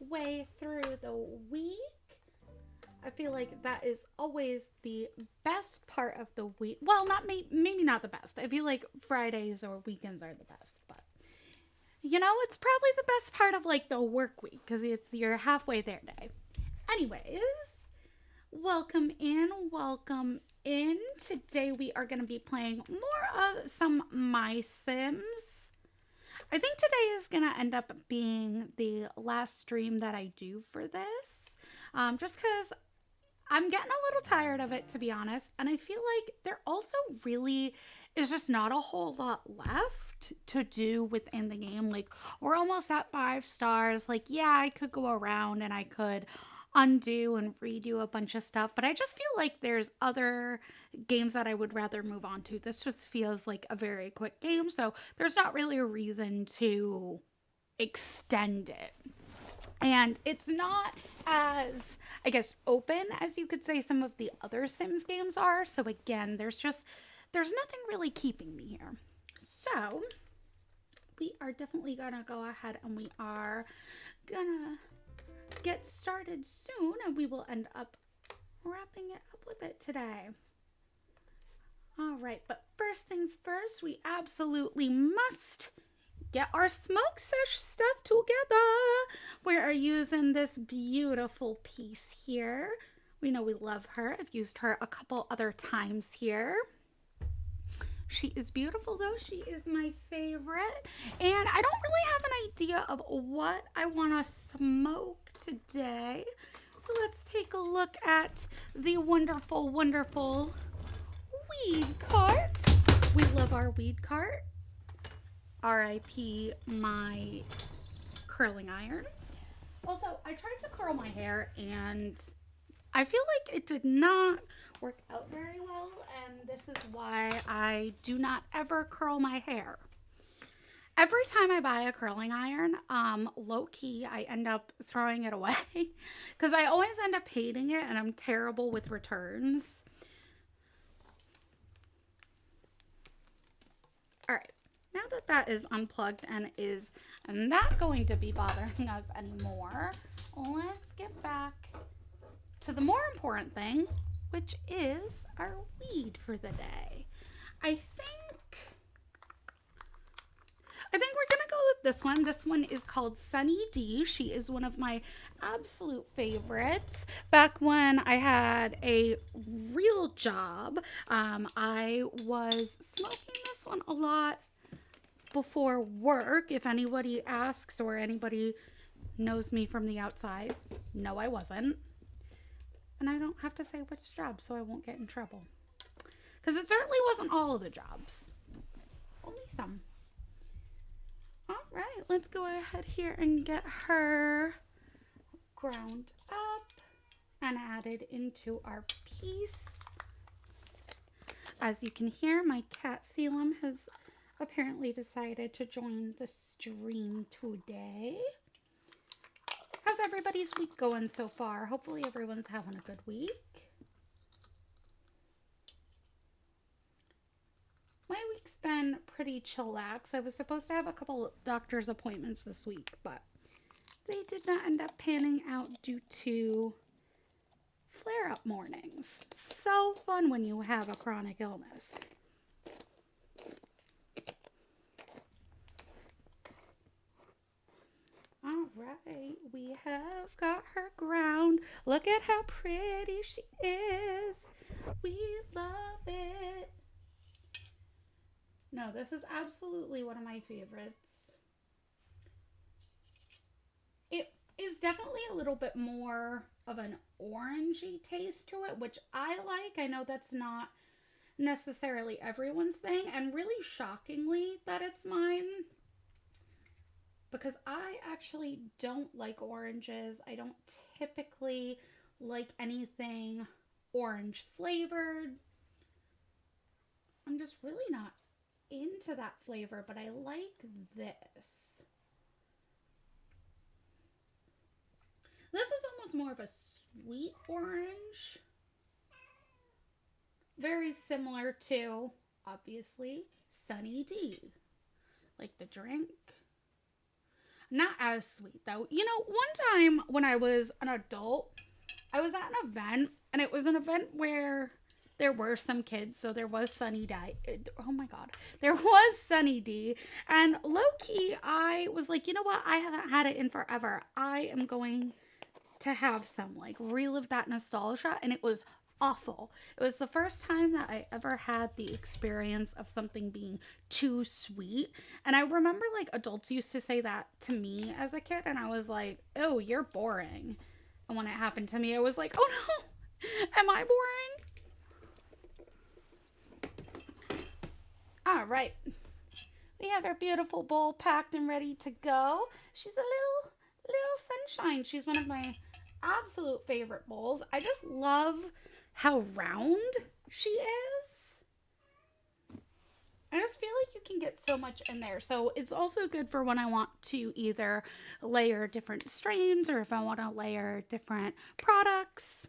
way through the week. I feel like that is always the best part of the week. Well, not maybe not the best. I feel like Fridays or weekends are the best, but it's probably the best part of like the work week because it's your halfway there day. Anyways, welcome in, welcome in. Today we are going to be playing more of some My Sims. I think today is going to end up being the last stream that I do for this. Just because I'm getting a little tired of it, to be honest. And I feel like there also really is just not a whole lot left to do within the game. Like, we're almost at 5 stars. Like, yeah, I could go around and I could undo and redo a bunch of stuff. But I just feel like there's other games that I would rather move on to. This just feels like a very quick game. So there's not really a reason to extend it. And it's not as, I guess, open as you could say some of the other Sims games are. So again, there's nothing really keeping me here. So we are definitely gonna go ahead and we are gonna get started soon, and we will end up wrapping it up with it today. All right, but first things first, we absolutely must get our smoke sesh stuff together. We are using this beautiful piece here. We know we love her. I've used her a couple other times here. She is beautiful though. She is my favorite. And I don't really have an idea of what I want to smoke today. So let's take a look at the wonderful, wonderful weed cart. We love our weed cart. RIP my curling iron. Also, I tried to curl my hair and I feel like it did not work out very well, and this is why I do not ever curl my hair. Every time I buy a curling iron, low-key, I end up throwing it away because I always end up hating it and I'm terrible with returns. All right. Now that that is unplugged and is not going to be bothering us anymore, let's get back to the more important thing, which is our weed for the day. I think we're gonna go with this one. This one is called Sunny D. She is one of my absolute favorites. Back when I had a real job, I was smoking this one a lot before work. If anybody asks or anybody knows me from the outside, no, I wasn't. And I don't have to say which job so I won't get in trouble. Because it certainly wasn't all of the jobs. Only some. Alright, let's go ahead here and get her ground up and added into our piece. As you can hear, my cat Selim has apparently decided to join the stream today. How's everybody's week going so far? Hopefully everyone's having a good week. My week's been pretty chillax. I was supposed to have a couple doctor's appointments this week, but they did not end up panning out due to flare-up mornings. So fun when you have a chronic illness. All right, we have got her ground. Look at how pretty she is. We love it. No, this is absolutely one of my favorites. It is definitely a little bit more of an orangey taste to it, which I like. I know that's not necessarily everyone's thing, and really shockingly that it's mine. Because I actually don't like oranges. I don't typically like anything orange flavored. I'm just really not into that flavor, but I like this. This is almost more of a sweet orange. Very similar to, obviously, Sunny D. Like the drink. Not as sweet though. You know, one time when I was an adult, I was at an event, and it was an event where there were some kids. So there was Sunny D. Oh my God. There was Sunny D. And low key, I was like, you know what? I haven't had it in forever. I am going to have some, like, relive that nostalgia. And it was awful. It was the first time that I ever had the experience of something being too sweet. And I remember, like, adults used to say that to me as a kid. And I was like, oh, you're boring. And when it happened to me, I was like, oh no, am I boring? All right. We have our beautiful bowl packed and ready to go. She's a little sunshine. She's one of my absolute favorite bowls. I just love how round she is. I just feel like you can get so much in there. So it's also good for when I want to either layer different strains or if I want to layer different products.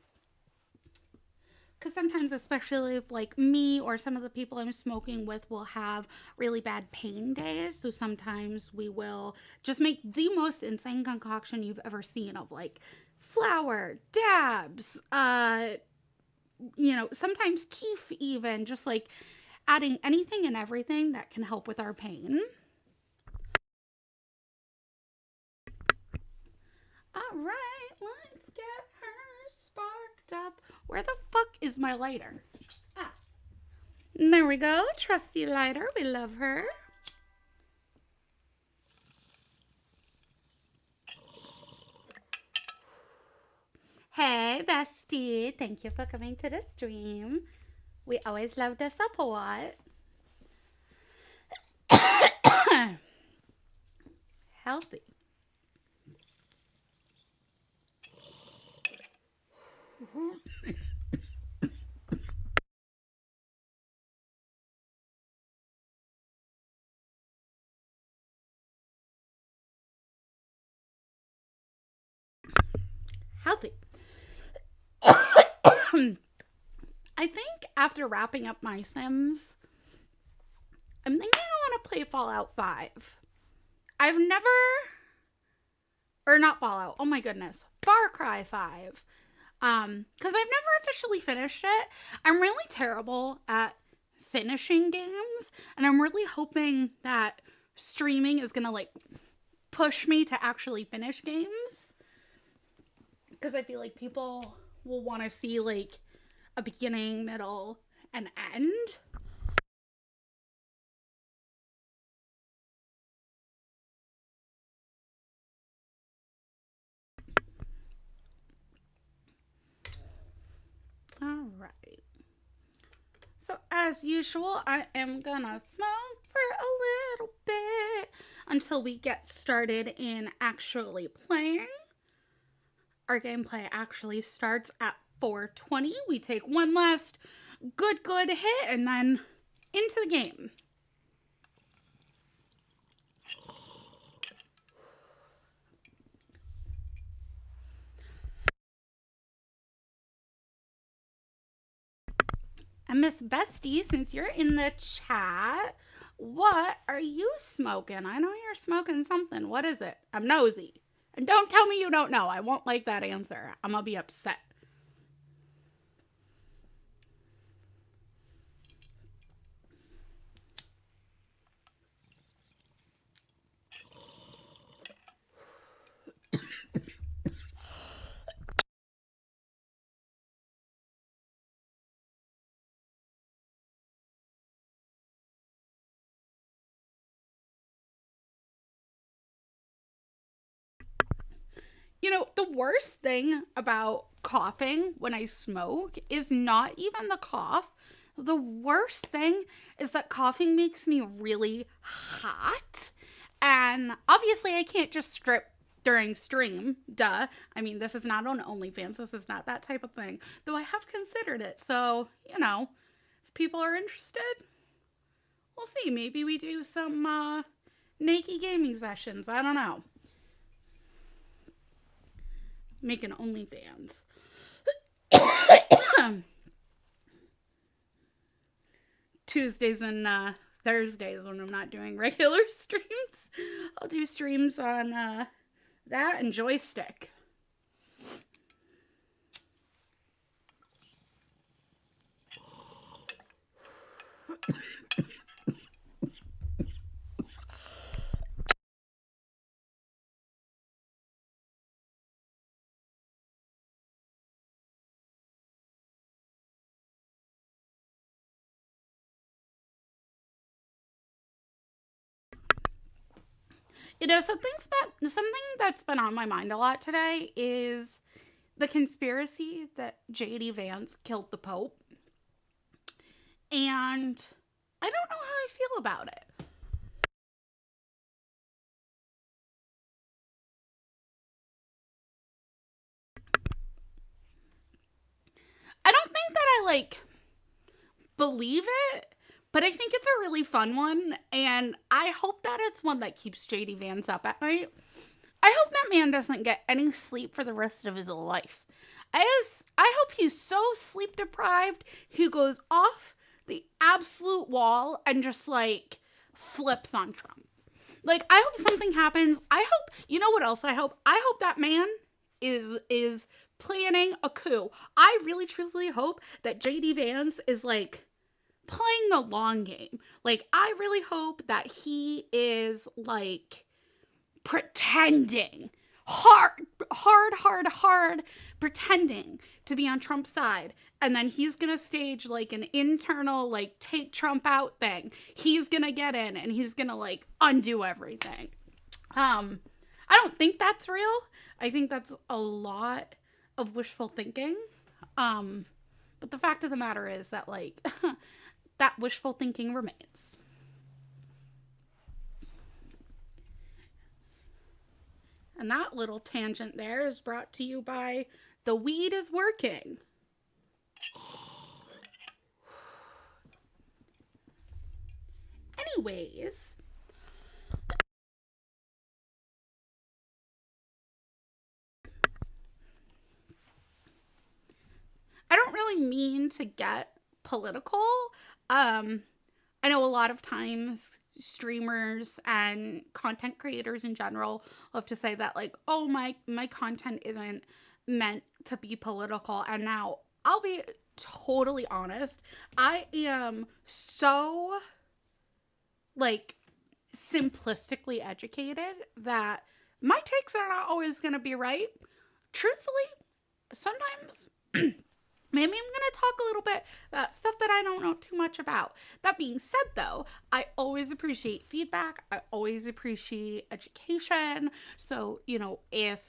Because sometimes, especially if like me or some of the people I'm smoking with will have really bad pain days. So sometimes we will just make the most insane concoction you've ever seen of like flour, dabs, sometimes keef even, just like adding anything and everything that can help with our pain. All right, let's get her sparked up. Where the fuck is my lighter? Ah, there we go. Trusty lighter. We love her. Hey, bestie. Thank you for coming to the stream. We always love the support. Healthy. Healthy. I think after wrapping up my Sims, I'm thinking I want to play Fallout 5. I've never, or not Fallout, oh my goodness, Far Cry 5. Because I've never officially finished it. I'm really terrible at finishing games, and I'm really hoping that streaming is gonna like push me to actually finish games. Because I feel like people will want to see like a beginning, middle, and end. All right. So as usual, I am gonna smoke for a little bit until we get started in actually playing. Our gameplay actually starts at 4:20. We take one last good hit and then into the game. And Miss Bestie, since you're in the chat, what are you smoking? I know you're smoking something. What is it? I'm nosy. And don't tell me you don't know. I won't like that answer. I'm gonna be upset. You know, the worst thing about coughing when I smoke is not even the cough. The worst thing is that coughing makes me really hot. And obviously, I can't just strip during stream. Duh. I mean, this is not on OnlyFans. This is not that type of thing. Though I have considered it. So, if people are interested, we'll see. Maybe we do some naked gaming sessions. I don't know. Making OnlyFans. Tuesdays and Thursdays when I'm not doing regular streams. I'll do streams on that and Joystick. You know, something that's been on my mind a lot today is the conspiracy that JD Vance killed the Pope. And I don't know how I feel about it. I don't think that I believe it, but I think it's a really fun one, and I hope that it's one that keeps JD Vance up at night. I hope that man doesn't get any sleep for the rest of his life. I hope he's so sleep deprived he goes off the absolute wall and just flips on Trump. I hope something happens. I hope, you know what else I hope? I hope that man is planning a coup. I really truthfully hope that JD Vance is playing the long game. I really hope that he is pretending hard pretending to be on Trump's side, and then he's gonna stage an internal take Trump out thing. He's gonna get in and he's gonna undo everything. I don't think that's real. I think that's a lot of wishful thinking. But the fact of the matter is that that wishful thinking remains. And that little tangent there is brought to you by the weed is working. Anyways, I don't really mean to get political. I know a lot of times streamers and content creators in general love to say that oh, my content isn't meant to be political. And now I'll be totally honest, I am so simplistically educated that my takes are not always going to be right. Truthfully, sometimes maybe I'm going to talk a little bit about stuff that I don't know too much about. That being said, though, I always appreciate feedback. I always appreciate education. So, if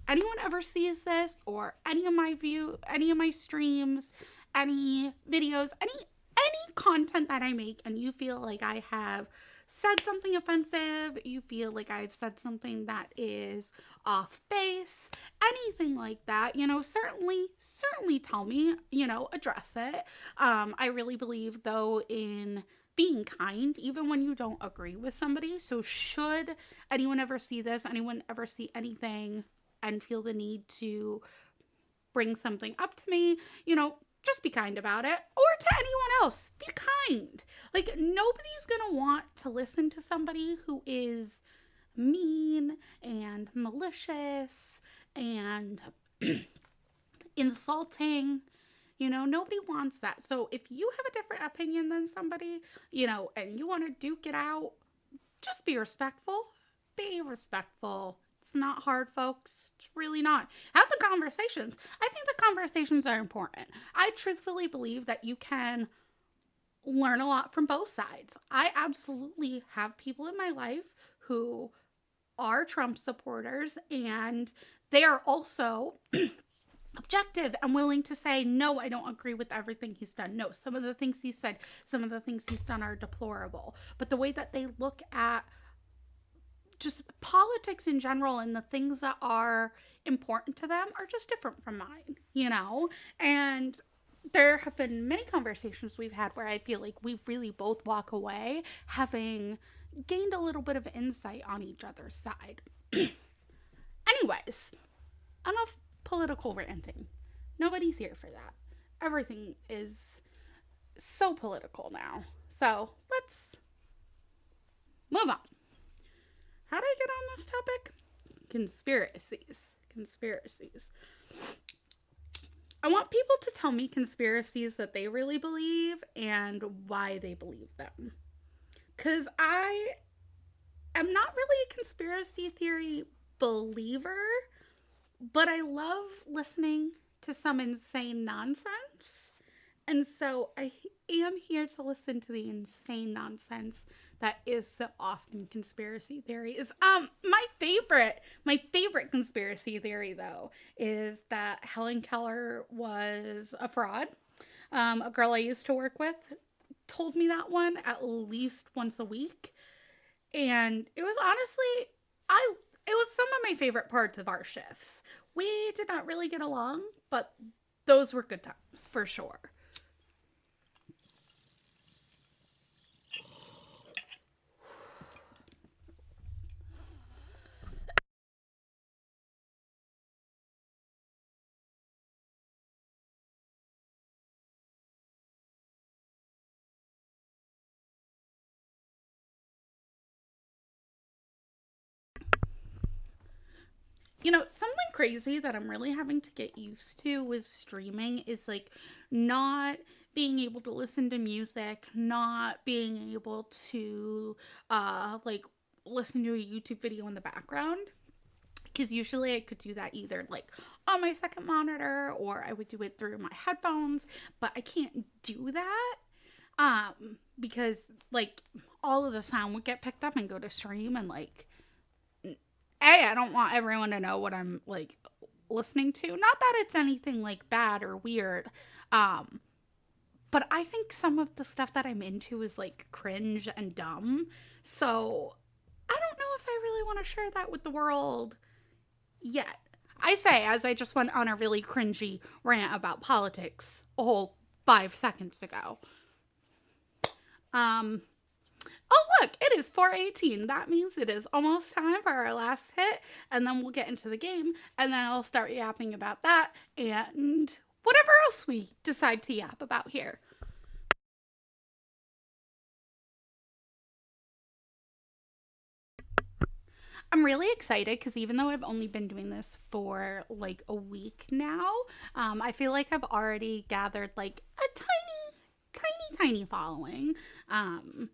anyone ever sees this or any of my streams, any videos, any content that I make, and you feel like I have said something offensive, you feel like I've said something that is off base, anything like that, certainly tell me, address it. I really believe, though, in being kind, even when you don't agree with somebody. So should anyone ever see this, anyone ever see anything and feel the need to bring something up to me, just be kind about it. Or to anyone else, be kind. Nobody's gonna want to listen to somebody who is mean and malicious and insulting. Nobody wants that. So if you have a different opinion than somebody, and you want to duke it out, just be respectful. Be respectful. It's not hard, folks. It's really not. Have the conversations. I think the conversations are important. I truthfully believe that you can learn a lot from both sides. I absolutely have people in my life who are Trump supporters, and they are also objective and willing to say, no, I don't agree with everything he's done. No, some of the things he said, some of the things he's done are deplorable. But the way that they look at just politics in general and the things that are important to them are just different from mine, And there have been many conversations we've had where I feel like we really both walk away having gained a little bit of insight on each other's side. Anyways, enough political ranting. Nobody's here for that. Everything is so political now. So let's move on. How did I get on this topic? Conspiracies. Conspiracies. I want people to tell me conspiracies that they really believe and why they believe them. Because I am not really a conspiracy theory believer, but I love listening to some insane nonsense. And so I am here to listen to the insane nonsense that is so often conspiracy theories. My favorite conspiracy theory though is that Helen Keller was a fraud. A girl I used to work with told me that one at least once a week, and it was honestly, I it was some of my favorite parts of our shifts. We did not really get along, but those were good times for sure. Something crazy that I'm really having to get used to with streaming is like not being able to listen to music, not being able to like listen to a YouTube video in the background. Because usually I could do that either like on my second monitor or I would do it through my headphones, but I can't do that because like all of the sound would get picked up and go to stream, and like I don't want everyone to know what I'm like listening to. Not that it's anything like bad or weird. Um, but I think some of the stuff that I'm into is like cringe and dumb. So I don't know if I really want to share that with the world yet. I say, as I just went on a really cringy rant about politics a whole 5 seconds ago. Um, Oh, look, it is 4:18. That means it is almost time for our last hit, and then we'll get into the game, and then I'll start yapping about that and whatever else we decide to yap about here. I'm really excited because even though I've only been doing this for like a week now, I feel like I've already gathered like a tiny following. Um,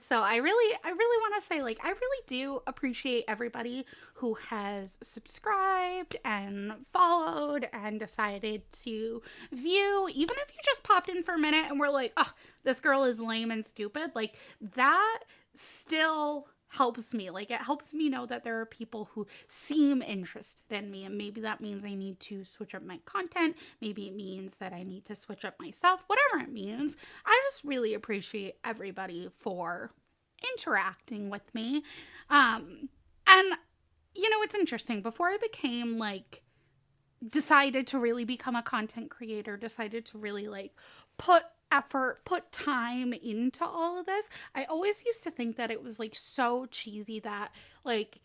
So I really want to say, like, I really do appreciate everybody who has subscribed and followed and decided to view, even if you just popped in for a minute and were like, oh, this girl is lame and stupid. Like, that still helps me. Like, it helps me know that there are people who seem interested in me, and maybe that means I need to switch up my content. Maybe it means that I need to switch up myself. Whatever it means, I just really appreciate everybody for interacting with me. And it's interesting. Before I became like decided to really become a content creator, decided to really like put effort, put time into all of this, I always used to think that it was like so cheesy that like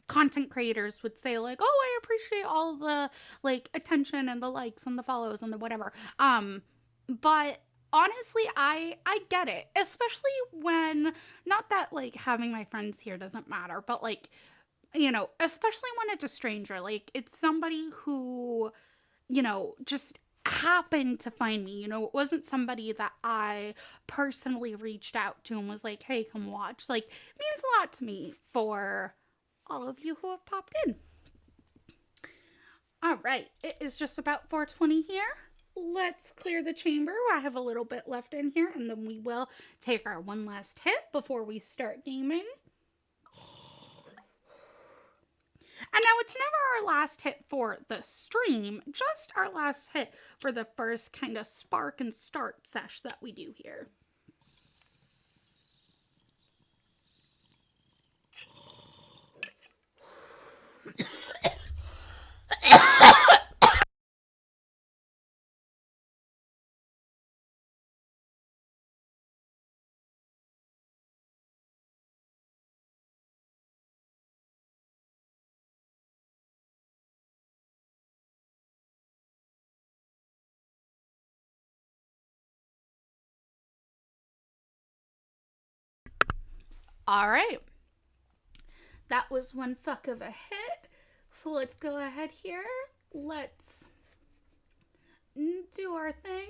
content creators would say like, "Oh, I appreciate all the like attention and the likes and the follows and the whatever." But honestly, I get it, especially when, not that like having my friends here doesn't matter, but like, especially when it's a stranger, like it's somebody who, just happened to find me. It wasn't somebody that I personally reached out to and was like, "Hey, come watch." Like, it means a lot to me for all of you who have popped in. All right, it is just about 4:20 here. Let's clear the chamber. I have a little bit left in here, and then we will take our one last hit before we start gaming. And now it's never our last hit for the stream, just our last hit for the first kind of spark and start sesh that we do here. All right. That was one fuck of a hit. So let's go ahead here. Let's do our thing.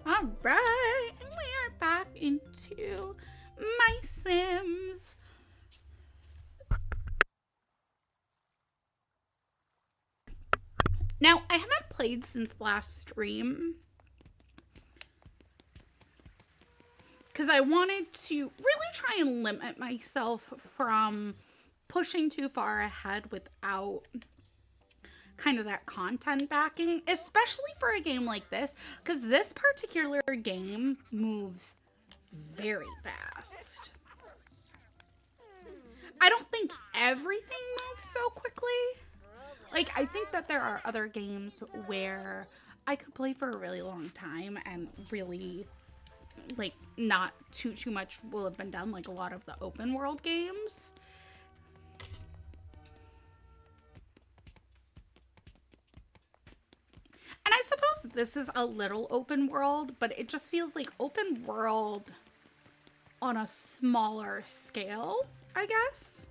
All right. And we are back into My Sims. Now, I haven't played since last stream because I wanted to really try and limit myself from pushing too far ahead without kind of that content backing, especially for a game like this, because this particular game moves very fast. I don't think everything moves so quickly. Like, I think that there are other games where I could play for a really long time and really, like, not too much will have been done, like a lot of the open world games. And I suppose this is a little open world, but it just feels like open world on a smaller scale, I guess.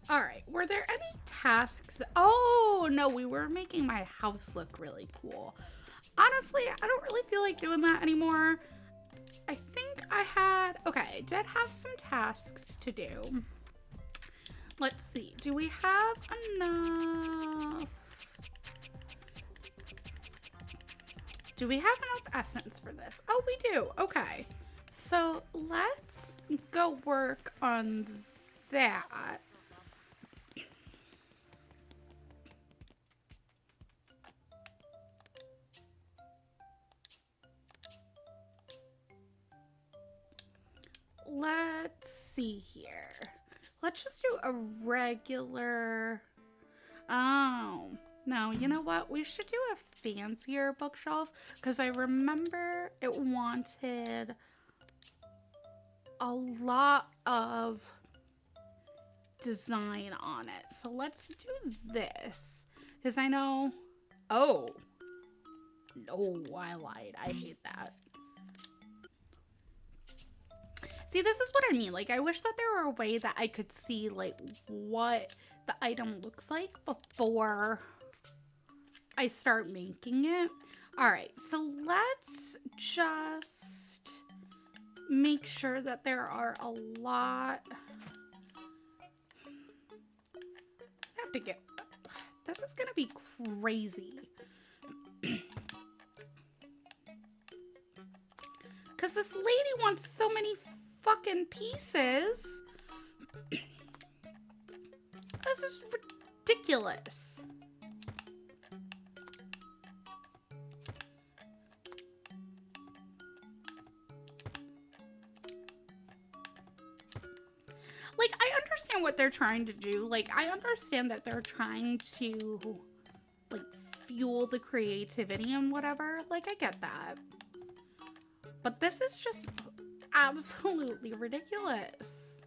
All right, were there any tasks? Oh, no, we were making my house look really cool. Honestly, I don't really feel like doing that anymore. I think I had, okay, I did have some tasks to do. Let's see, do we have enough? Do we have enough essence for this? Oh, we do, okay. So let's go work on that. Let's see here. Let's just do a regular. Oh, no, you know what? We should do a fancier bookshelf because I remember it wanted a lot of design on it. So let's do this because I know. Oh, no, I lied. I hate that. See, this is what I mean. Like, I wish that there were a way that I could see, like, what the item looks like before I start making it. All right, so let's just make sure that there are a lot. I have to get, this is gonna be crazy. Because this lady wants so many fucking pieces. This is ridiculous. Like, I understand what they're trying to do. Like, I understand that they're trying to, like, fuel the creativity and whatever. Like, I get that. But this is just absolutely ridiculous.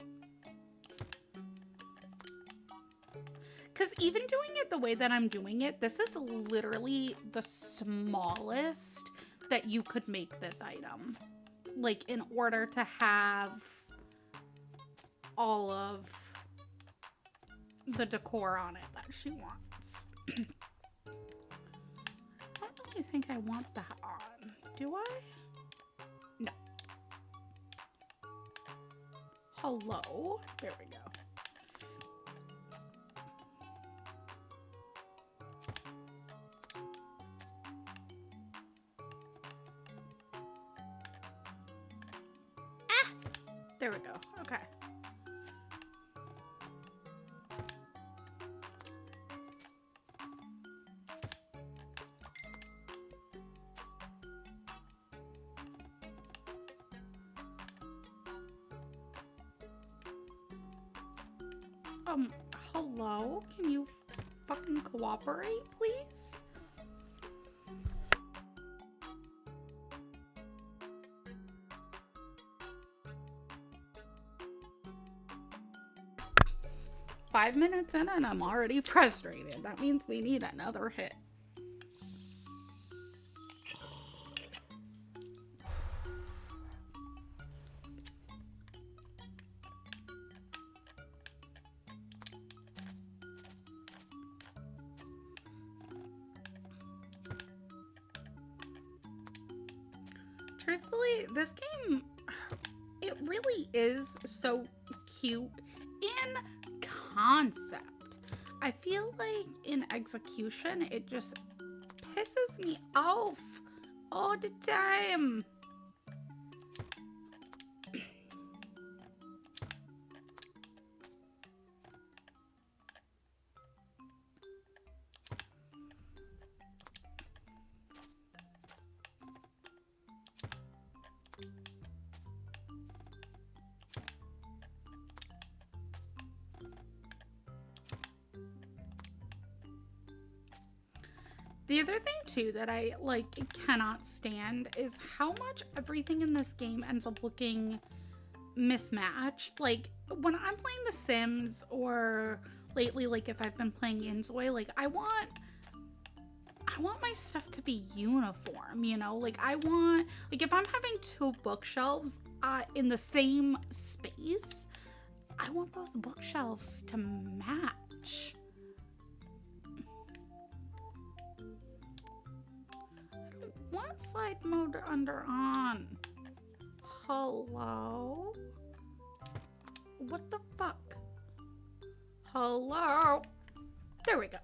Because even doing it the way that I'm doing it, this is literally the smallest that you could make this item. Like, in order to have all of the decor on it that she wants. I don't really think I want that on. Do I? No. Hello? There we go. Ah! There we go. Okay. Hello? Can you fucking cooperate, please? 5 minutes in and I'm already frustrated. That means we need another hit. Truthfully, this game, it really is so cute in concept. I feel like in execution, it just pisses me off all the time. The other thing too that I like cannot stand is how much everything in this game ends up looking mismatched. Like when I'm playing The Sims, or lately like if I've been playing Inzoi, like I want my stuff to be uniform, you know? Like I want, like if I'm having two bookshelves in the same space, I want those bookshelves to match. What slide mode under on? Hello? What the fuck? Hello? There we go.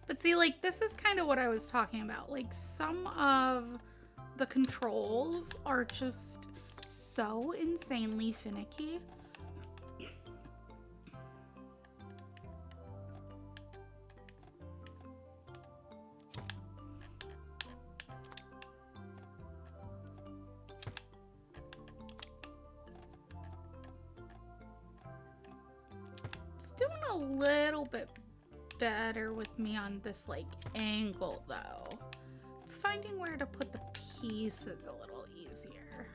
But see, like, this is kind of what I was talking about. Like, some of the controls are just so insanely finicky. Doing a little bit better with me on this like angle though. It's finding where to put the pieces a little easier.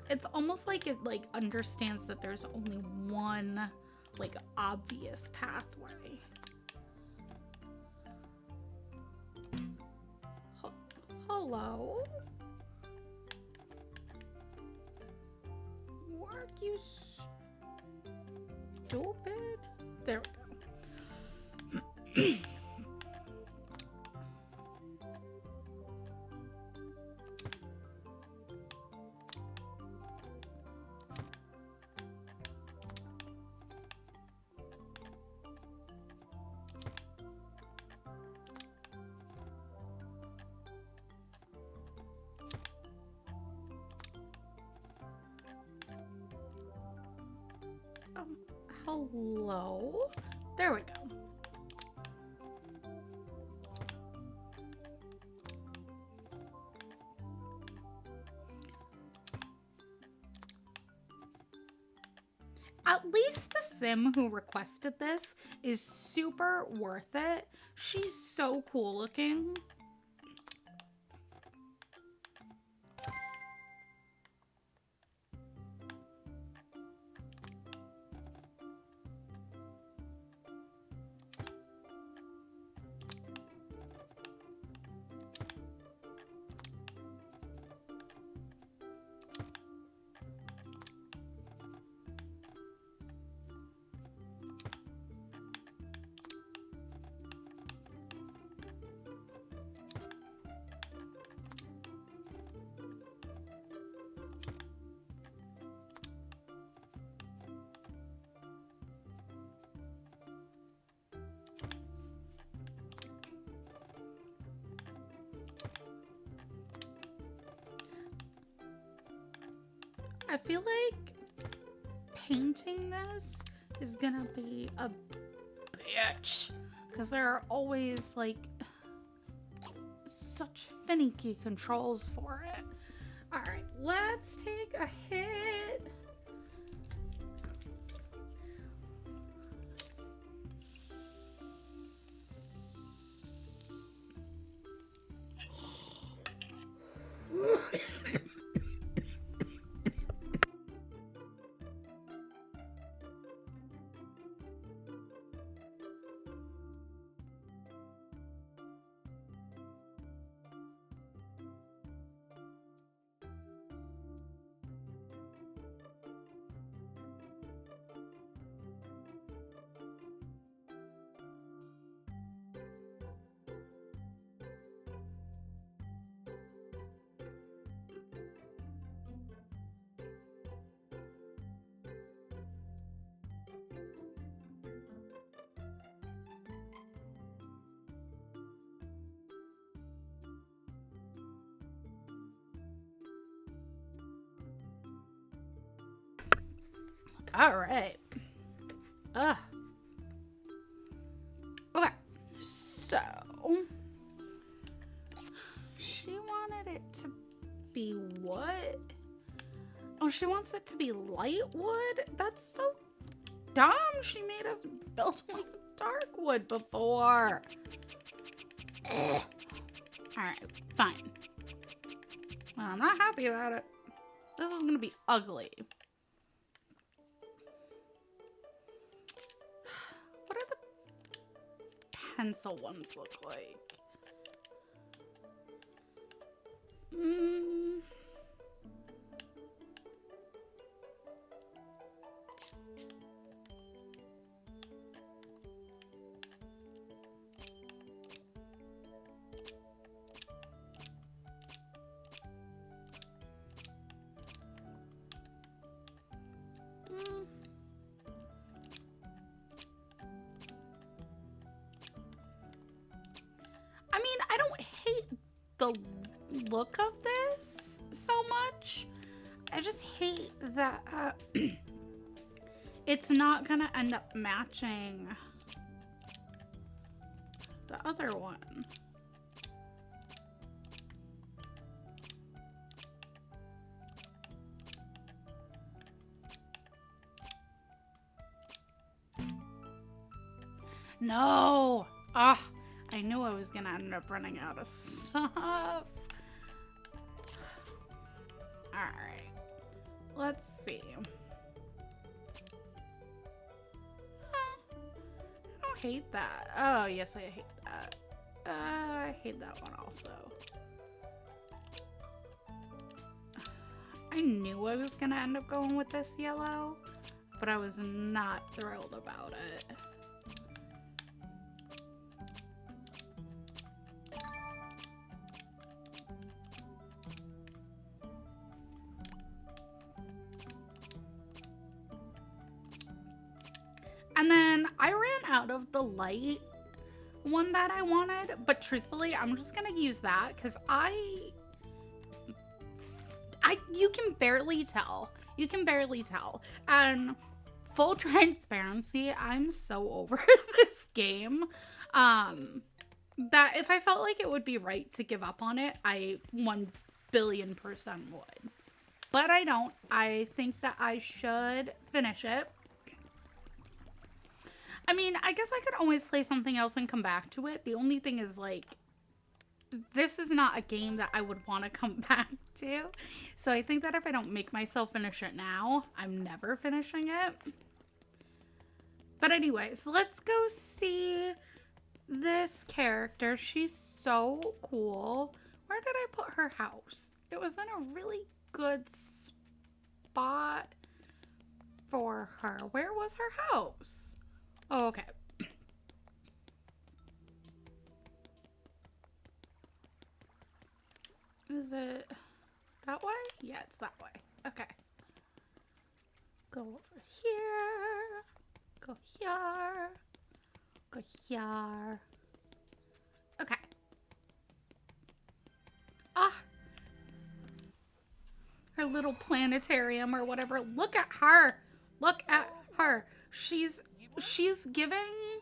It's almost like it like understands that there's only one like obvious pathway. Hello? Work, you stupid. There we go. Hello? There we go. At least the sim who requested this is super worth it. She's so cool looking. I feel like painting this is gonna be a bitch because there are always like such finicky controls for it. All right, let's take a hit. All right. Ugh. Okay. So she wanted it to be what? Oh, she wants it to be light wood? That's so dumb. She made us build one with dark wood before. Ugh. Alright, fine. Well, I'm not happy about it. This is gonna be ugly. What do the pencil ones look like? I mean, I don't hate the look of this so much. I just hate that it's not gonna end up matching the other one. No! Ah, I knew I was gonna end up running out of stuff. Alright. Let's see. I don't hate that. Oh, yes, I hate that. I hate that one also. I knew I was gonna end up going with this yellow, but I was not thrilled about it. And then I ran out of the light one that I wanted, but truthfully, I'm just gonna use that because you can barely tell. You can barely tell. And full transparency, I'm so over this game. That if I felt like it would be right to give up on it, I 1,000,000,000% would. But I don't. I think that I should finish it. I mean, I guess I could always play something else and come back to it. The only thing is, like, this is not a game that I would want to come back to. So I think that if I don't make myself finish it now, I'm never finishing it. But anyways, let's go see this character. She's so cool. Where did I put her house? It was in a really good spot for her. Where was her house? Oh, okay. Is it that way? Yeah, it's that way. Okay. Go over here. Go here. Go here. Okay. Ah. Her little planetarium or whatever. Look at her. Look at her. She's giving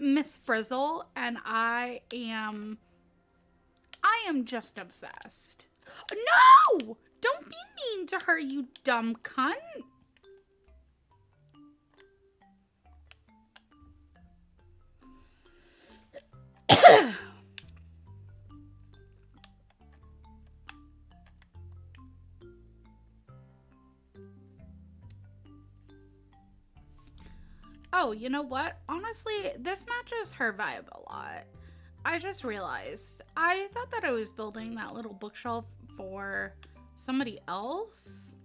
Miss Frizzle, and I am just obsessed. No! Don't be mean to her, you dumb cunt. Oh, you know what? Honestly, this matches her vibe a lot. I just realized. I thought that I was building that little bookshelf for somebody else.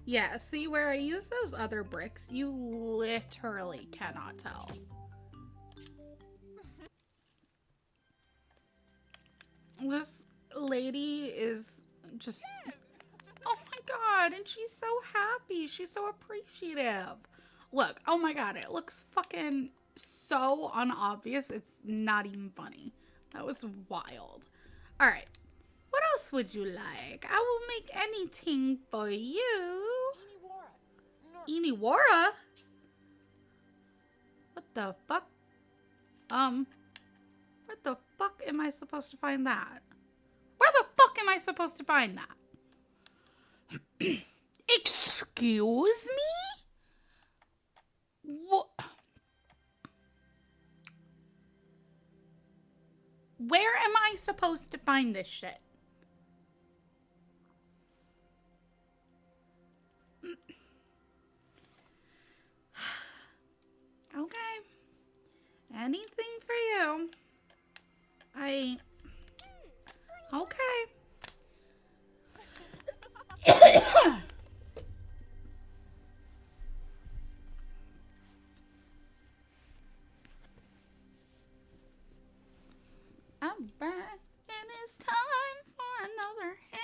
Yeah, see where I use those other bricks, you literally cannot tell. This lady is just, oh my god, and she's so happy. She's so appreciative. Look, oh my god, it looks fucking so unobvious. It's not even funny. That was wild. All right. What else would you like? I will make anything for you. Iniwara? What the fuck? Where the fuck am I supposed to find that? Where the fuck am I supposed to find that? Excuse me? What? Where am I supposed to find this shit? Okay. Anything for you. Okay. Alright, it is time for another hit.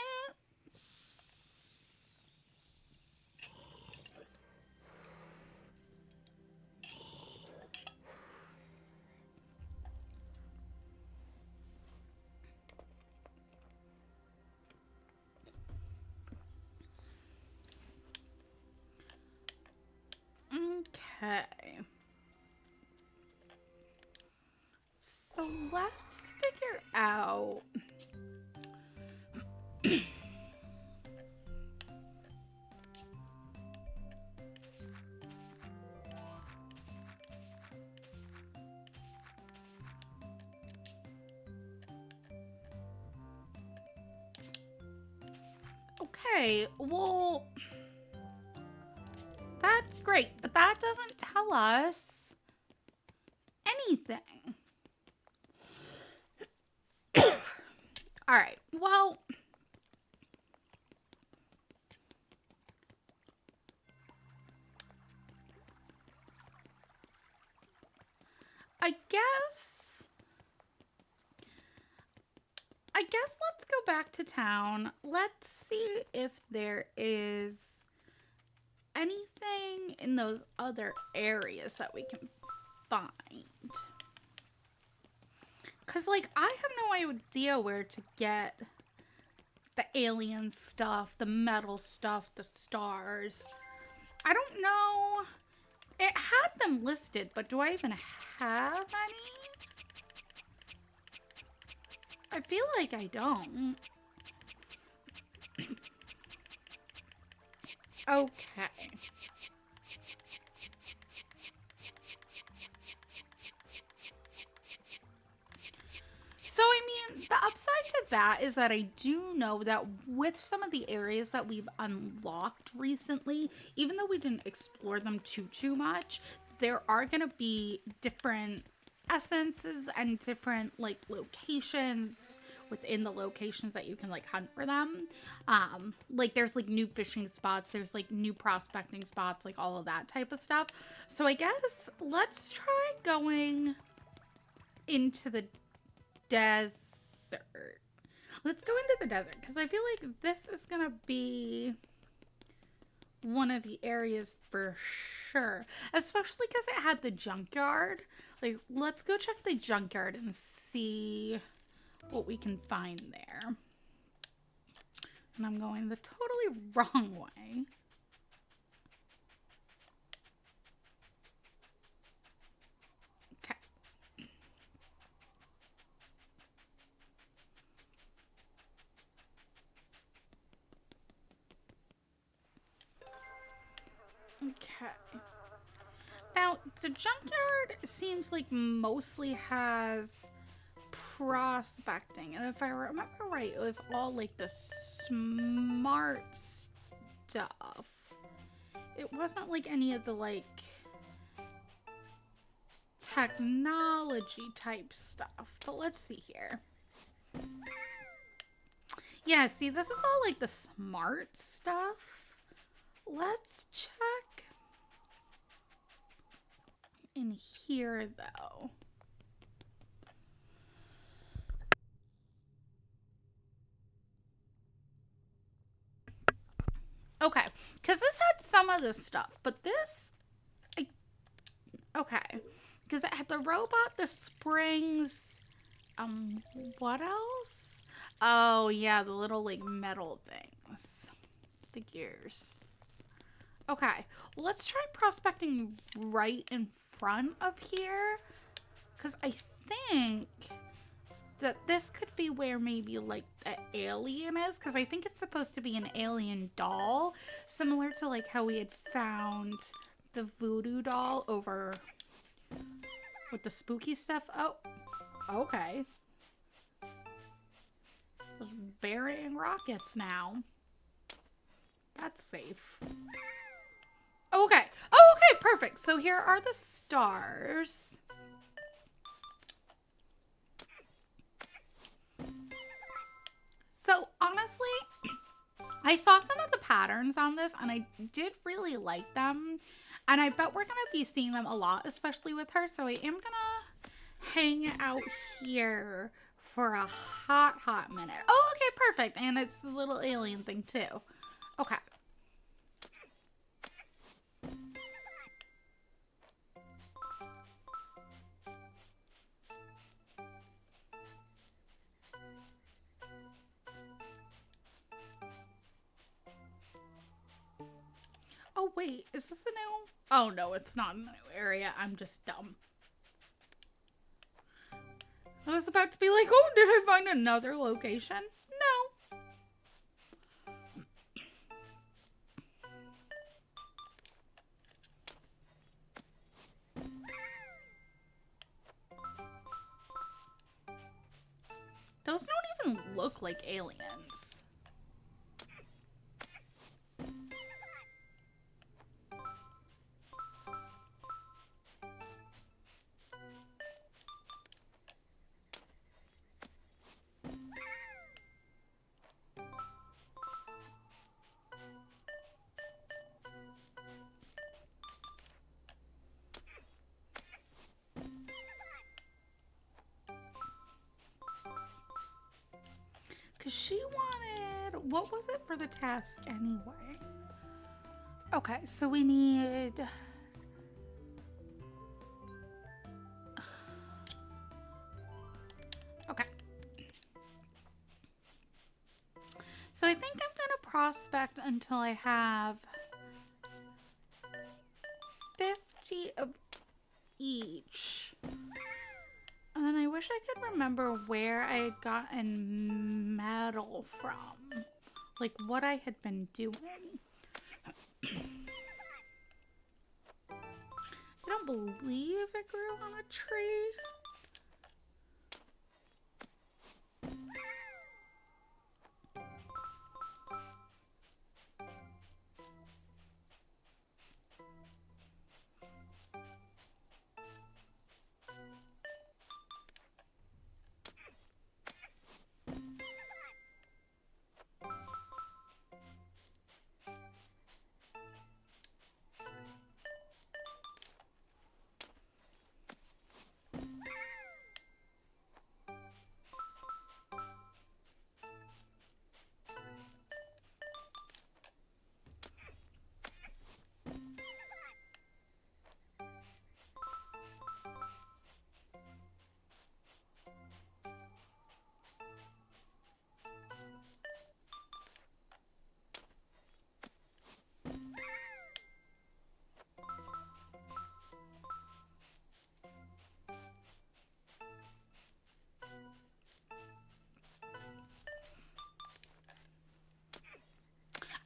Okay. So let's figure out. Okay, well, that's great, but that doesn't tell us anything. All right, well, I guess let's go back to town. Let's see if there is anything in those other areas that we can find. Because, like, I have no idea where to get the alien stuff, the metal stuff, the stars. I don't know. It had them listed, but do I even have any? I feel like I don't. Okay. So, I mean, the upside to that is that I do know that with some of the areas that we've unlocked recently, even though we didn't explore them too much, there are going to be different essences and different, like, locations within the locations that you can, like, hunt for them. Like, there's, like, new fishing spots, there's, like, new prospecting spots, like, all of that type of stuff. So I guess let's try going into the desert. Let's go into the desert because I feel like this is gonna be one of the areas for sure, especially because it had the junkyard. Like, let's go check the junkyard and see what we can find there. And I'm going the totally wrong way. Okay. Now, the junkyard seems like mostly has prospecting. And if I remember right, it was all like the smart stuff. It wasn't like any of the like technology type stuff. But let's see here. Yeah, see, this is all like the smart stuff. Let's check in here, though. Okay, because this had some of this stuff, but this... okay. Because it had the robot, the springs, what else? Oh, yeah, the little, like, metal things. The gears. Okay, well, let's try prospecting right in front of here. Because I think that this could be where maybe, like, the alien is. Because I think it's supposed to be an alien doll. Similar to, like, how we had found the voodoo doll over with the spooky stuff. Oh, okay. Just burying rockets now. That's safe. Okay. Oh, okay, perfect. So here are the stars. So honestly, I saw some of the patterns on this and I did really like them. And I bet we're going to be seeing them a lot, especially with her. So I am going to hang out here for a hot minute. Oh, okay, perfect. And it's the little alien thing too. Okay. Oh, wait, is this a new? Oh, no, it's not a new area. I'm just dumb. I was about to be like, oh, did I find another location? No. Those don't even look like aliens. Because she wanted... What was it for the task anyway? Okay, so we need... Okay. So I think I'm going to prospect until I have 50 of each. And then I wish I could remember where I had gotten metal from. Like what I had been doing. I don't believe it grew on a tree.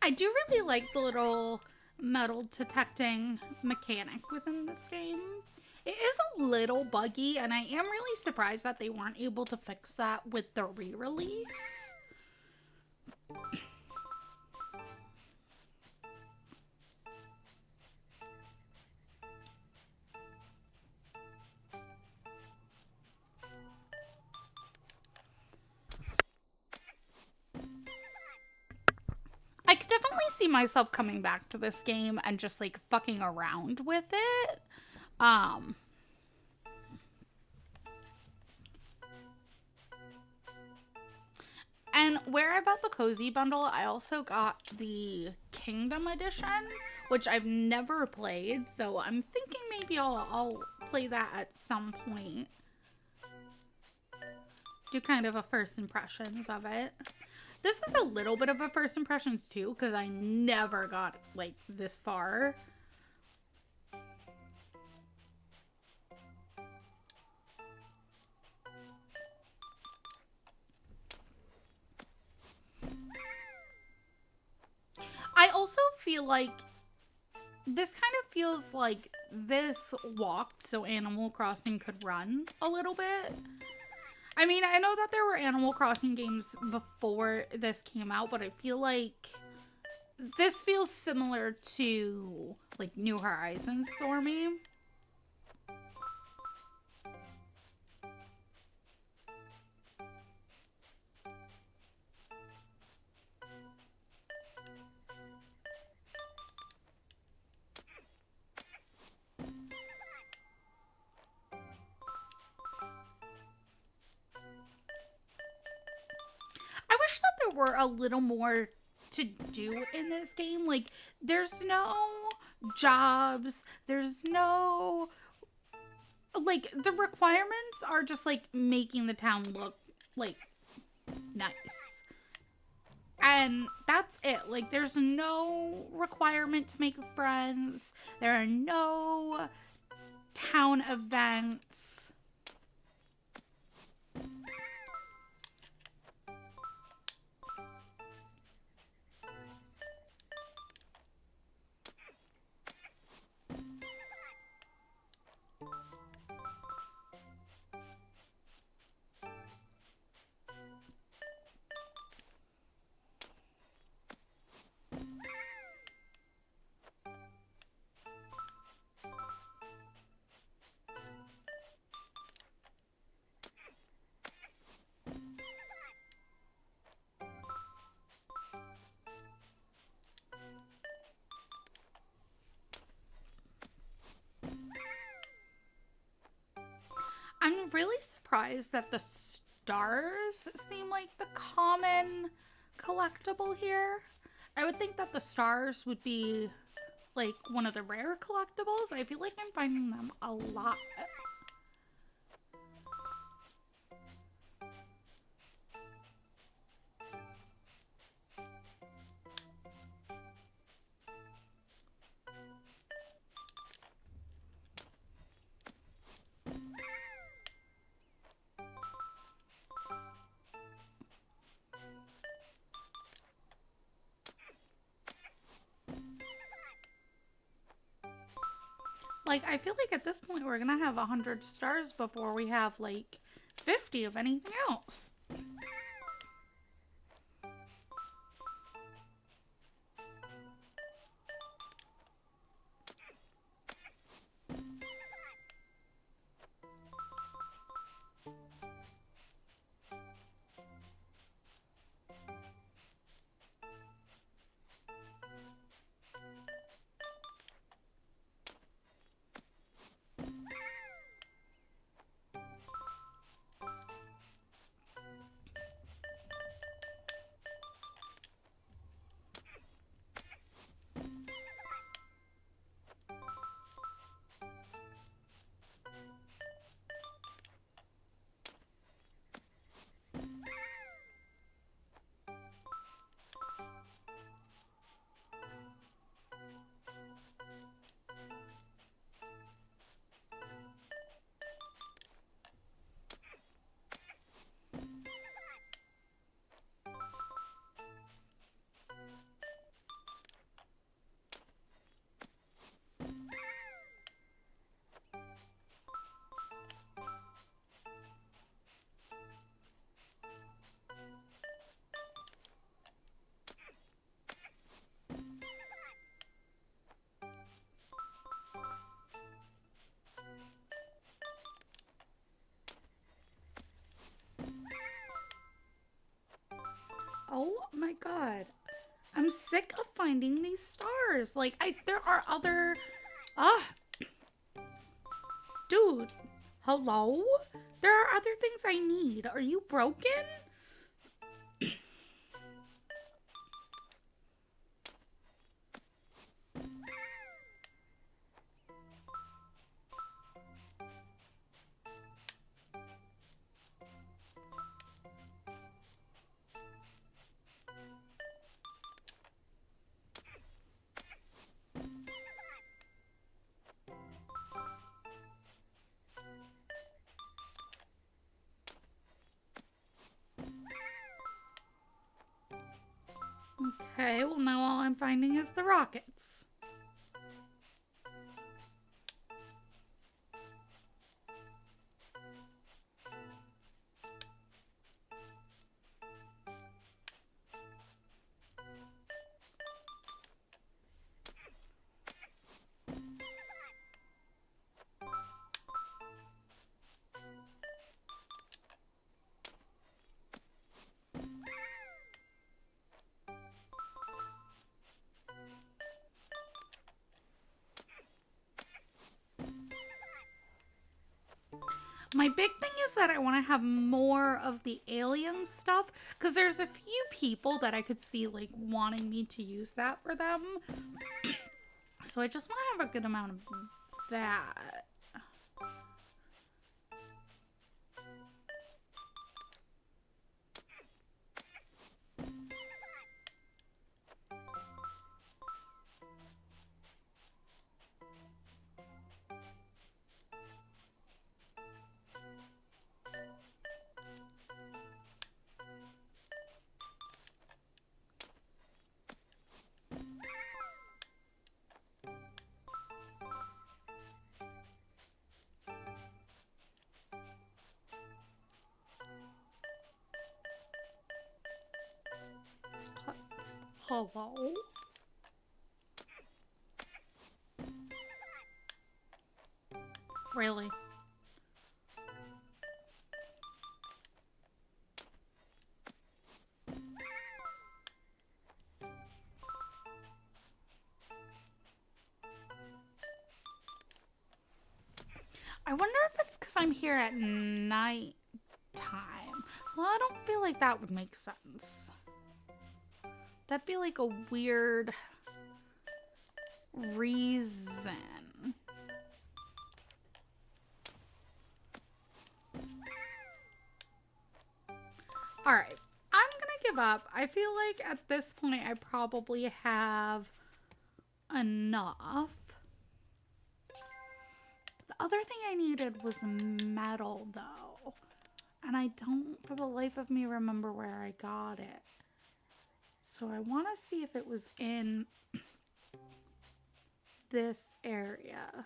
I do really like the little metal detecting mechanic within this game. It is a little buggy, and I am really surprised that they weren't able to fix that with the re-release. I could definitely see myself coming back to this game and just like fucking around with it. And where I bought the Cozy Bundle, I also got the Kingdom Edition, which I've never played, so I'm thinking maybe I'll play that at some point. Do kind of a first impressions of it. This is a little bit of a first impressions too, because I never got like this far. I also feel like this kind of feels like this walked so Animal Crossing could run a little bit. I mean, I know that there were Animal Crossing games before this came out, but I feel like this feels similar to like New Horizons for me. I wish that there were a little more to do in this game. Like, there's no jobs, there's no, like, the requirements are just like making the town look like nice, and that's it. Like, there's no requirement to make friends, there are no town events. I'm really surprised that the stars seem like the common collectible here. I would think that the stars would be like one of the rare collectibles. I feel like I'm finding them a lot. Like, I feel like at this point we're gonna have 100 stars before we have like 50 of anything else. Oh my god. I'm sick of finding these stars. Like, there are other... Dude. Hello? There are other things I need. Are you broken? Okay, well now all I'm finding is the rockets. My big thing is that I want to have more of the alien stuff because there's a few people that I could see like wanting me to use that for them. So I just want to have a good amount of that. Hello? Really? I wonder if it's because I'm here at night time. Well, I don't feel like that would make sense. That'd be like a weird reason. Alright, I'm gonna give up. I feel like at this point I probably have enough. The other thing I needed was metal though. And I don't for the life of me remember where I got it. So I want to see if it was in this area.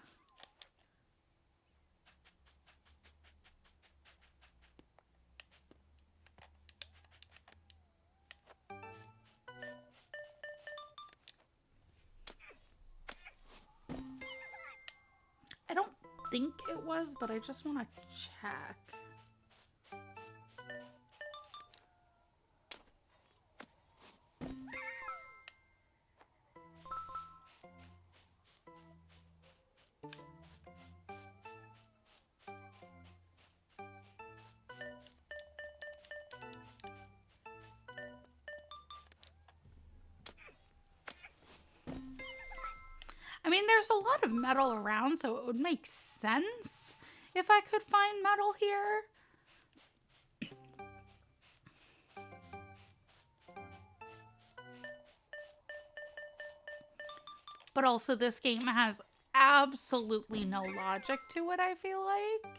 I don't think it was, but I just want to check. I mean, there's a lot of metal around, so it would make sense if I could find metal here. But also, this game has absolutely no logic to it, I feel like.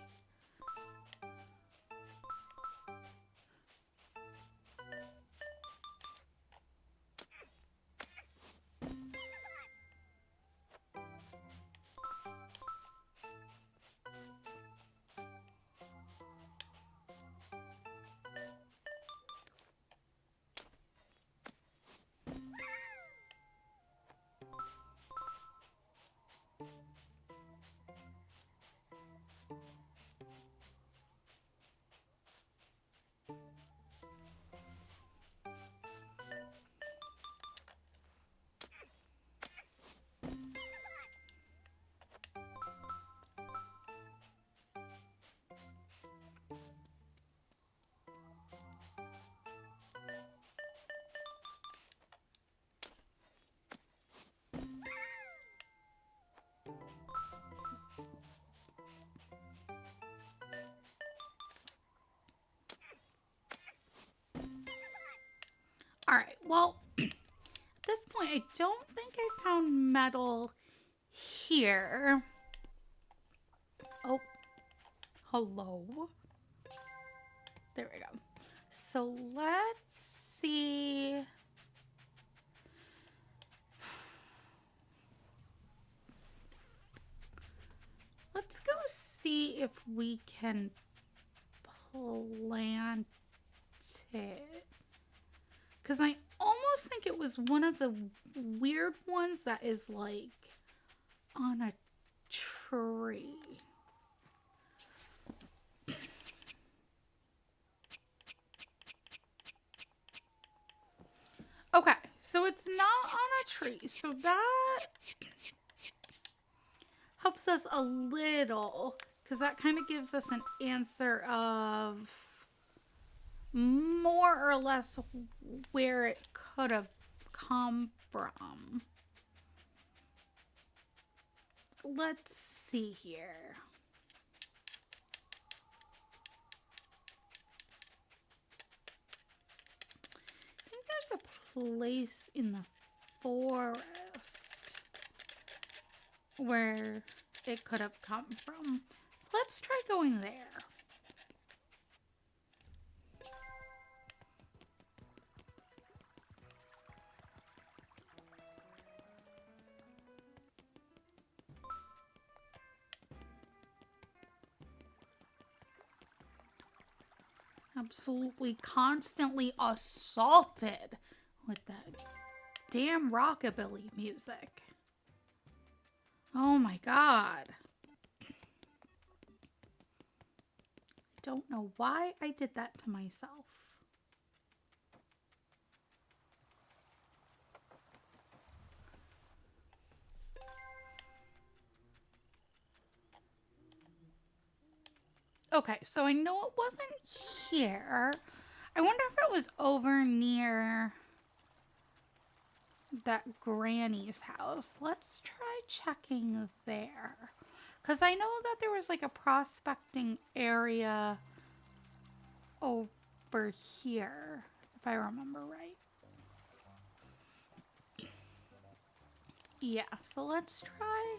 Alright, well, at this point, I don't think I found metal here. Oh, hello. There we go. So let's see. if we can plant it. Because I almost think it was one of the weird ones that is like on a tree. Okay, so it's not on a tree. So that helps us a little, because that kind of gives us an answer of more or less where it could have come from. Let's see here. I think there's a place in the forest where it could have come from. So let's try going there. Absolutely constantly assaulted with that damn rockabilly music. Oh my god. I don't know why I did that to myself. Okay, so I know it wasn't here. I wonder if it was over near that granny's house. Let's try checking there. Because I know that there was like a prospecting area over here, if I remember right. Yeah, so let's try.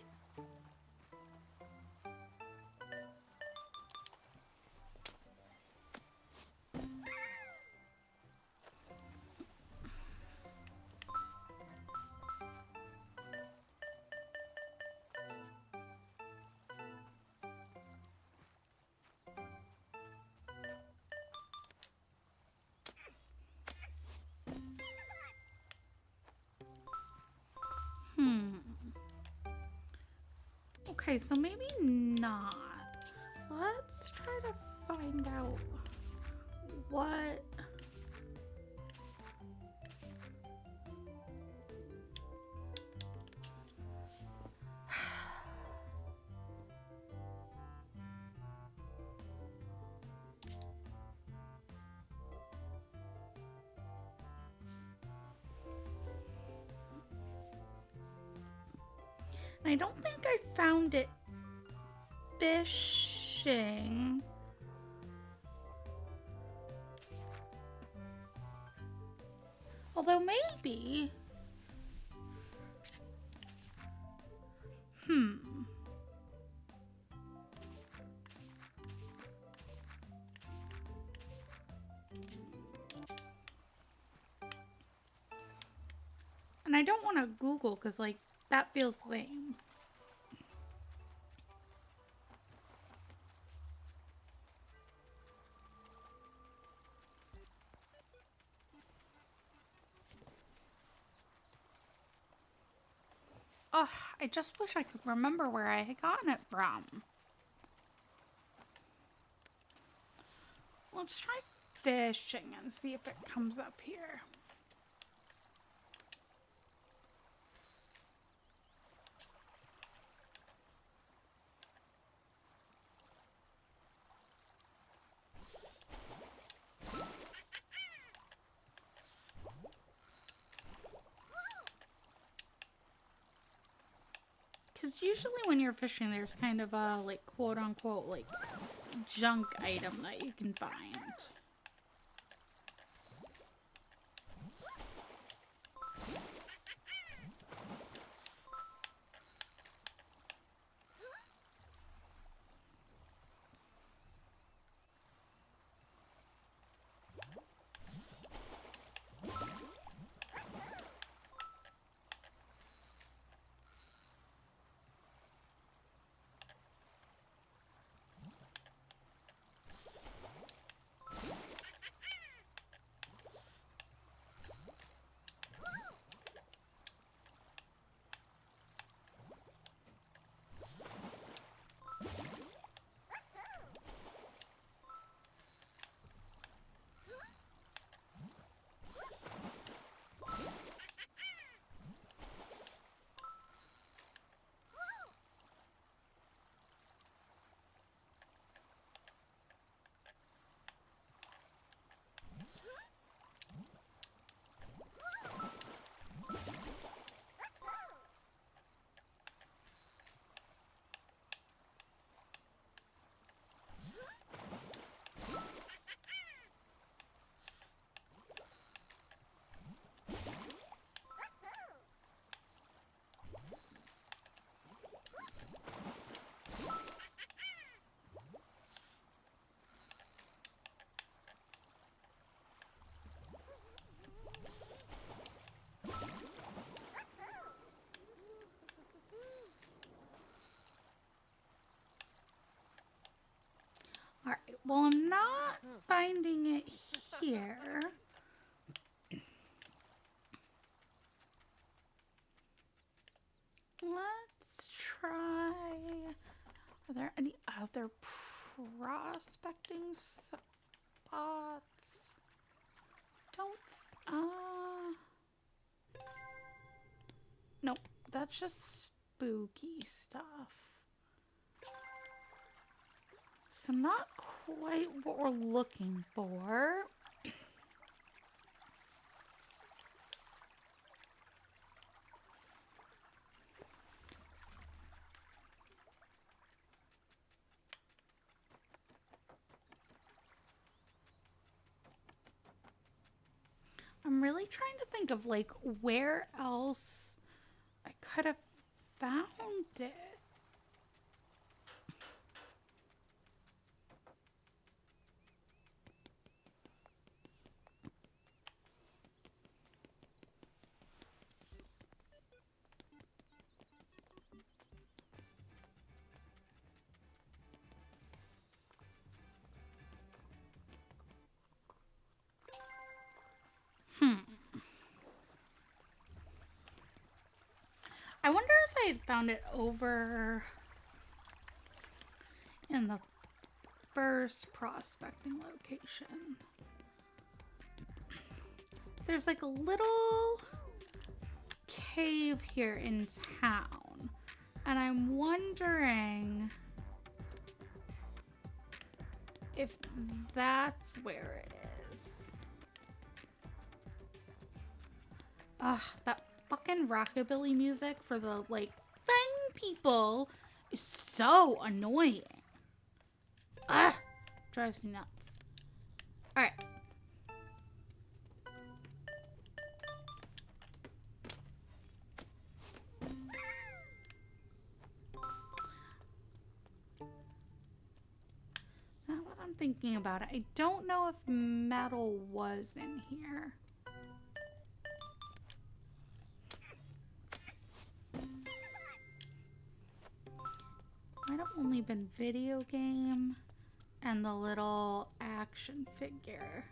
Okay, so maybe not. Let's try to find out what... I don't think I found it fishing. Although maybe... And I don't want to Google because, like, that feels lame. Ugh, I just wish I could remember where I had gotten it from. Let's try fishing and see if it comes up here. Because usually when you're fishing, there's kind of a, like, quote-unquote, like, junk item that you can find. Well, I'm not finding it here. Let's try. Are there any other prospecting spots? Don't. Nope. That's just spooky stuff. So not quite what we're looking for. I'm really trying to think of like where else I could have found it. I wonder if I had found it over in the first prospecting location. There's like a little cave here in town, and I'm wondering if that's where it is. Ugh, that fucking rockabilly music for the, like, fun people is so annoying. Ugh, drives me nuts. Alright. Now that I'm thinking about it, I don't know if metal was in here. Might have only been video game and the little action figure.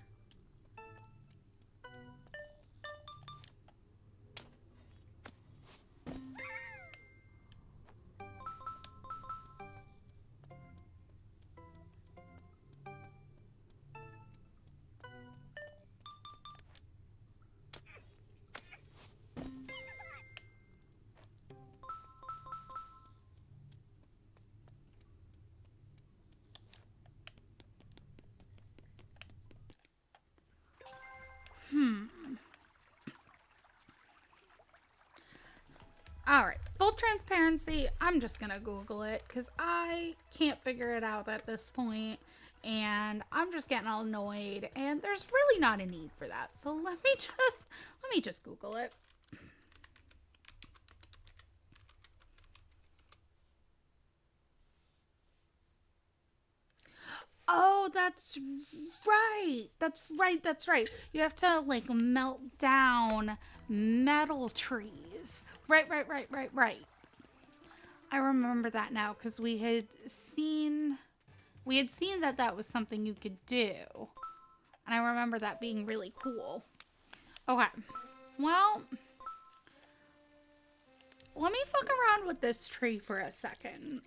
Alright, full transparency, I'm just gonna Google it because I can't figure it out at this point, and I'm just getting all annoyed, and there's really not a need for that. So let me just Google it. Oh, that's right. That's right. You have to like melt down metal trees. Right. I remember that now because we had seen that that was something you could do. And I remember that being really cool. Okay. Well, let me fuck around with this tree for a second.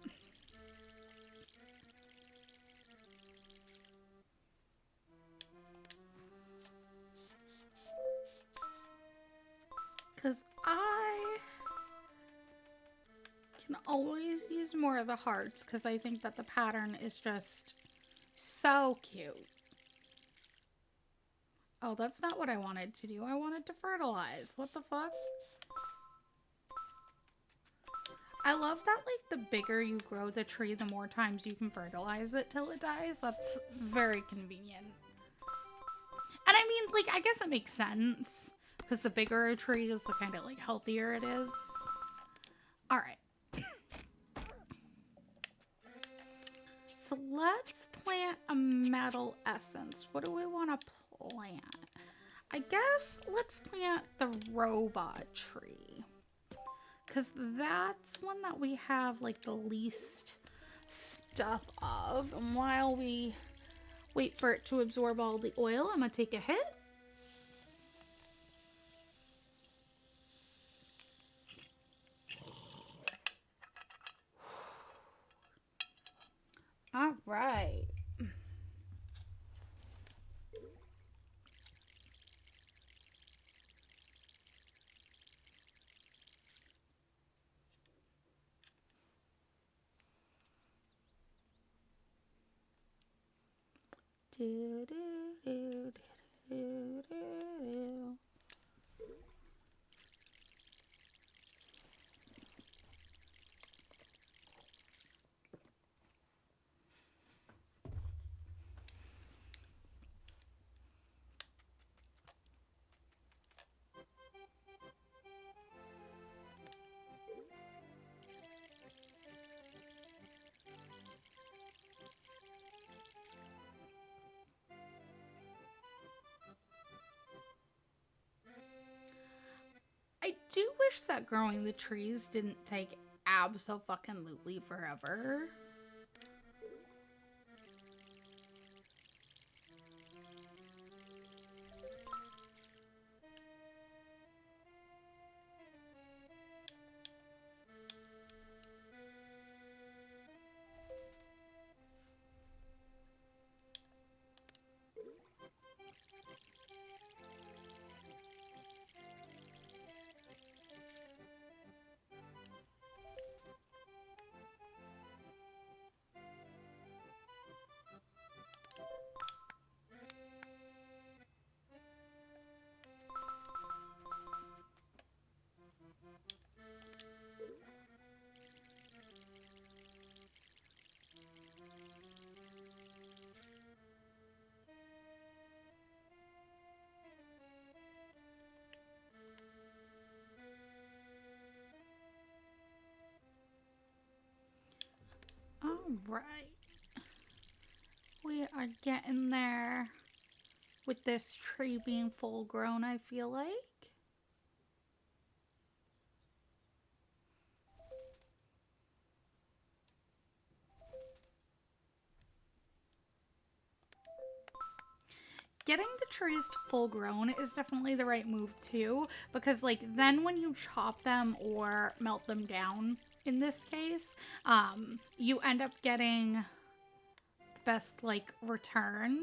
Because I can always use more of the hearts because I think that the pattern is just so cute. Oh, that's not what I wanted to do. I wanted to fertilize. What the fuck? I love that, like, the bigger you grow the tree, the more times you can fertilize it till it dies. That's very convenient. And I mean, like, I guess it makes sense. Because the bigger a tree is, the kind of, like, healthier it is. Alright. So let's plant a metal essence. What do we want to plant? I guess let's plant the robot tree. Because that's one that we have, like, the least stuff of. And while we Wait for it to absorb all the oil. I'm gonna take a hit. All right. Do, do, do, do, do, do. I do wish that growing the trees didn't take abso-fucking-lutely forever. All right. We are getting there with this tree being full grown, I feel like. Getting the trees to full grown is definitely the right move too, because like then when you chop them or melt them down, in this case, you end up getting the best like return.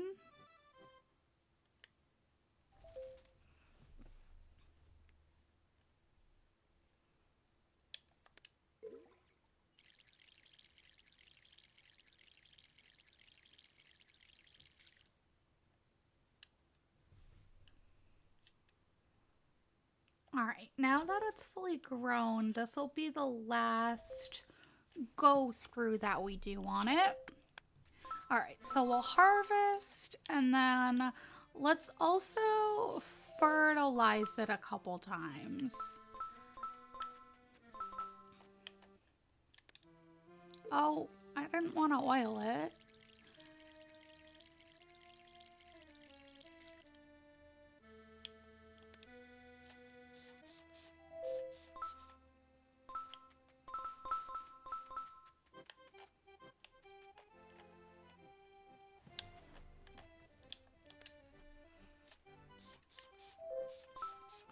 Alright, now that it's fully grown, this will be the last go through that we do on it. Alright, so we'll harvest and then let's also fertilize it a couple times. Oh, I didn't want to oil it.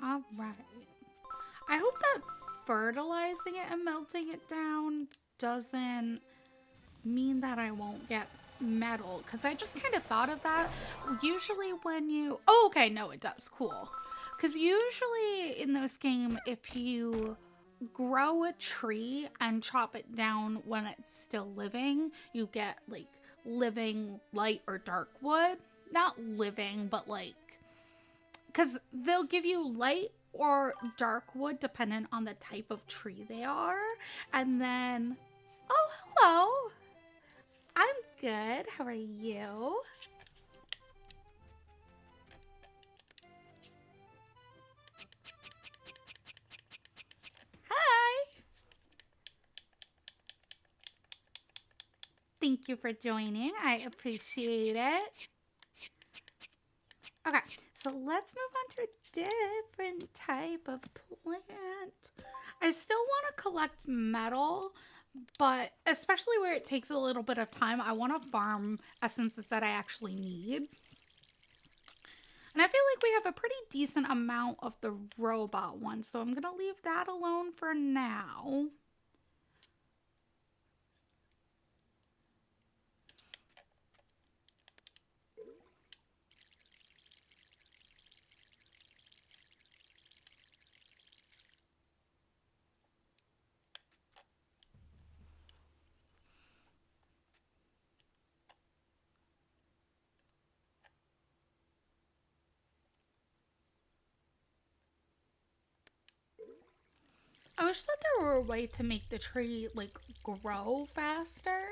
All right. I hope that fertilizing it and melting it down doesn't mean that I won't get metal, because I just kind of thought of that. Usually when you... Oh, okay, no, it does. Cool. Because usually in this game, if you grow a tree and chop it down when it's still living, you get, like, living light or dark wood. Not living, but, like... Because they'll give you light or dark wood depending on the type of tree they are. And then... Oh, hello! I'm good. How are you? Hi! Thank you for joining. I appreciate it. Okay, so let's move on to a different type of plant. I still want to collect metal, But especially where it takes a little bit of time, I want to farm essences that I actually need. And I feel like we have a pretty decent amount of the robot one, so I'm going to leave that alone for now. I wish that there were a way to make the tree, like, grow faster.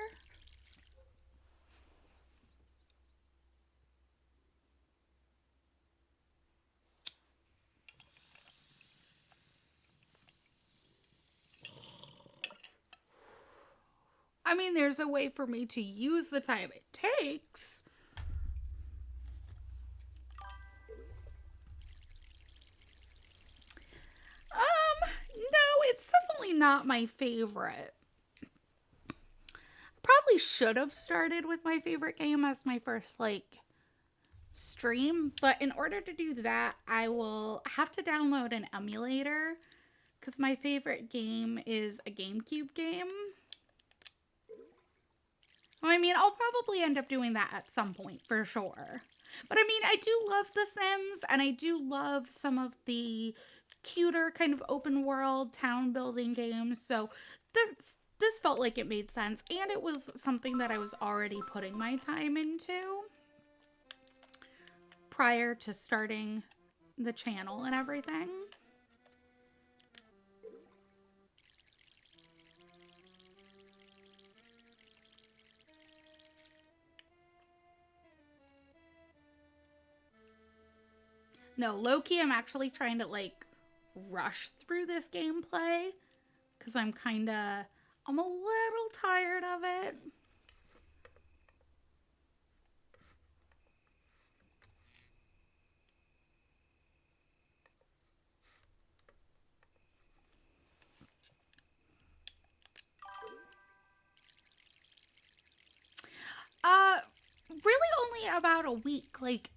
I mean, there's a way for me to use the time it takes. No, it's definitely not my favorite. Probably should have started with my favorite game as my first, like, stream, but in order to do that, I will have to download an emulator because my favorite game is a GameCube game. I mean, I'll probably end up doing that at some point for sure. But I mean, I do love The Sims, and I do love some of the cuter kind of open world town building games. So this felt like it made sense, and it was something that I was already putting my time into prior to starting the channel and everything. No, low-key, I'm actually trying to, like, rush through this gameplay because I'm a little tired of it. Really only about a week, like,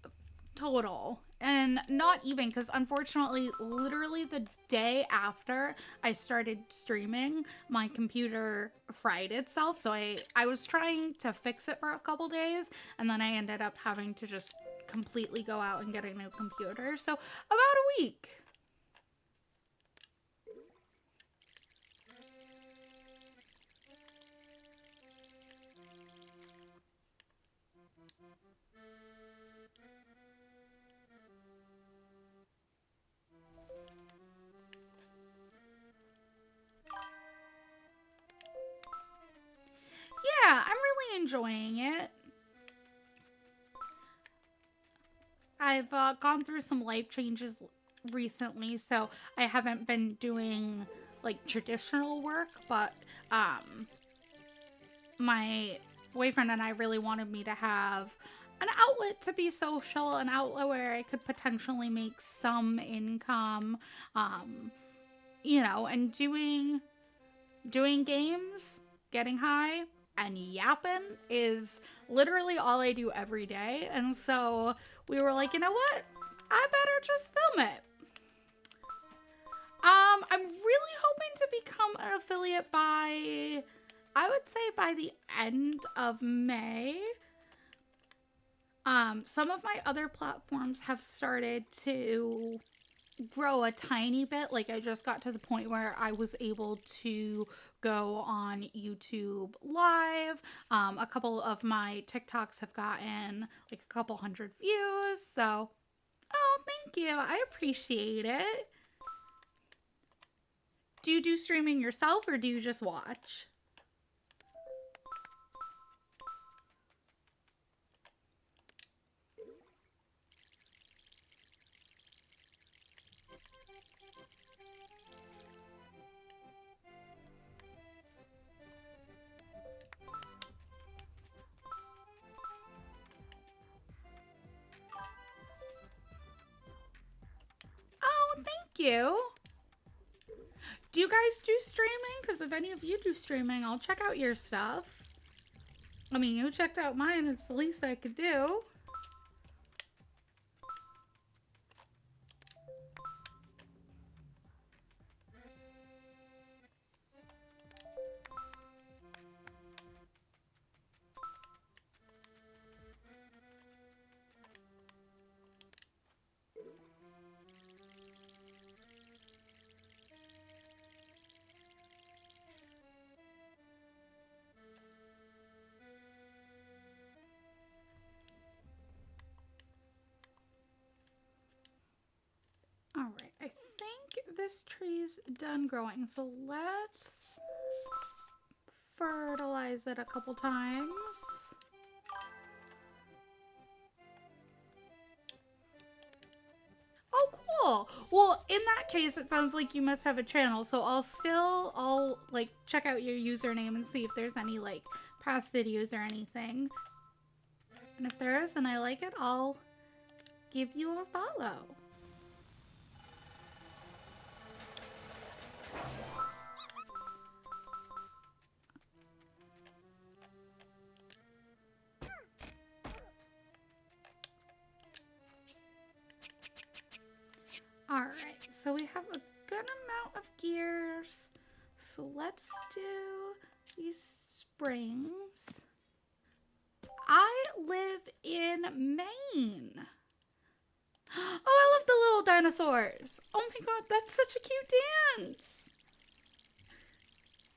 total. And not even, because unfortunately, literally the day after I started streaming, my computer fried itself. So I was trying to fix it for a couple days, and then I ended up having to just completely go out and get a new computer. So about a week. Yeah, I'm really enjoying it. I've gone through some life changes recently, so I haven't been doing like traditional work, but my boyfriend and I really wanted me to have an outlet to be social, an outlet where I could potentially make some income, um, and doing games, getting high, and yapping is literally all I do every day. And so we were like, you know what? I better just film it. I'm really hoping to become an affiliate by, I would say by the end of May. Some of my other platforms have started to grow a tiny bit. Like I just got to the point where I was able to go on YouTube live. A couple of my TikToks have gotten like a couple hundred views. So, oh, thank you. I appreciate it. Do you do streaming yourself or do you just watch? Oh, thank you. Do you guys do streaming? Because if any of you do streaming, I'll check out your stuff. I mean, you checked out mine. It's the least I could do. Alright, I think this tree's done growing, so let's fertilize it a couple times. Oh, cool. Well, in that case, it sounds like you must have a channel, so I'll like check out your username and see if there's any like past videos or anything. And if there is and I like it, I'll give you a follow. Alright, so we have a good amount of gears. So let's do these springs. I live in Maine. Oh, I love the little dinosaurs. Oh my god, that's such a cute dance.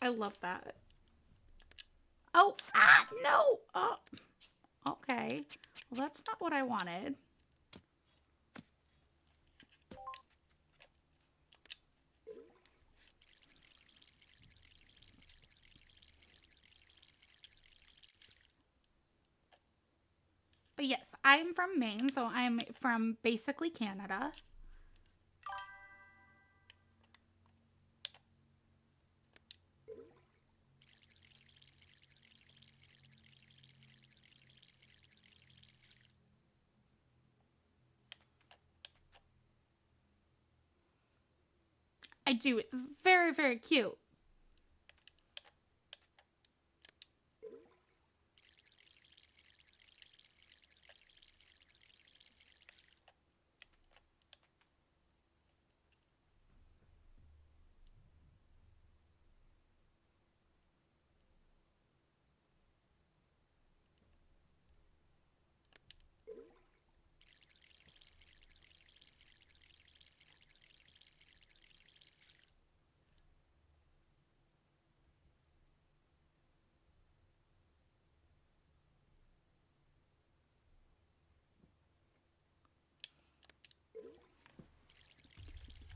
I love that. Oh, no. Oh, okay. Well, that's not what I wanted. But yes, I'm from Maine, so I'm from basically Canada. I do. It's very, very cute.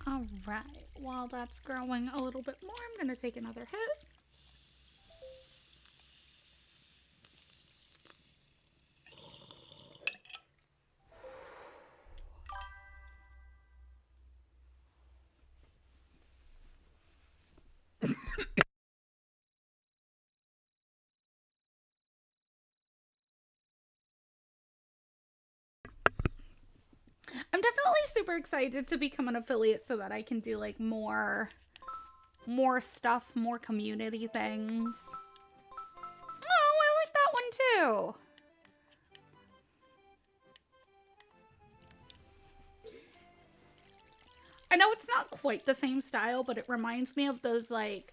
All right, while that's growing a little bit more, I'm going to take another hit. I'm definitely super excited to become an affiliate so that I can do like more stuff, more community things. Oh, I like that one too. I know it's not quite the same style, but it reminds me of those like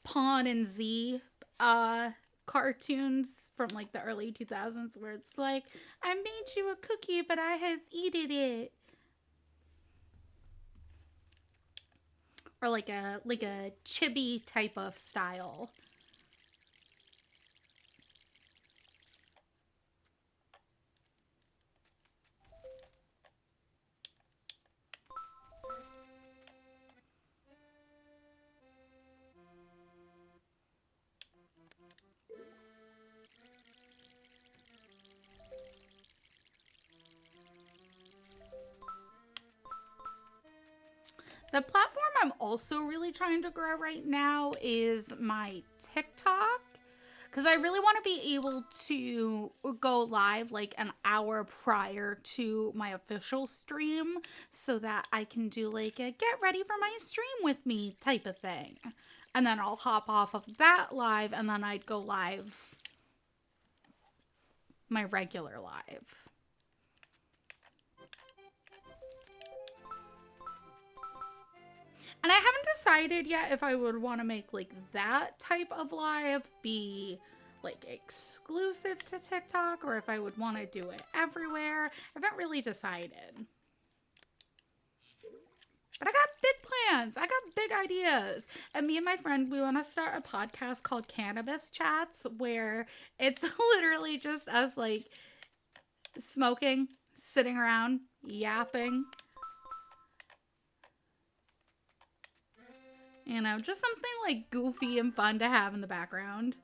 Pawn and Z cartoons from like the early 2000s where it's like, I made you a cookie, but I has eaten it. Or like a chibi type of style. The platform I'm also really trying to grow right now is my TikTok. because I really want to be able to go live like an hour prior to my official stream so that I can do like a get ready for my stream with me type of thing. And then I'll hop off of that live and then I'd go live my regular live. And I haven't decided yet if I would want to make like that type of live be like exclusive to TikTok or if I would want to do it everywhere. I haven't really decided. But I got big plans. I got big ideas. And me and my friend, we want to start a podcast called Cannabis Chats where it's literally just us like smoking, sitting around, yapping. You know, just something like goofy and fun to have in the background.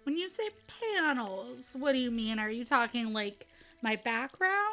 When you say panels, what do you mean? Are you talking like my background?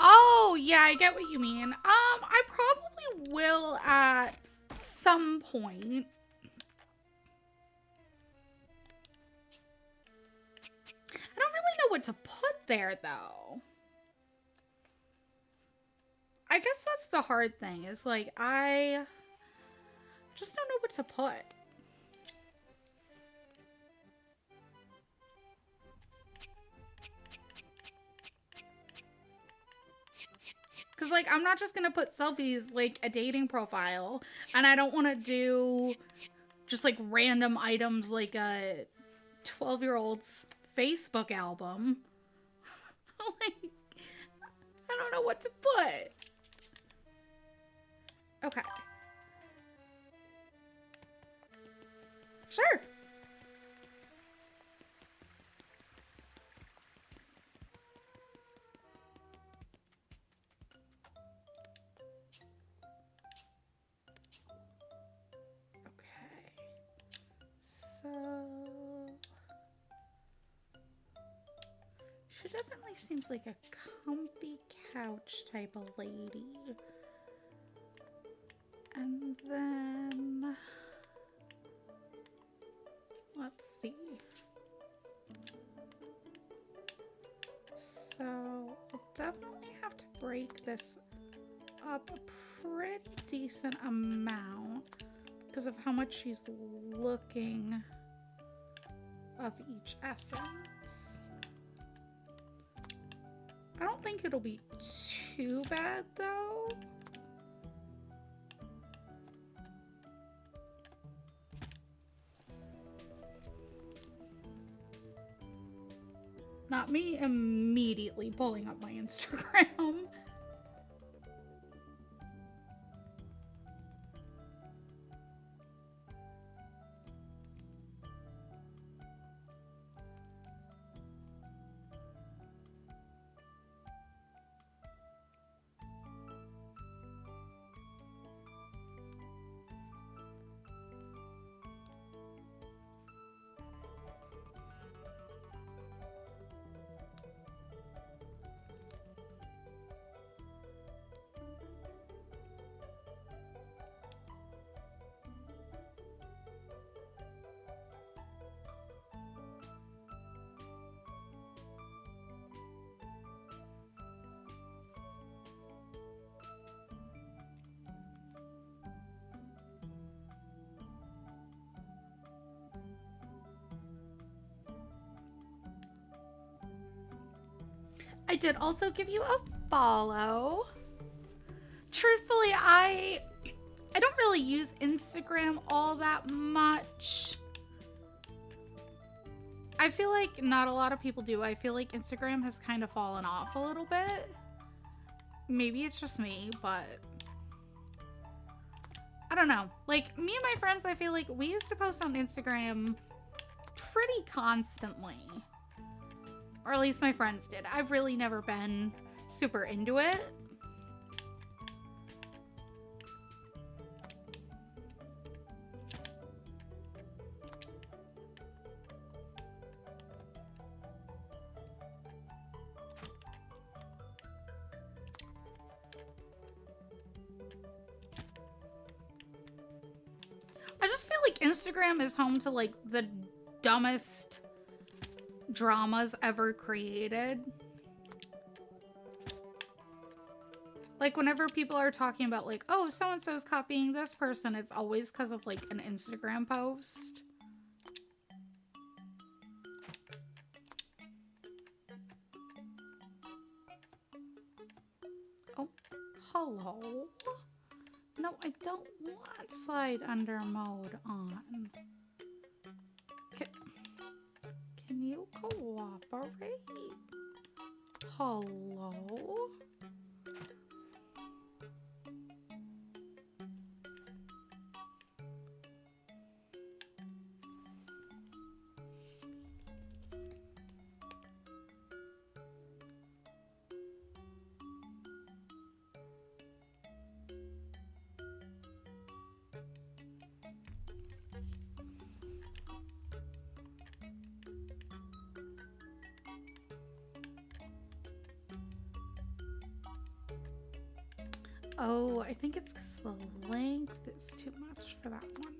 Oh, yeah, I get what you mean. I probably will at some point. I don't really know what to put there, though. I guess that's the hard thing, is like, I just don't know what to put. Because, like, I'm not just going to put selfies, like, a dating profile. And I don't want to do just, like, random items like a 12-year-old's Facebook album. Like, I don't know what to put. Okay. Sure. So she definitely seems like a comfy couch type of lady. And then let's see. So I'll definitely have to break this up a pretty decent amount because of how much she's looking of each essence. I don't think it'll be too bad though. Not me immediately pulling up my Instagram. I did also give you a follow. Truthfully, I don't really use Instagram all that much. I feel like not a lot of people do. I feel like Instagram has kind of fallen off a little bit. Maybe it's just me, but I don't know. Like, me and my friends, I feel like we used to post on Instagram pretty constantly. Or at least my friends did. I've really never been super into it. I just feel like Instagram is home to like the dumbest dramas ever created. Like whenever people are talking about like, oh, so-and-so's copying this person, it's always because of like an Instagram post. Oh, hello. No, I don't want slide under mode on. Can you cooperate? Hello? Oh, I think it's because the length is too much for that one.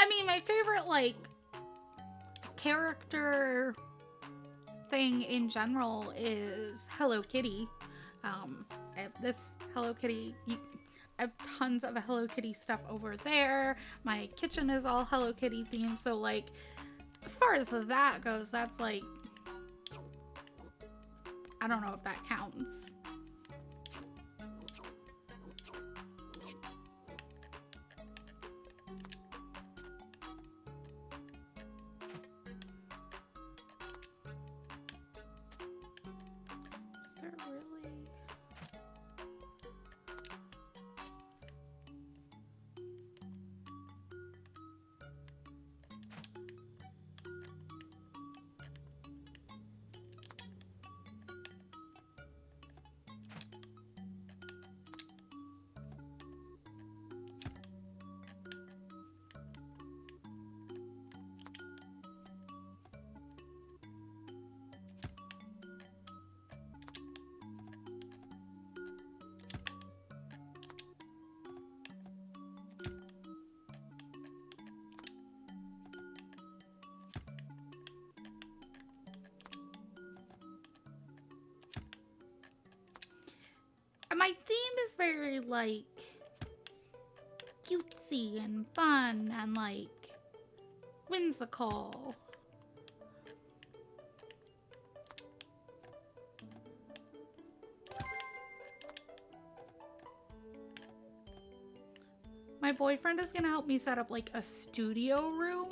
I mean, my favorite, like, character thing in general is Hello Kitty. I have this Hello Kitty. I have tons of Hello Kitty stuff over there. My kitchen is all Hello Kitty themed. So, like, as far as that goes, that's like, I don't know if that counts. My theme is very, like, cutesy and fun and, like, whimsical. My boyfriend is gonna help me set up, like, a studio room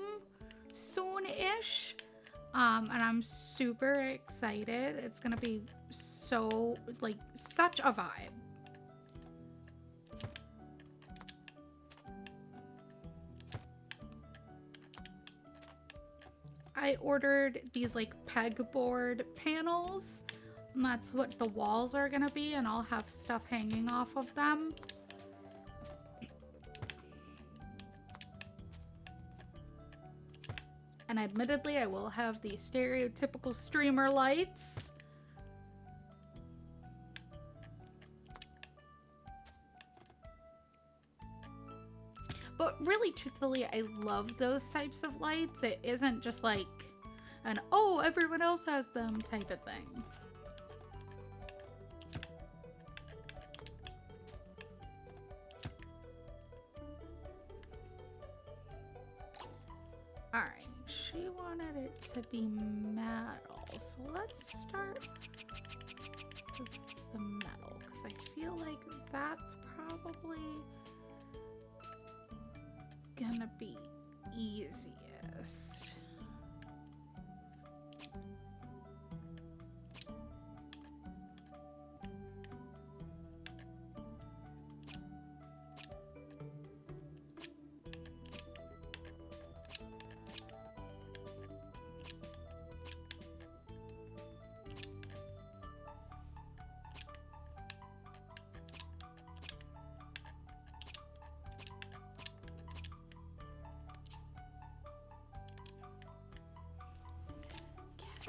soon-ish. And I'm super excited. It's gonna be so, like, such a vibe. I ordered these, like, pegboard panels, and that's what the walls are gonna be, and I'll have stuff hanging off of them. And admittedly, I will have the stereotypical streamer lights. But really, truthfully, I love those types of lights. It isn't just like an, oh, everyone else has them type of thing. Alright, she wanted it to be metal, so let's start with the metal, because I feel like that's probably gonna be easiest.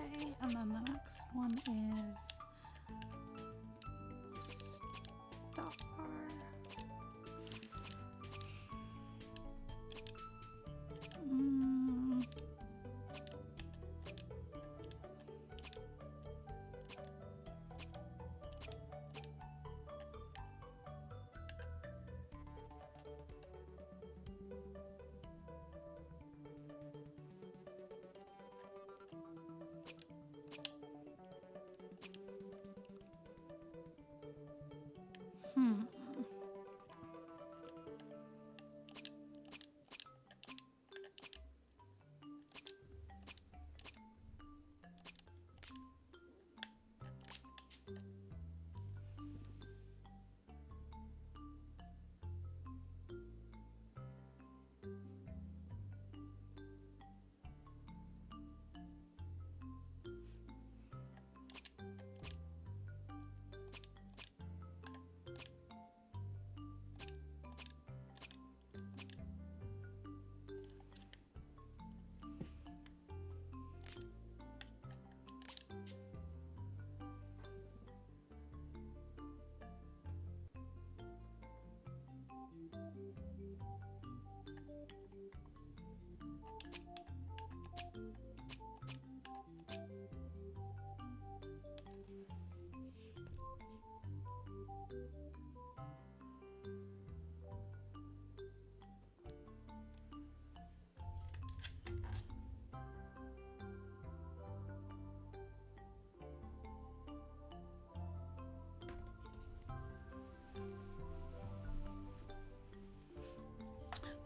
Okay, and then the next one is star.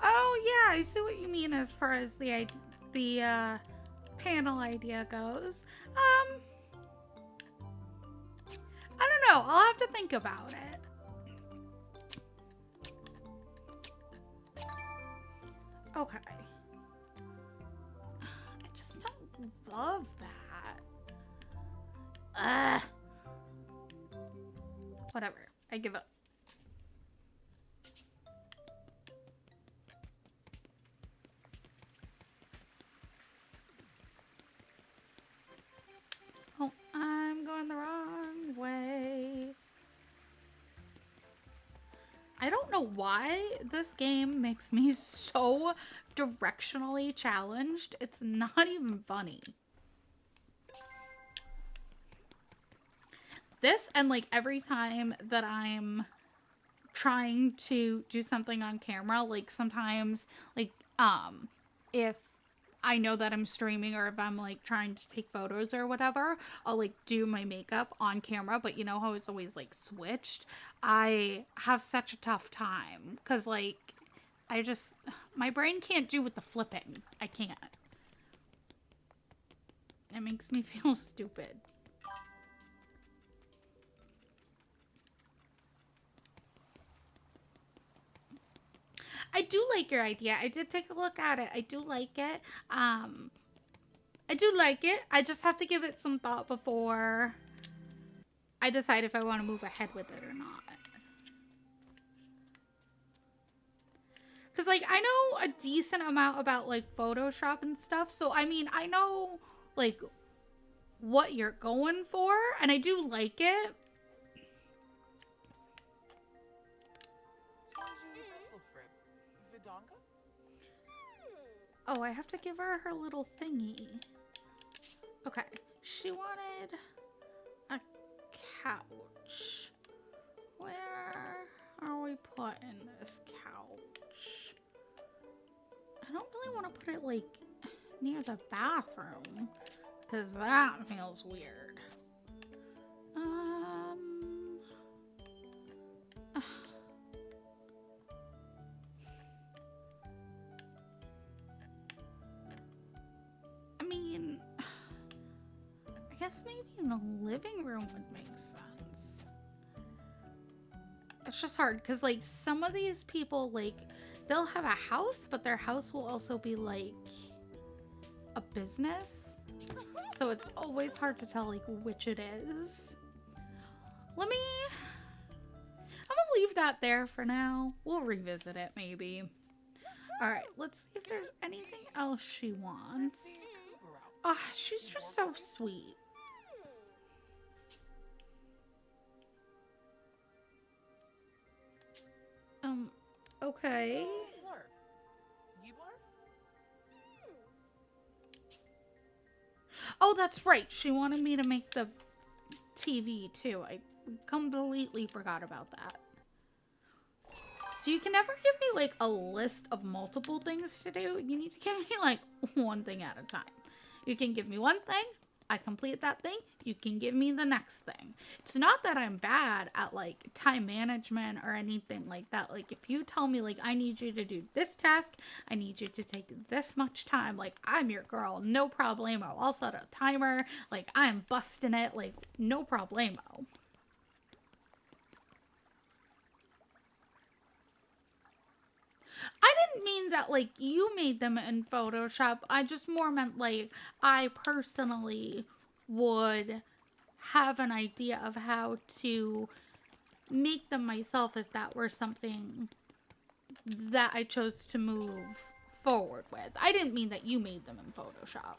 Oh yeah, I see what you mean as far as the panel idea goes. I don't know. I'll have to think about it. Okay. I just don't love that. Whatever. I give up. Oh, I'm going the wrong way. I don't know why this game makes me so directionally challenged. It's not even funny. This, and like every time that I'm trying to do something on camera, like sometimes like if I know that I'm streaming or if I'm like trying to take photos or whatever, I'll like do my makeup on camera, but you know how it's always like switched? I have such a tough time because like my brain can't do with the flipping. I can't. It makes me feel stupid. I do like your idea. I did take a look at it. I do like it. I do like it. I just have to give it some thought before I decide if I want to move ahead with it or not. Because, like, I know a decent amount about, like, Photoshop and stuff. So, I mean, I know, like, what you're going for. And I do like it. Oh, I have to give her her little thingy. Okay. She wanted a couch. Where are we putting this couch? I don't really want to put it like near the bathroom because that feels weird. I mean, I guess maybe in the living room would make sense. It's just hard because like some of these people, like they'll have a house, but their house will also be like a business. So it's always hard to tell like which it is. I'm gonna leave that there for now. We'll revisit it maybe. All right, let's see if there's anything else she wants. Ah, she's just so sweet. Okay. Oh, that's right. She wanted me to make the TV too. I completely forgot about that. So you can never give me like a list of multiple things to do. You need to give me like one thing at a time. You can give me one thing, I complete that thing, you can give me the next thing. It's not that I'm bad at like time management or anything like that. Like if you tell me like I need you to do this task, I need you to take this much time, like I'm your girl, no problemo. I'll set a timer, like I'm busting it, like no problemo. I didn't mean that like you made them in Photoshop. I just more meant like I personally would have an idea of how to make them myself if that were something that I chose to move forward with. I didn't mean that you made them in Photoshop.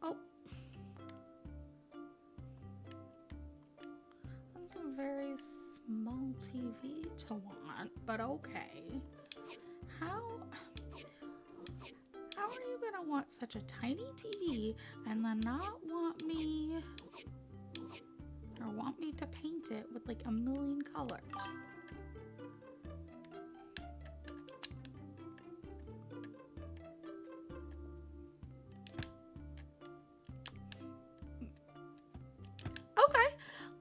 Oh. That's a very small TV to want, but okay. How are you gonna want such a tiny TV and then not want me or want me to paint it with like a million colors? Okay,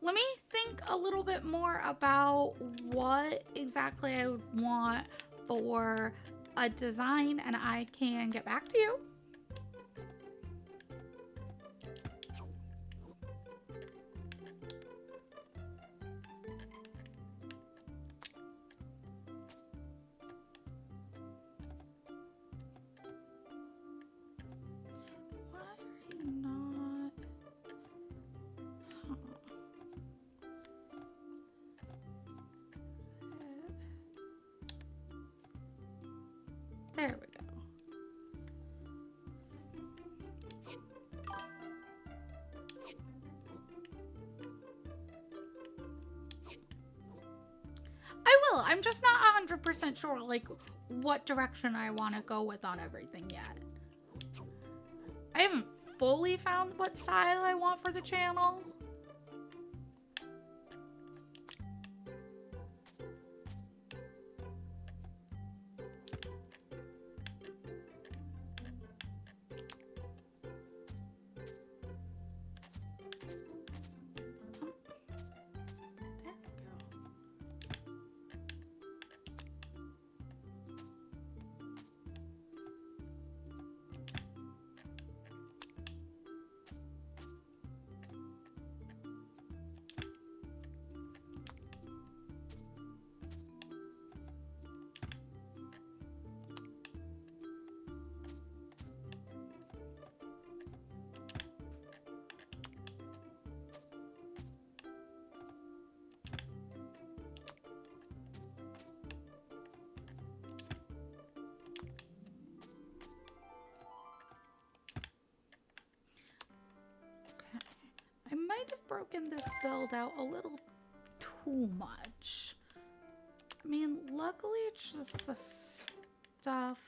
let me think a little bit more about what exactly I would want for a design and I can get back to you. Why are you not? Huh. There we go. I will. I'm just not 100% sure like what direction I want to go with on everything yet. I haven't fully found what style I want for the channel. might have broken this build out a little too much. I mean, luckily it's just the stuff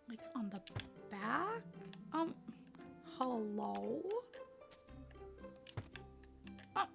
like on the back. Hello? Oh.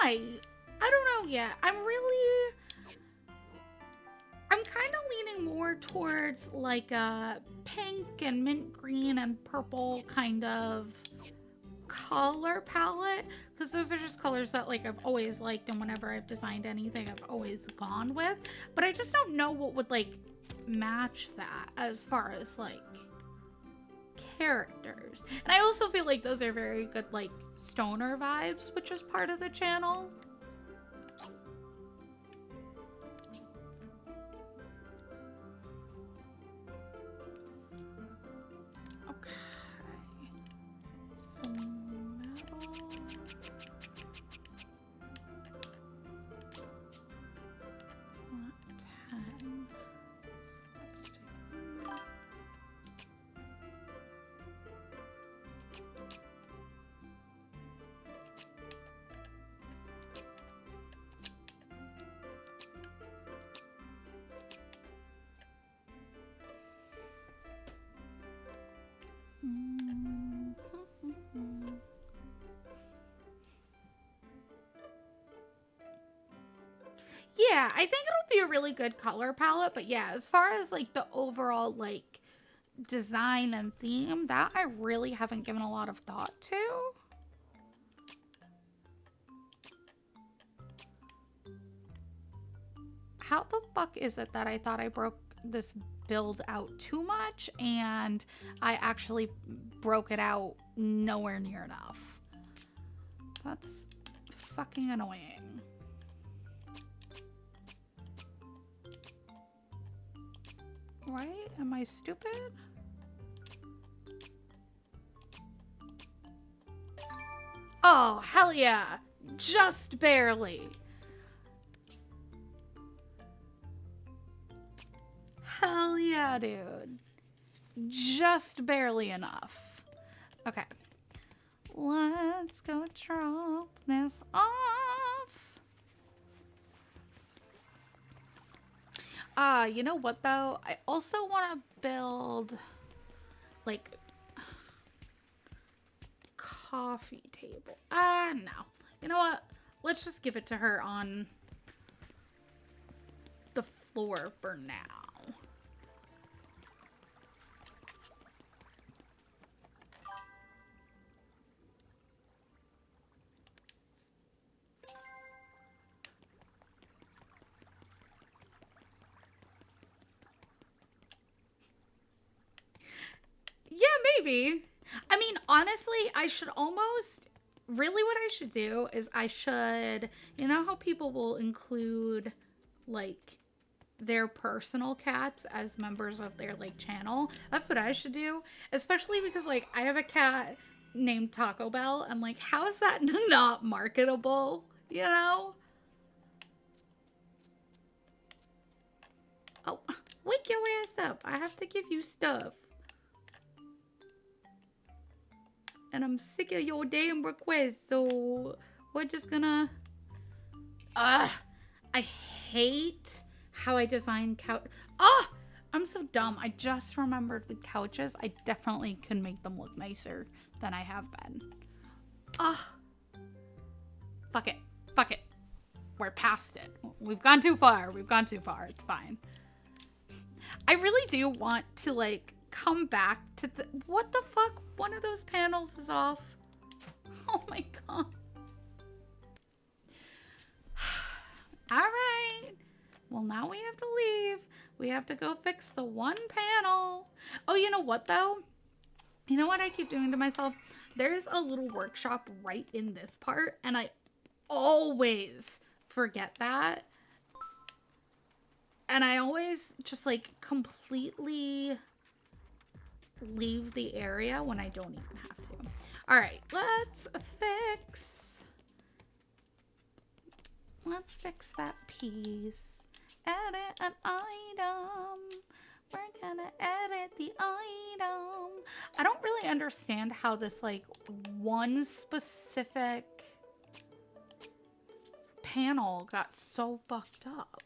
I don't know yet. I'm kind of leaning more towards like a pink and mint green and purple kind of color palette, because those are just colors that like I've always liked, and whenever I've designed anything I've always gone with, but I just don't know what would like match that as far as like characters. And I also feel like those are very good like stoner vibes, which is part of the channel. Okay, some metal. Not 10. So let's do that. Yeah, I think it'll be a really good color palette, but yeah, as far as like the overall like design and theme, that I really haven't given a lot of thought to. How the fuck is it that I thought I broke this build out too much and I actually broke it out nowhere near enough? That's fucking annoying. Right? Am I stupid? Oh, hell yeah. Just barely. Hell yeah, dude. Just barely enough. Okay. Let's go drop this off. You know what though? I also want to build like coffee table. No. You know what? Let's just give it to her on the floor for now. Yeah, maybe. I mean, honestly, I should almost, really what I should do is I should, you know how people will include like their personal cats as members of their like channel? That's what I should do, especially because like I have a cat named Taco Bell. I'm like, how is that not marketable, you know? Oh, wake your ass up. I have to give you stuff. And I'm sick of your damn requests, so we're just gonna... I hate how I design couch... I'm so dumb. I just remembered with couches, I definitely can make them look nicer than I have been. Fuck it. Fuck it. We're past it. We've gone too far. We've gone too far. It's fine. I really do want to, like, come back to the... What the fuck? One of those panels is off. Oh my god. All right. Well, now we have to leave. We have to go fix the one panel. Oh, you know what, though? You know what I keep doing to myself? There's a little workshop right in this part, and I always forget that. And I always just, like, completely leave the area when I don't even have to. All right, let's fix that piece. Edit an item. We're gonna edit the item. I don't really understand how this, like, one specific panel got so fucked up.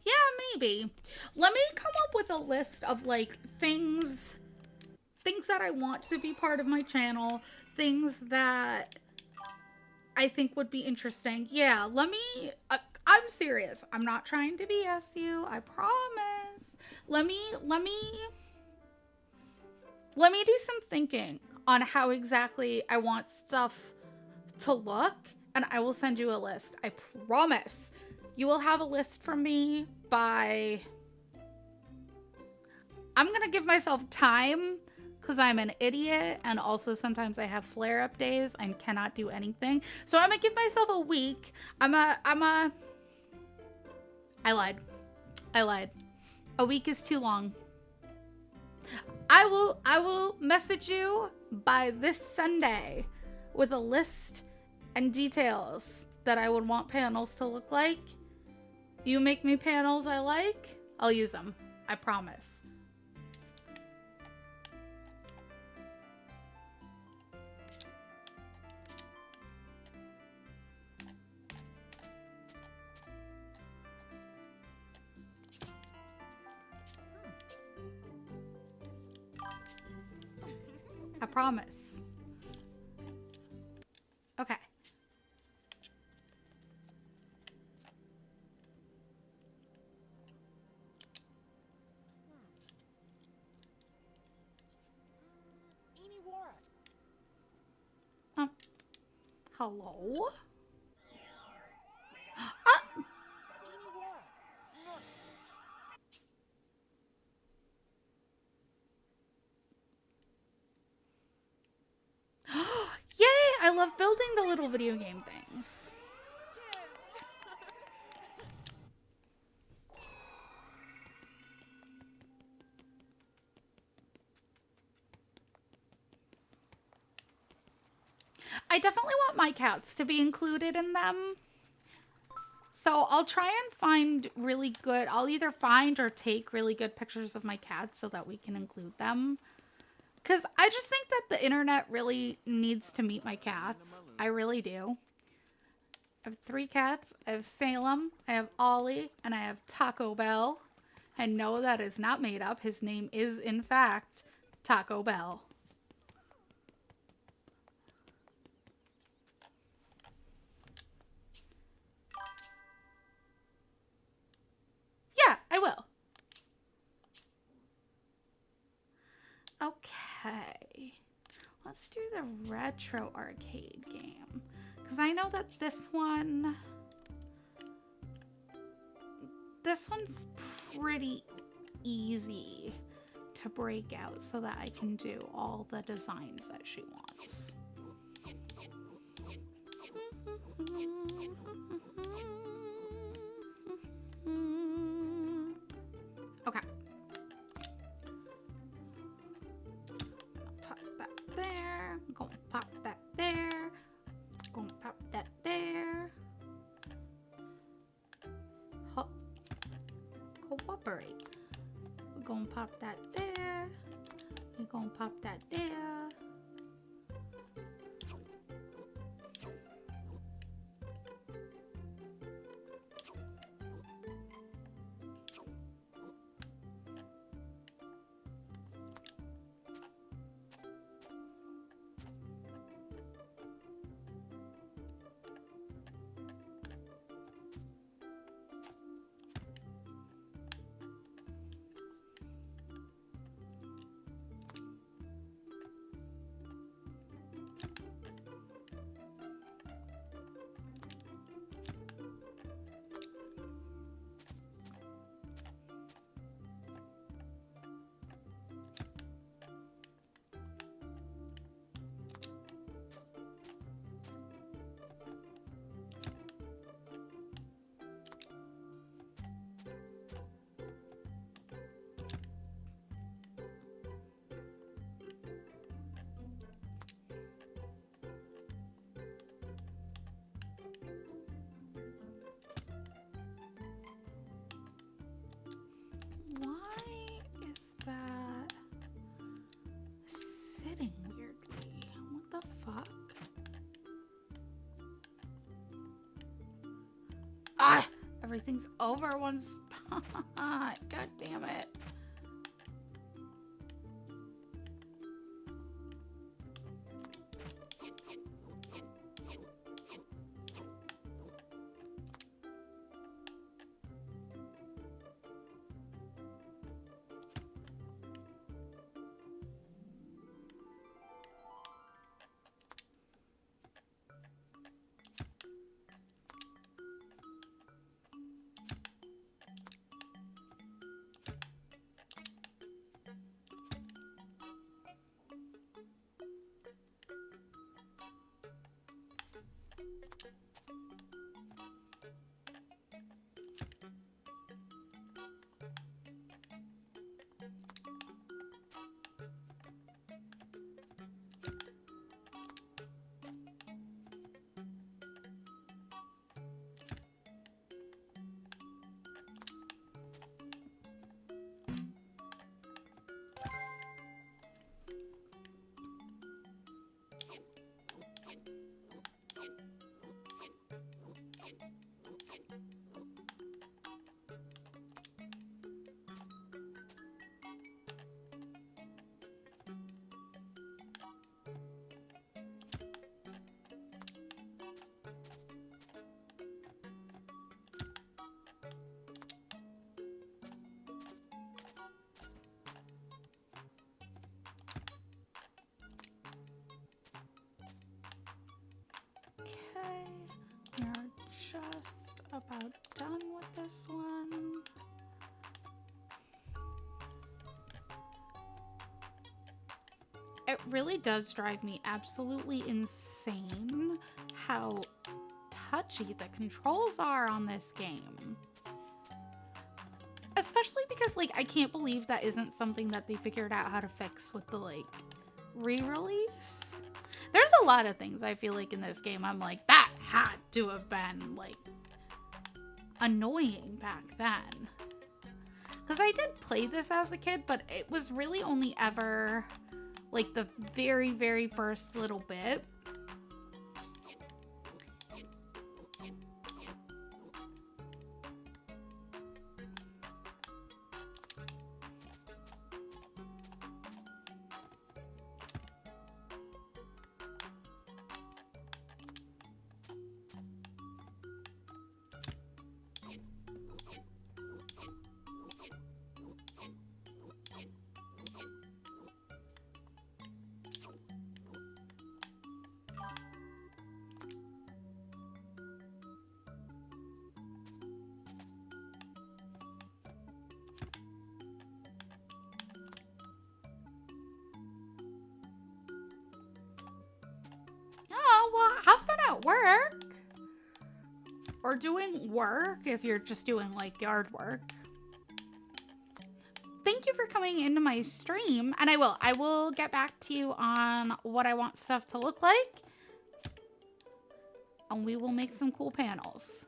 Yeah, maybe. Let me come up with a list of, like, things that I want to be part of my channel, things that I think would be interesting. Yeah, let me, I'm serious. I'm not trying to BS you. I promise. Let me do some thinking on how exactly I want stuff to look, and I will send you a list. I promise. You will have a list from me by... I'm going to give myself time because I'm an idiot, and also sometimes I have flare-up days and cannot do anything. So I'm going to give myself a week. I lied. A week is too long. I will message you by this Sunday with a list and details that I would want panels to look like. You make me panels I like, I'll use them. I promise. I promise. Okay. Hello? Yay! I love building the little video game things. I definitely want my cats to be included in them. So I'll try and find really good, I'll either find or take really good pictures of my cats so that we can include them. Because I just think that the internet really needs to meet my cats. I really do. I have 3 cats. I have Salem, I have Ollie, and I have Taco Bell. And no, that is not made up. His name is, in fact, Taco Bell. Yeah, I will. Okay. Let's do the retro arcade game. Because I know that this one's pretty easy to break out so that I can do all the designs that she wants. Okay. Pop that there. I'm going to pop that there. I'm going to pop that there. Cooperate. We're going to pop that there. We're going to pop that there. Ah, everything's over one spot. God damn it. Okay, we're just about done with this one. It really does drive me absolutely insane how touchy the controls are on this game. Especially because, like, I can't believe that isn't something that they figured out how to fix with the, like, re-release. There's a lot of things I feel like in this game I'm like, that had to have been, like, annoying back then. Because I did play this as a kid, but it was really only ever, like, the very, very first little bit. Oh, well, have fun at work. Or doing work if you're just doing, like, yard work. Thank you for coming into my stream. And I will get back to you on what I want stuff to look like. And we will make some cool panels.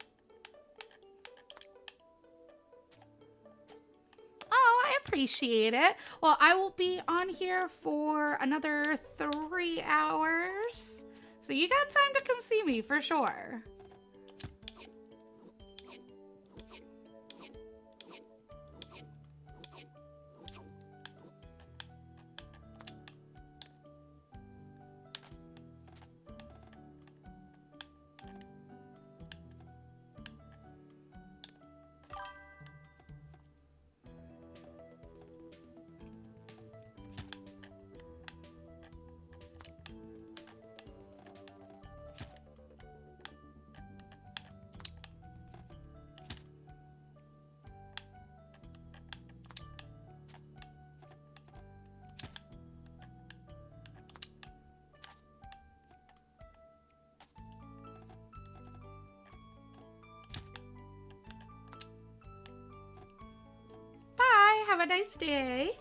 Oh, I appreciate it. Well, I will be on here for another 3 hours. So you got time to come see me for sure. Bye. Have a nice day.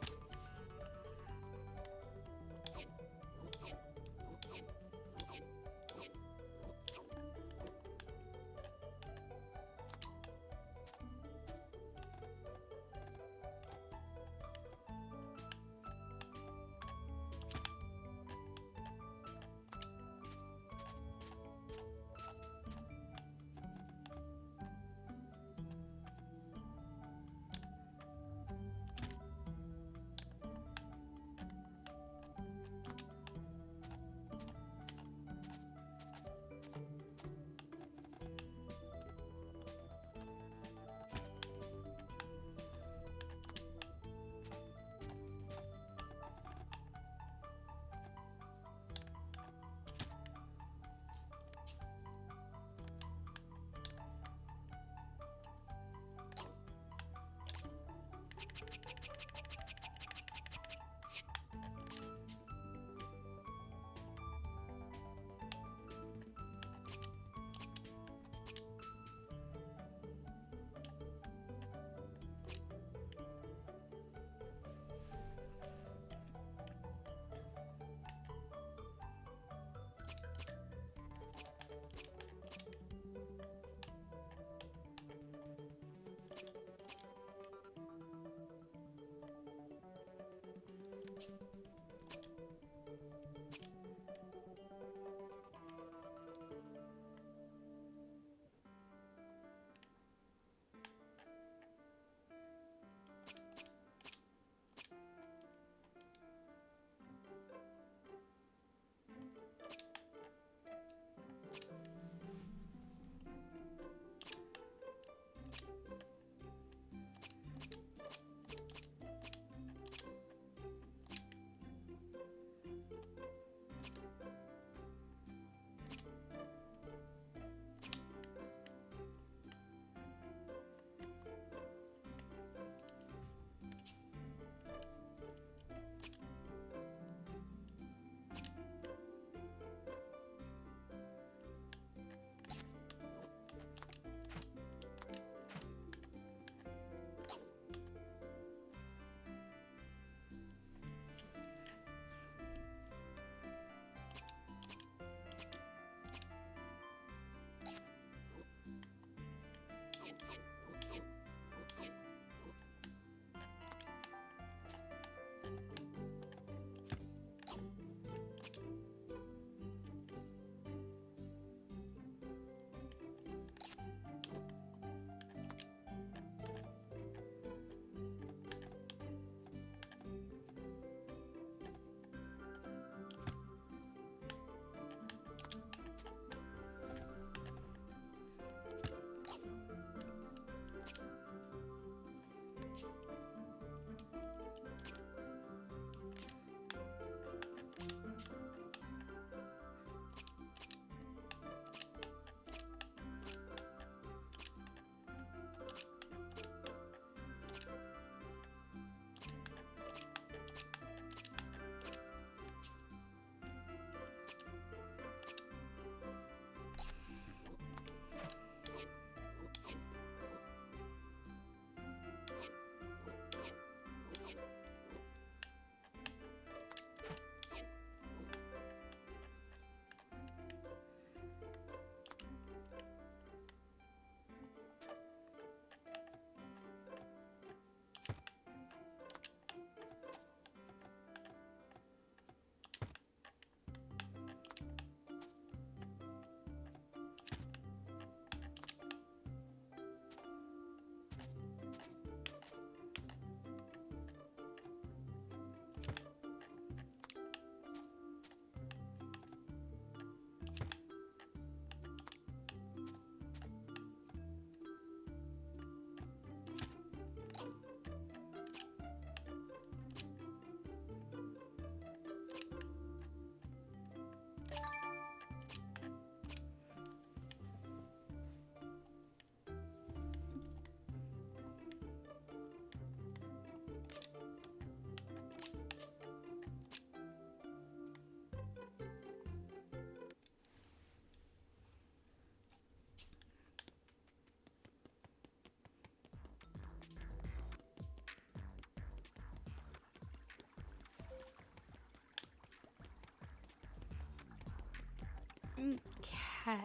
Okay.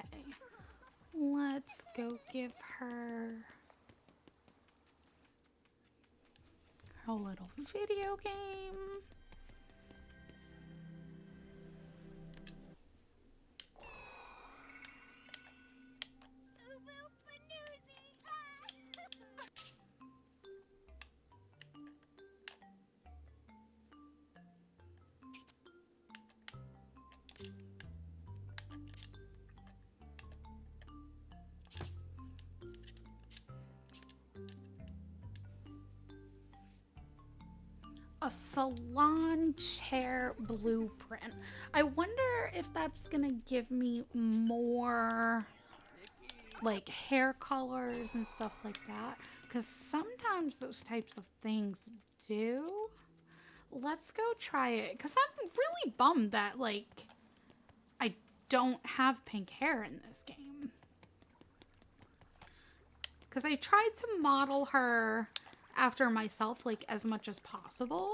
Let's go give her a little video game. A salon chair blueprint. I wonder if that's gonna give me more like hair colors and stuff like that, because sometimes those types of things do. Let's go try it, because I'm really bummed that like I don't have pink hair in this game, because I tried to model her after myself like as much as possible.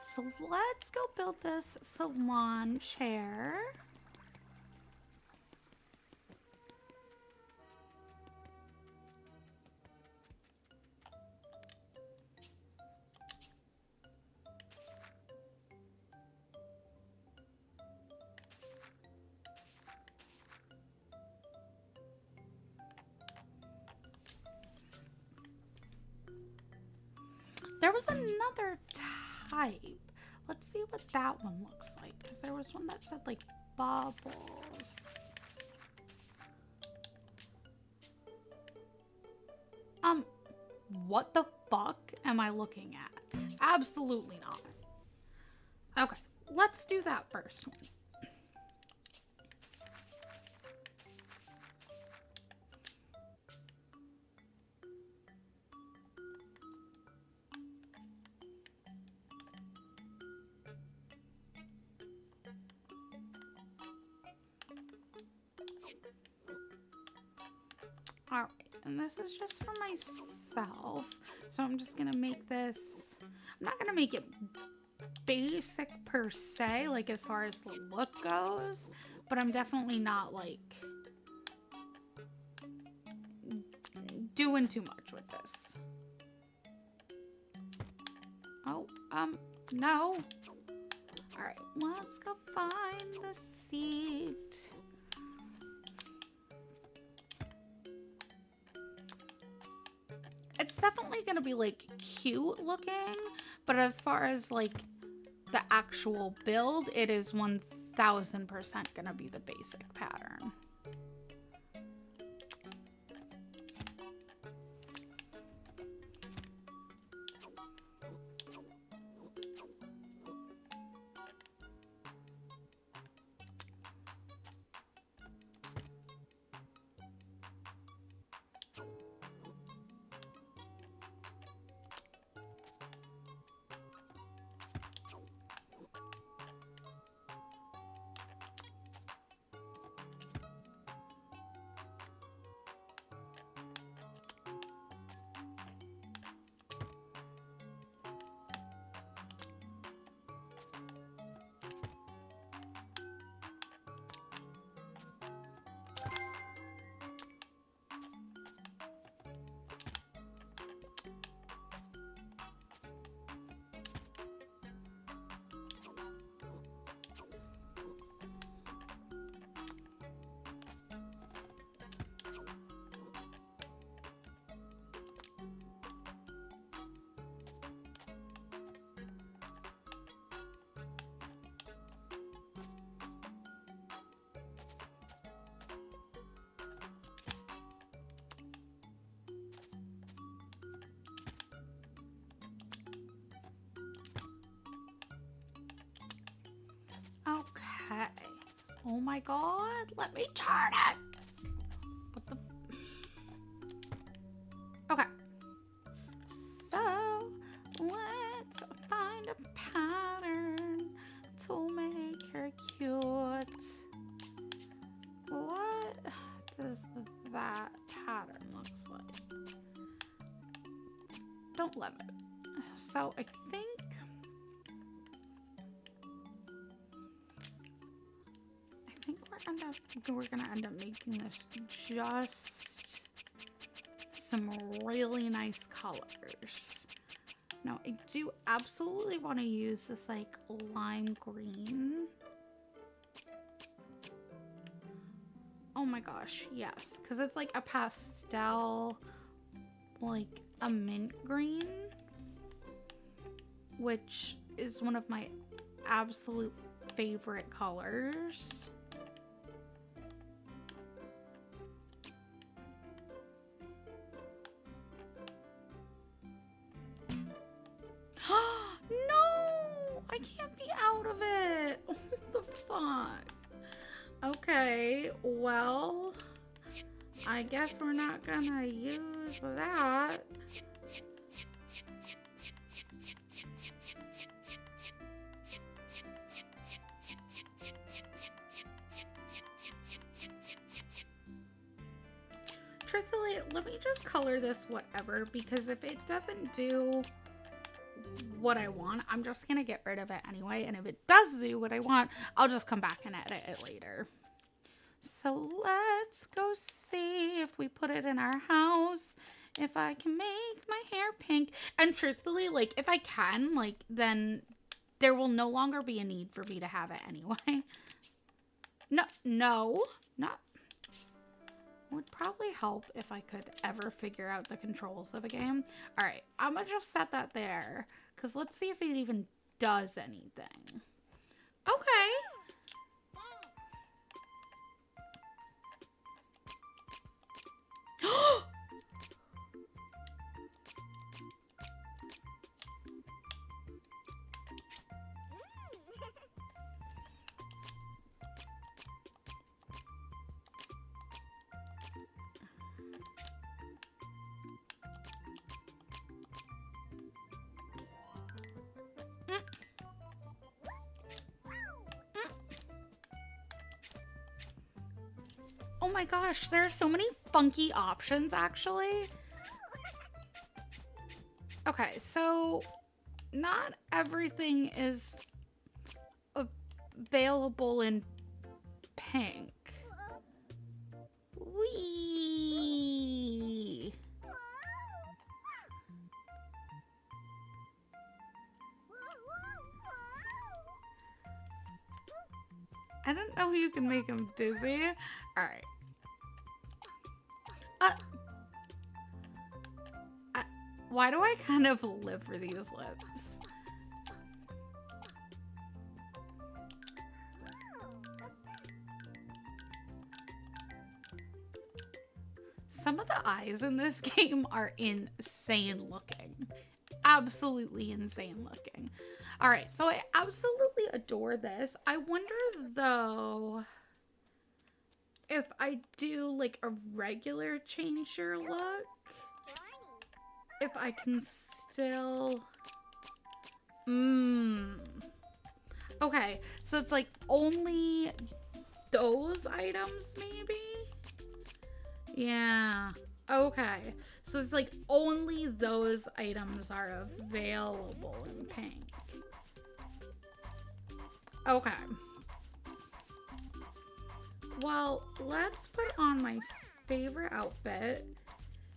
So let's go build this salon chair. There was another type. Let's see what that one looks like, because there was one that said like bubbles. What the fuck am I looking at? Absolutely not. Okay, let's do that first one. Alright, and this is just for myself. So I'm just gonna make this, I'm not gonna make it basic per se, like as far as the look goes, but I'm definitely not like doing too much with this. Oh, no. Alright, let's go find the seat. It's definitely gonna be like cute looking, but as far as like the actual build, it is 1000% gonna be the basic pattern. Okay. Oh my god, let me turn it. What the? Okay. So, let's find a pattern to make her cute. What does that pattern looks like? Don't love it. So, I think we're gonna end up making this just some really nice colors. Now, I do absolutely want to use this like lime green. Oh my gosh, yes, because it's like a pastel, like a mint green, which is one of my absolute favorite colors. No, I can't be out of it. What the fuck? Okay, well, I guess we're not gonna use that. Truthfully, let me just color this whatever, because if it doesn't do what I want, I'm just gonna get rid of it anyway, and if it does do what I want, I'll just come back and edit it later. So let's go see if we put it in our house, if I can make my hair pink. And truthfully, like, if I can, like, then there will no longer be a need for me to have it anyway. No, not. Would probably help if I could ever figure out the controls of a game. All right, I'm gonna just set that there, because let's see if it even does anything. Okay. Oh my gosh, there are so many funky options, actually. Okay, so not everything is available in pink. Whee! I don't know you can make him dizzy. All right. Why do I kind of live for these lips? Some of the eyes in this game are insane looking. Absolutely insane looking. All right, so I absolutely adore this. I wonder though if I do like a regular change your look, if I can still okay, so it's like only those items maybe. Yeah, okay, so it's like only those items are available in pink. Okay, well, let's put on my favorite outfit,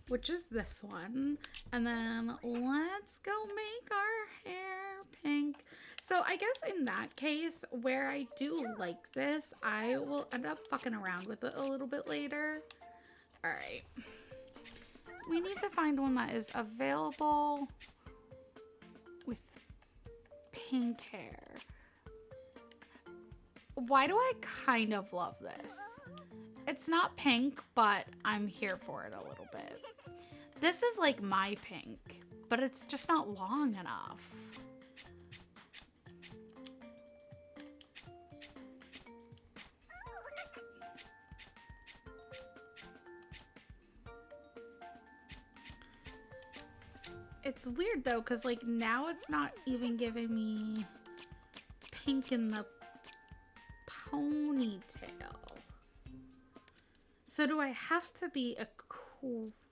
which is this one, and then let's go make our hair pink. So I guess in that case, where I do like this, I will end up fucking around with it a little bit later. All right, we need to find one that is available with pink hair. Why do I kind of love this? It's not pink, but I'm here for it a little bit. This is like my pink, but it's just not long enough. It's weird though, because like now it's not even giving me pink in the ponytail. So do I have to be equipped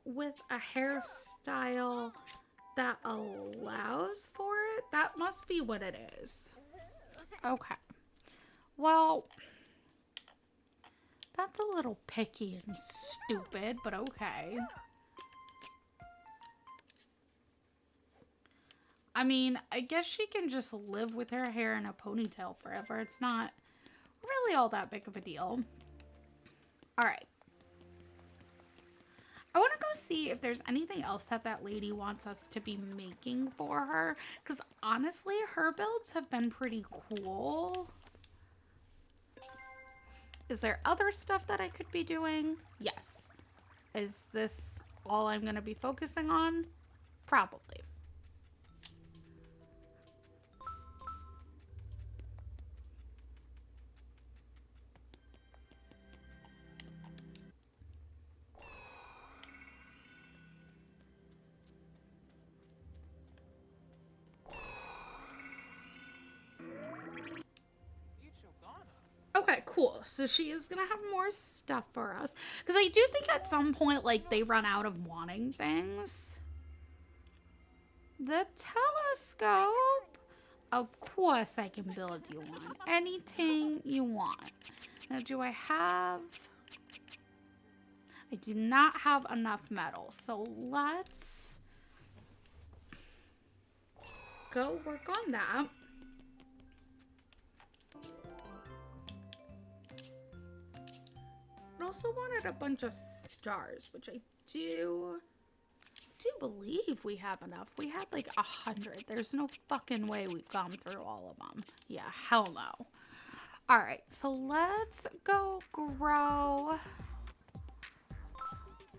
with a hairstyle that allows for it? That must be what it is. Okay. Well, that's a little picky and stupid, but okay. I mean, I guess she can just live with her hair in a ponytail forever. It's not really all that big of a deal. All right. I want to go see if there's anything else that that lady wants us to be making for her. Because honestly, her builds have been pretty cool. Is there other stuff that I could be doing? Yes. Is this all I'm going to be focusing on? Probably. Okay, cool. So she is going to have more stuff for us. Because I do think at some point, like, they run out of wanting things. The telescope. Of course I can build you one. Anything you want. Now, do I have... I do not have enough metal. So let's go work on that. I also wanted a bunch of stars, which I do believe we have enough. We had like 100. There's no fucking way we've gone through all of them. Yeah, hell no. All right, so let's go grow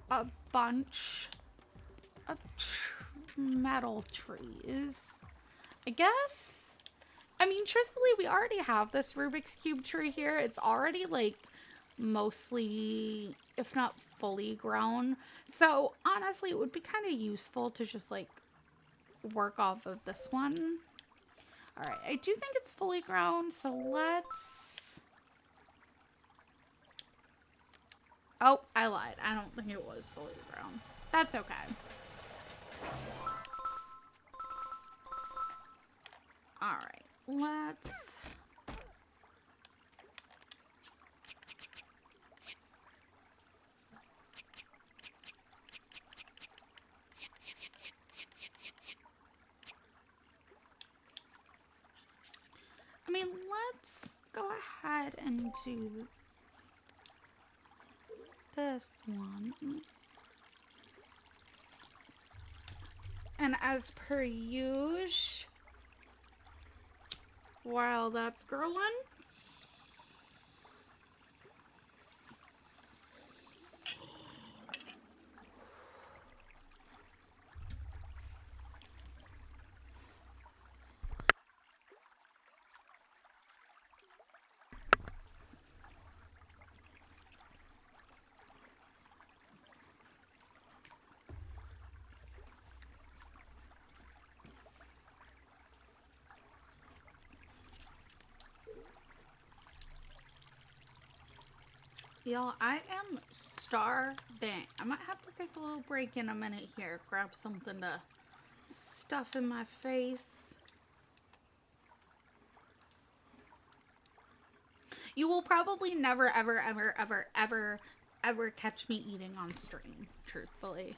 a bunch of metal trees. I guess. I mean, truthfully, we already have this Rubik's Cube tree here. It's already like mostly, if not fully grown. So honestly, it would be kind of useful to just like work off of this one. All right, I do think it's fully grown, so let's... Oh, I lied. I don't think it was fully grown. That's okay. All right, let's... I mean, let's go ahead and do this one. And as per usual, while that's growing, y'all, I am starving. I might have to take a little break in a minute here. Grab something to stuff in my face. You will probably never, ever, ever, ever, ever, ever catch me eating on stream, truthfully.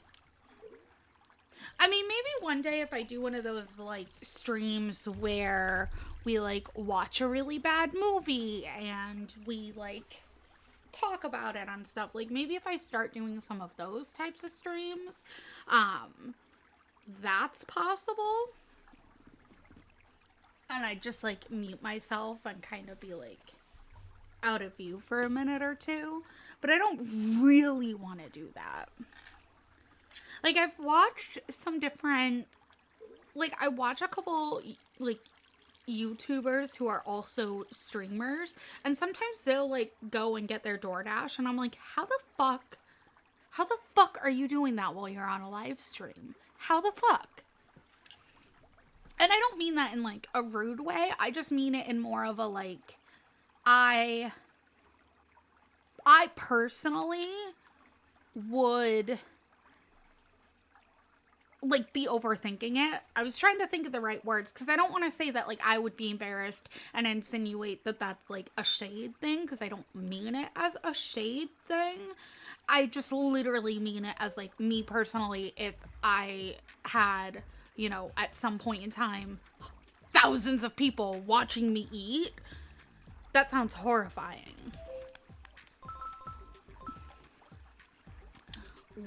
I mean, maybe one day if I do one of those, like, streams where we, like, watch a really bad movie and we, like... talk about it and stuff, like maybe if I start doing some of those types of streams, that's possible, and I just like mute myself and kind of be like out of view for a minute or two, but I don't really want to do that. Like I've watched some different, like I watch a couple like YouTubers who are also streamers, and sometimes they'll like go and get their DoorDash, and I'm like, how the fuck are you doing that while you're on a live stream? How the fuck? And I don't mean that in like a rude way, I just mean it in more of a like, I personally would like be overthinking it. I was trying to think of the right words because I don't want to say that like I would be embarrassed and insinuate that that's like a shade thing, because I don't mean it as a shade thing. I just literally mean it as like me personally, if I had, you know, at some point in time, thousands of people watching me eat, that sounds horrifying.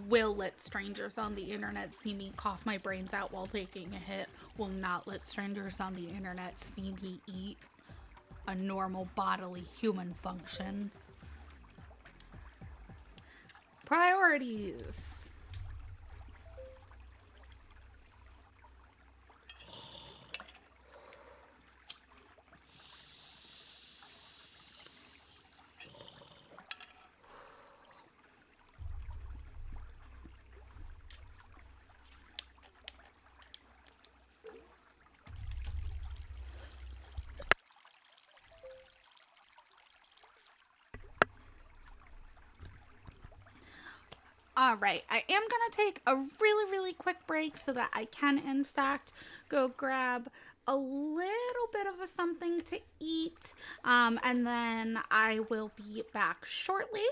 Will let strangers on the internet see me cough my brains out while taking a hit. Will not let strangers on the internet see me eat. A normal bodily human function. Priorities. All right, I am going to take a really, really quick break so that I can, in fact, go grab a little bit of something to eat, and then I will be back shortly.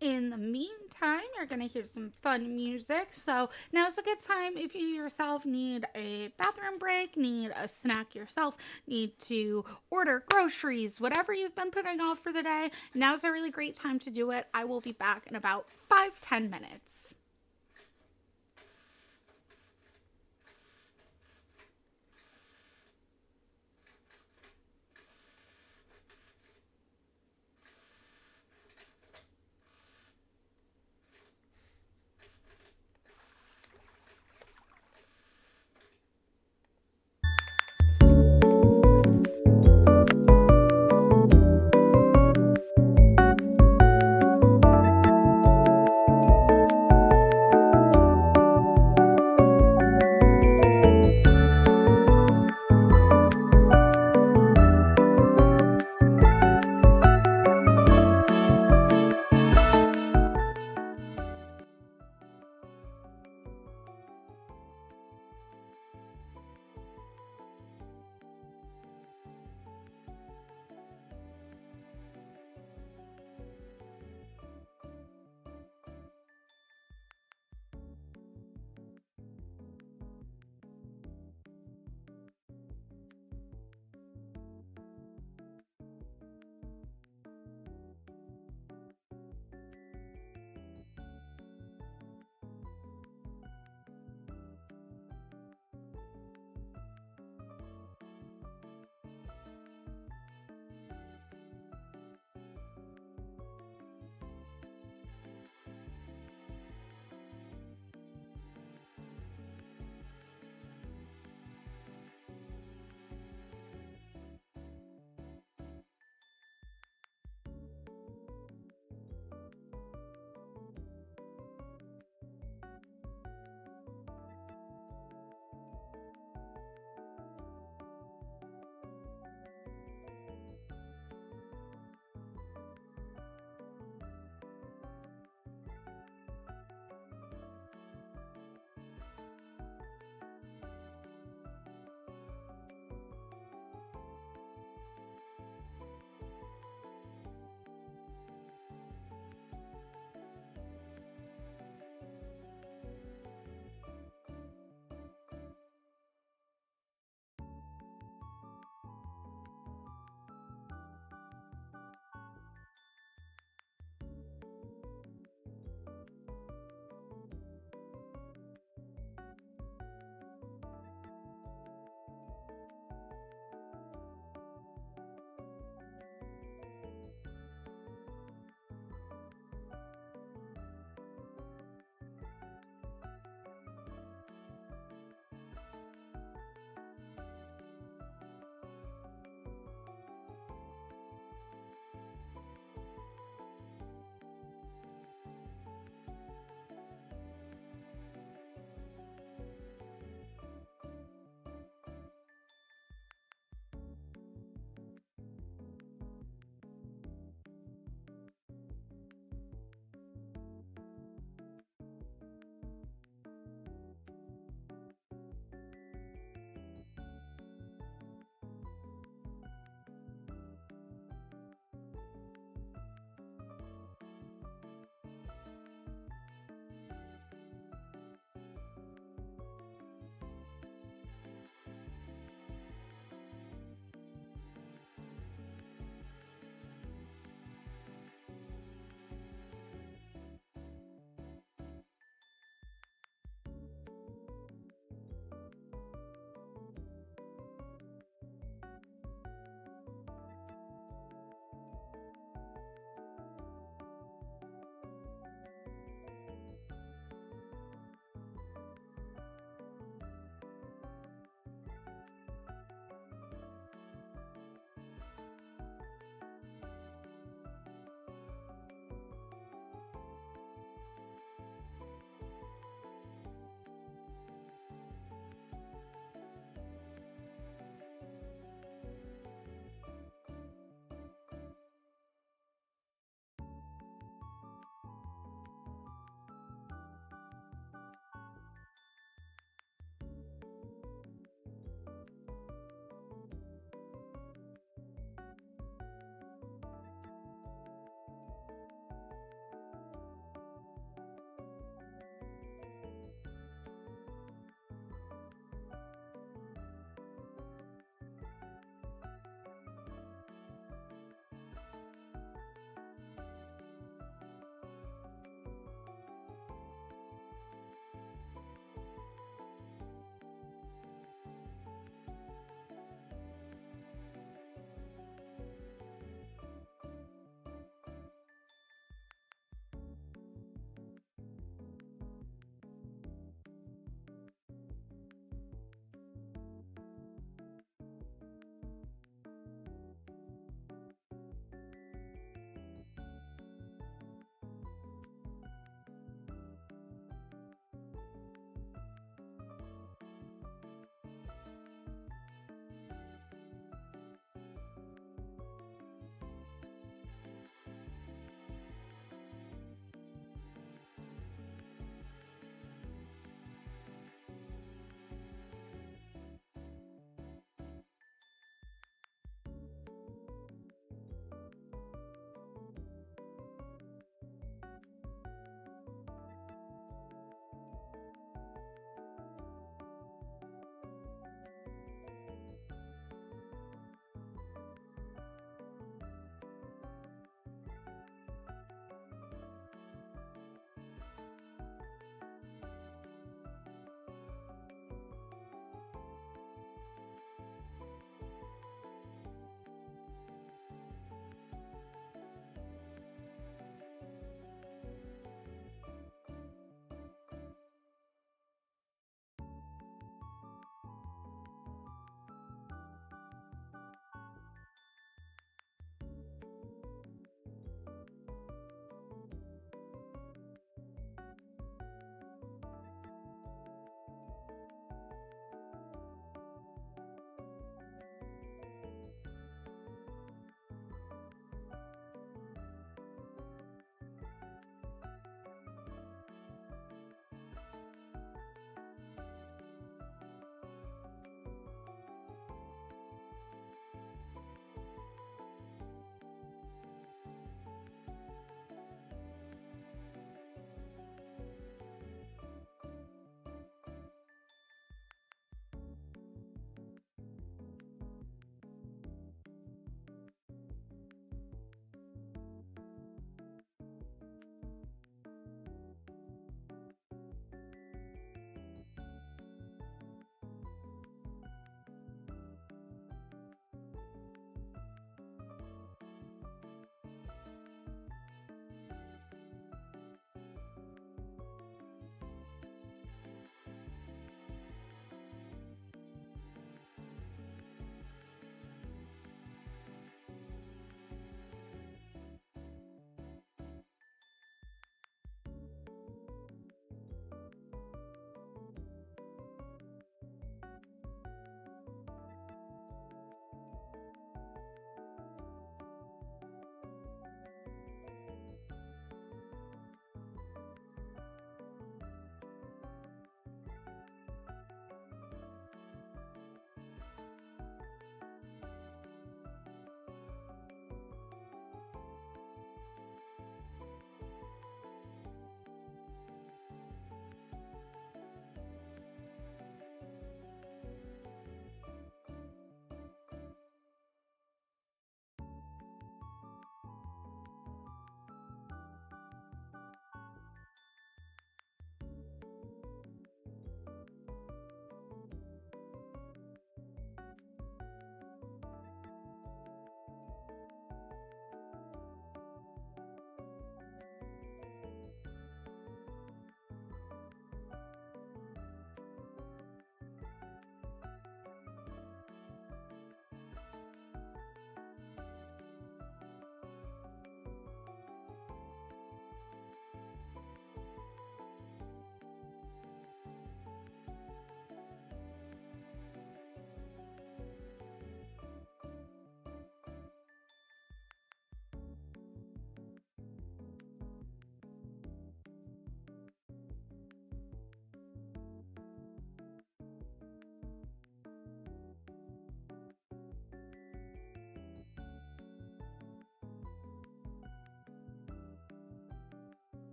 In the meantime, you're going to hear some fun music. So now's a good time if you yourself need a bathroom break, need a snack yourself, need to order groceries, whatever you've been putting off for the day. Now's a really great time to do it. I will be back in about 5-10 minutes.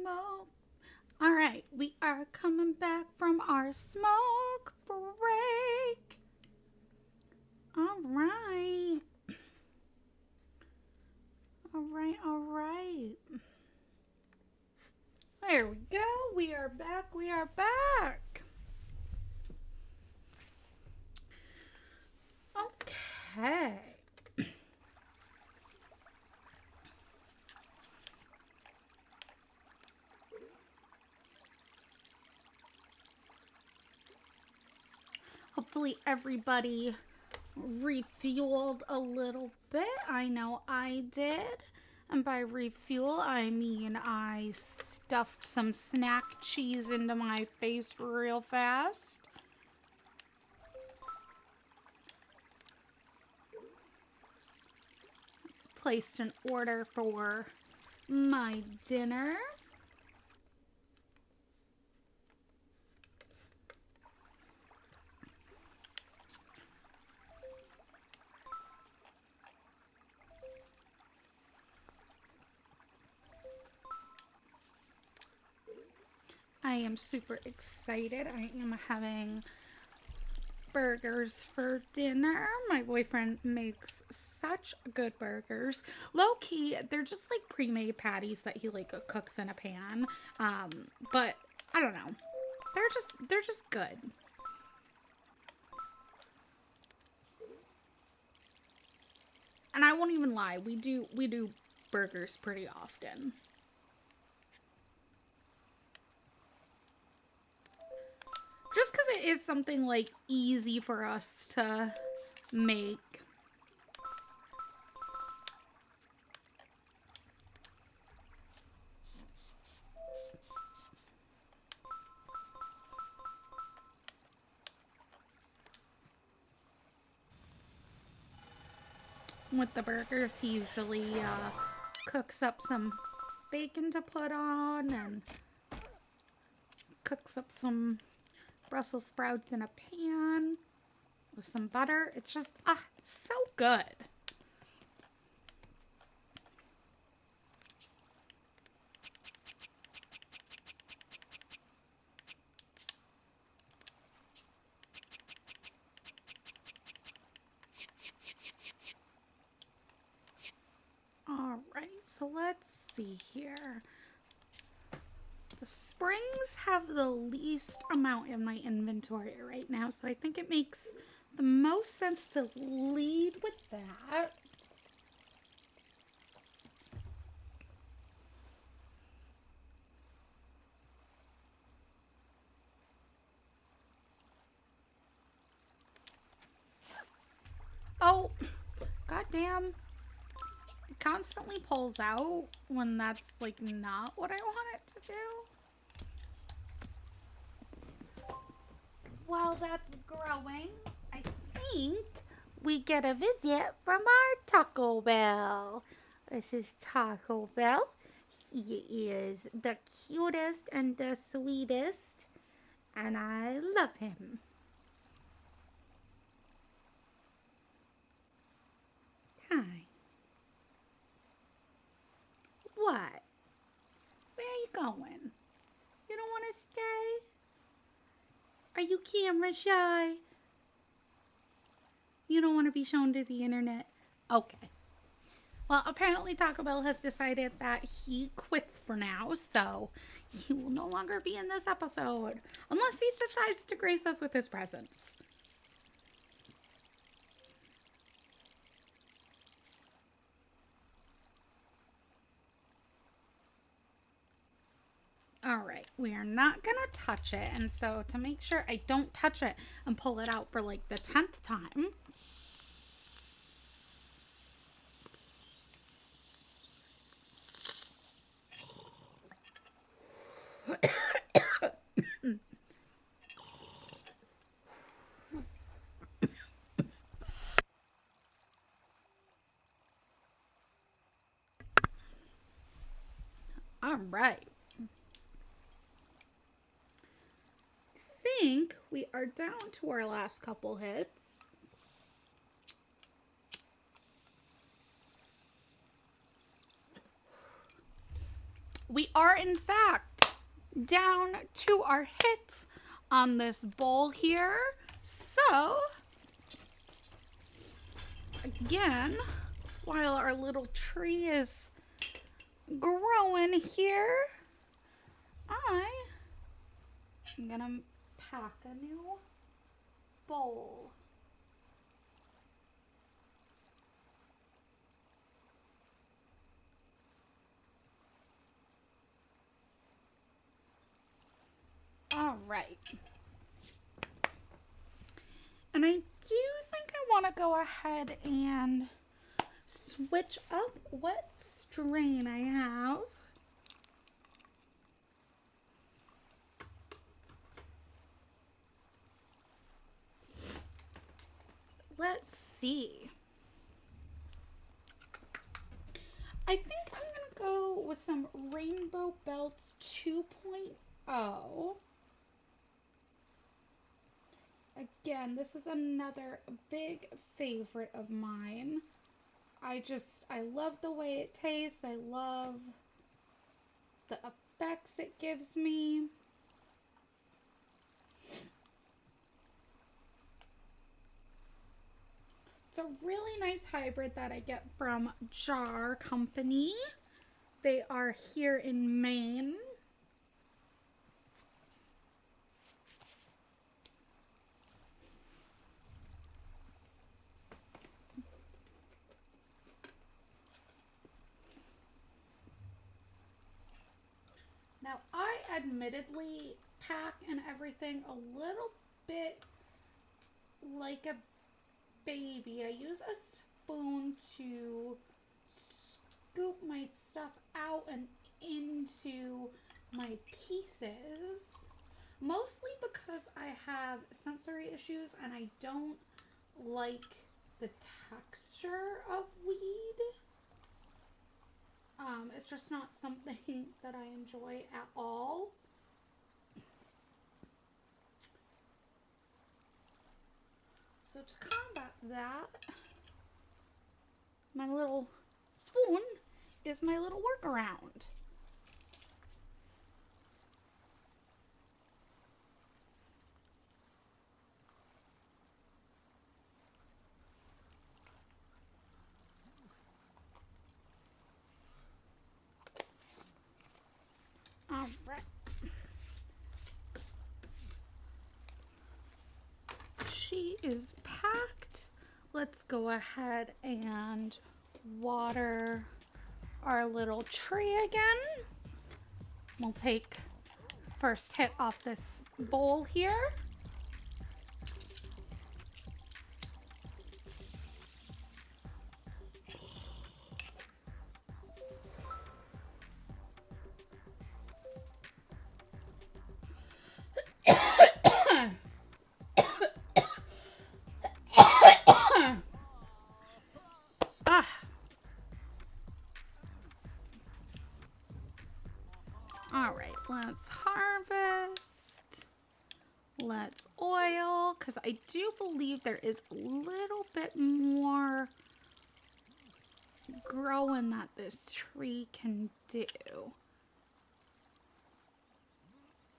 smoke. All right, we are coming back from our smoke break. All right. All right, all right. There we go. We are back. We are back. Okay. Hopefully everybody refueled a little bit. I know I did. And by refuel, I mean I stuffed some snack cheese into my face real fast. Placed an order for my dinner. I am super excited. I am having burgers for dinner. My boyfriend makes such good burgers. Low key, they're just like pre-made patties that he like cooks in a pan. But I don't know. They're just good. And I won't even lie, we do burgers pretty often. Just because it is something like easy for us to make. With the burgers, he usually cooks up some bacon to put on and cooks up some Brussels sprouts in a pan with some butter. It's just, so good. All right, so let's see here. The springs have the least amount in my inventory right now, so I think it makes the most sense to lead with that. Oh, goddamn. It constantly pulls out when that's like not what I want it to do. While that's growing, I think we get a visit from our Taco Bell. This is Taco Bell. He is the cutest and the sweetest, and I love him. Hi. What? Where are you going? You don't want to stay? Are you camera shy? You don't want to be shown to the internet? Okay. Well, apparently Taco Bell has decided that he quits for now, so he will no longer be in this episode. Unless he decides to grace us with his presence. Alright, we are not going to touch it. And so to make sure I don't touch it and pull it out for like the 10th time. Alright. I think we are down to our last couple hits. we are in fact down to our hits on this bowl here. So, again, while our little tree is growing here, I'm gonna pack a new bowl. All right. And I do think I want to go ahead and switch up what strain I have. Let's see. I think I'm going to go with some Rainbow Belts 2.0. Again, this is another big favorite of mine. I love the way it tastes. I love the effects it gives me. It's a really nice hybrid that I get from Jar Company. They are here in Maine. Now, I admittedly pack and everything a little bit like a baby. I use a spoon to scoop my stuff out and into my pieces. Mostly because I have sensory issues and I don't like the texture of weed. It's just not something that I enjoy at all. So to combat that, my little spoon is my little workaround. All right. She is packed. Let's go ahead and water our little tree again. We'll take first hit off this bowl here. All right, let's harvest. Let's oil, because I do believe there is a little bit more growing that this tree can do.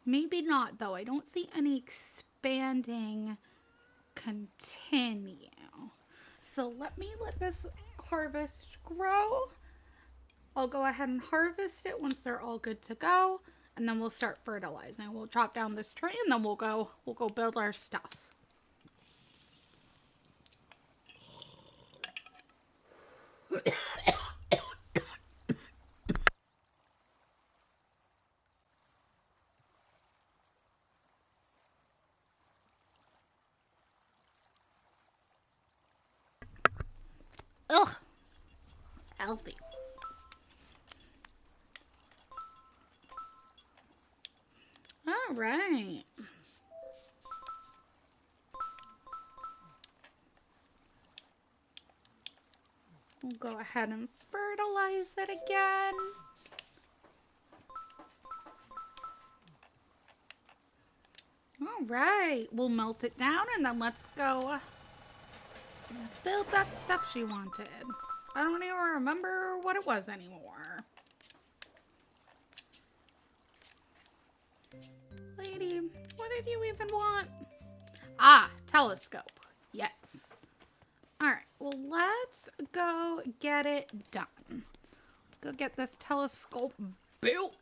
Maybe not, though. I don't see any expanding continue. So let this harvest grow. I'll go ahead and harvest it once they're all good to go, and then we'll start fertilizing. We'll chop down this tree and then we'll go build our stuff. Ugh. Healthy. All right. We'll go ahead and fertilize it again. All right. We'll melt it down and then let's go build that stuff she wanted. I don't even remember what it was anymore. did you even want? Ah, telescope. Yes. All right. Well, let's go get it done. Let's go get this telescope built.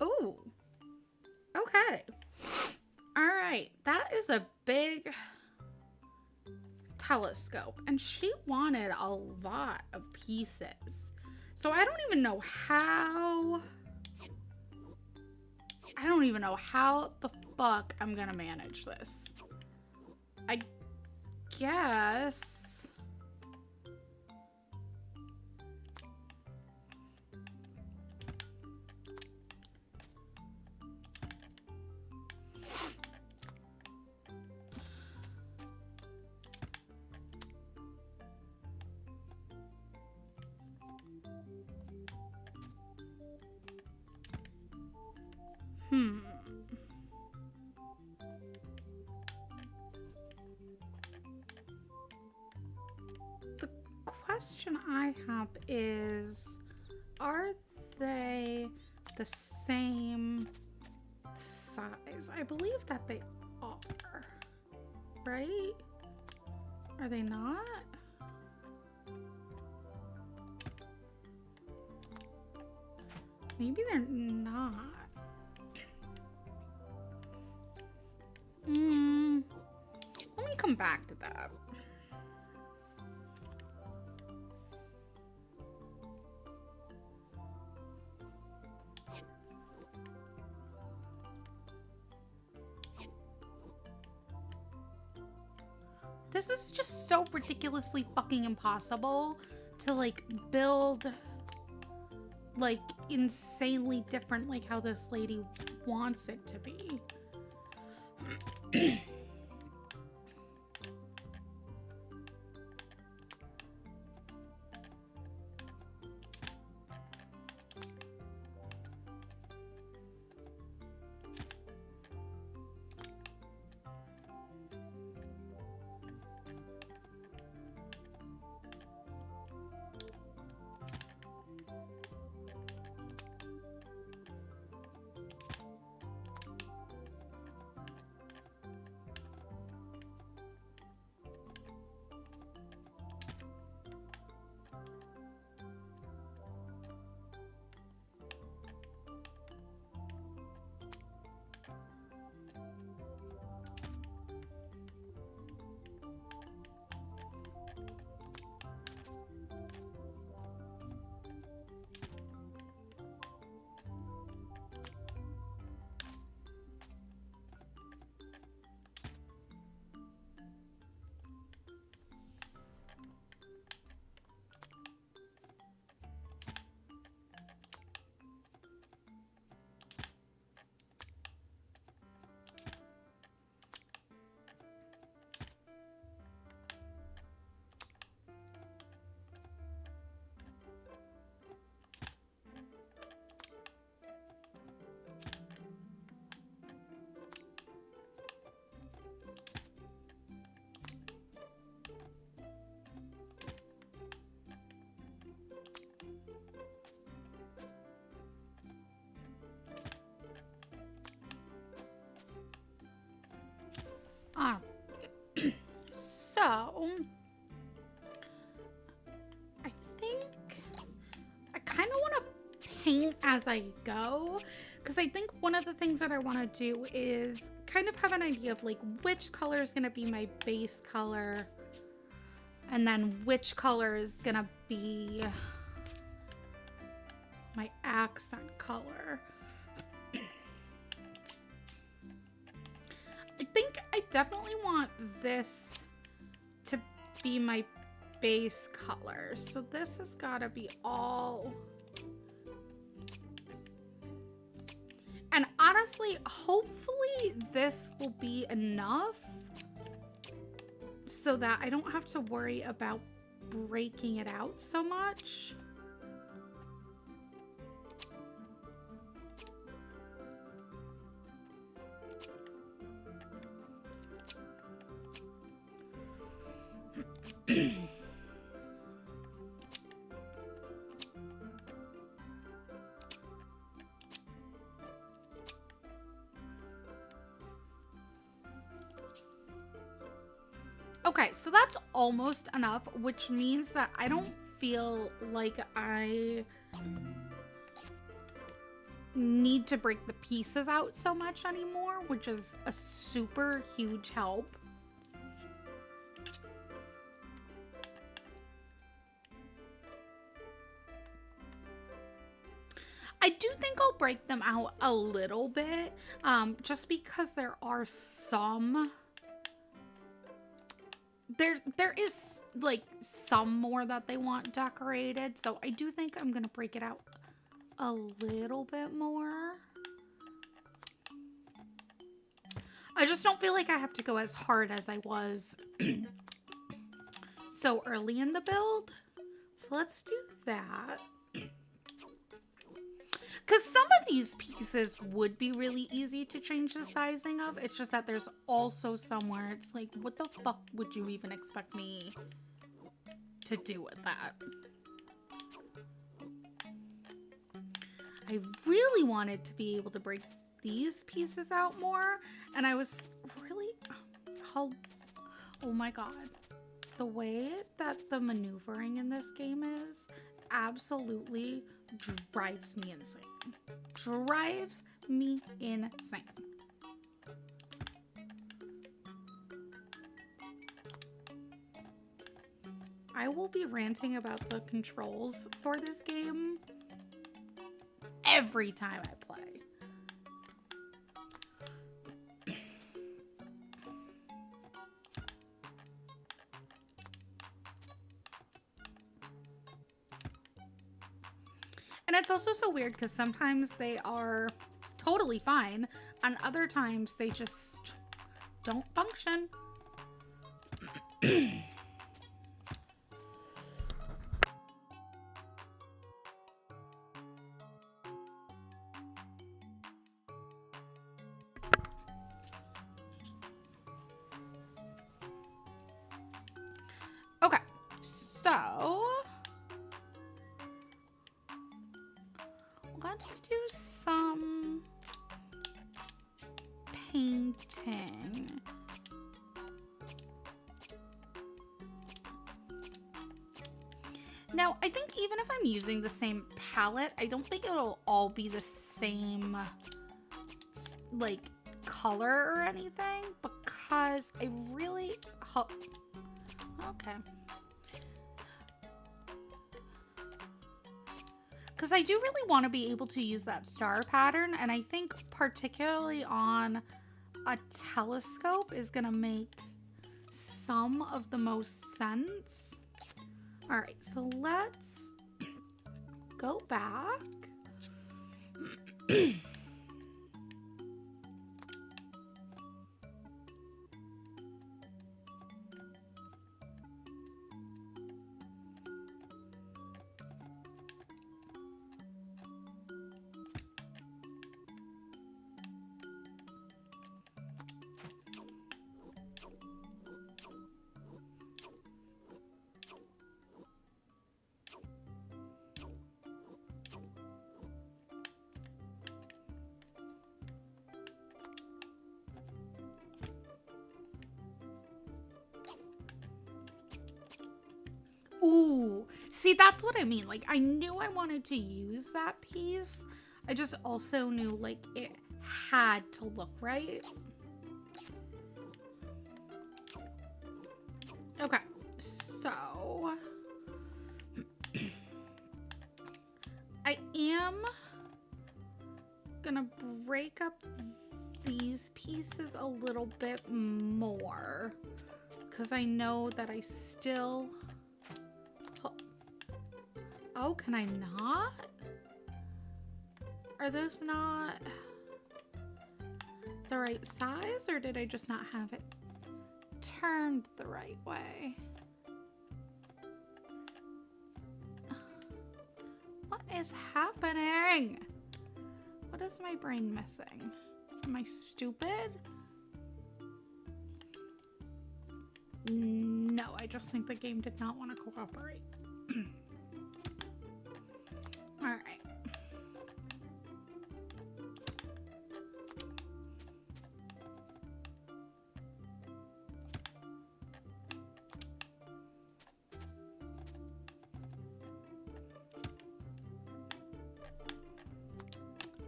Ooh. Okay. All right. That is a big telescope. And she wanted a lot of pieces. So I don't even know how... I don't even know how the fuck I'm gonna manage this. I guess... The question I have is, are they the same size? I believe that they are, right? Are they not? Maybe they're not. Let me come back to that. This is just so ridiculously fucking impossible to, like, build, like, insanely different, like, how this lady wants it to be. So, I think I kind of want to paint as I go, because I think one of the things that I want to do is kind of have an idea of, like, which color is going to be my base color, and then which color is going to be my accent color. I think I definitely want this to be my base color. So this has got to be all... And honestly, hopefully this will be enough so that I don't have to worry about breaking it out so much. Okay, so that's almost enough, which means that I don't feel like I need to break the pieces out so much anymore, which is a super huge help. I do think I'll break them out a little bit, just because there are some... There is, like, some more that they want decorated, so I do think I'm gonna break it out a little bit more. I just don't feel like I have to go as hard as I was so early in the build. So let's do that. Because some of these pieces would be really easy to change the sizing of. It's just that there's also somewhere it's like, what the fuck would you even expect me to do with that? I really wanted to be able to break these pieces out more. And I was really... oh my god. The way that the maneuvering in this game is absolutely drives me insane. Drives me insane. I will be ranting about the controls for this game every time I play. And it's also so weird because sometimes they are totally fine, and other times they just don't function. Okay, so let's do some painting. Now, I think even if I'm using the same palette, I don't think it'll all be the same, like, color or anything, because I really... okay. Because I do really want to be able to use that star pattern, and I think particularly on a telescope is going to make some of the most sense. All right, so let's go back. Ooh, see, that's what I mean. Like, I knew I wanted to use that piece. I just also knew, like, it had to look right. Okay, so I am gonna break up these pieces a little bit more because I know that I still... oh, can I not? Are those not the right size, or did I just not have it turned the right way? What is happening? What is my brain missing? Am I stupid? No, I just think the game did not want to cooperate. All right.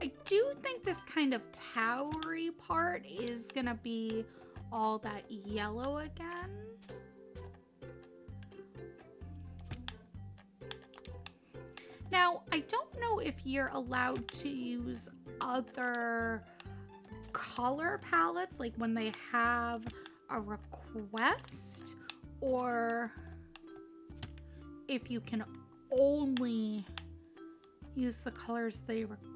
I do think this kind of towery part is gonna be all that yellow again. Now, I don't know if you're allowed to use other color palettes, like when they have a request, or if you can only use the colors they requested.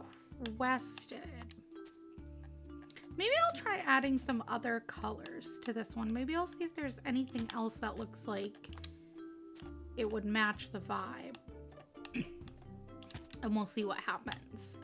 Maybe I'll try adding some other colors to this one. Maybe I'll see if there's anything else that looks like it would match the vibe. And we'll see what happens.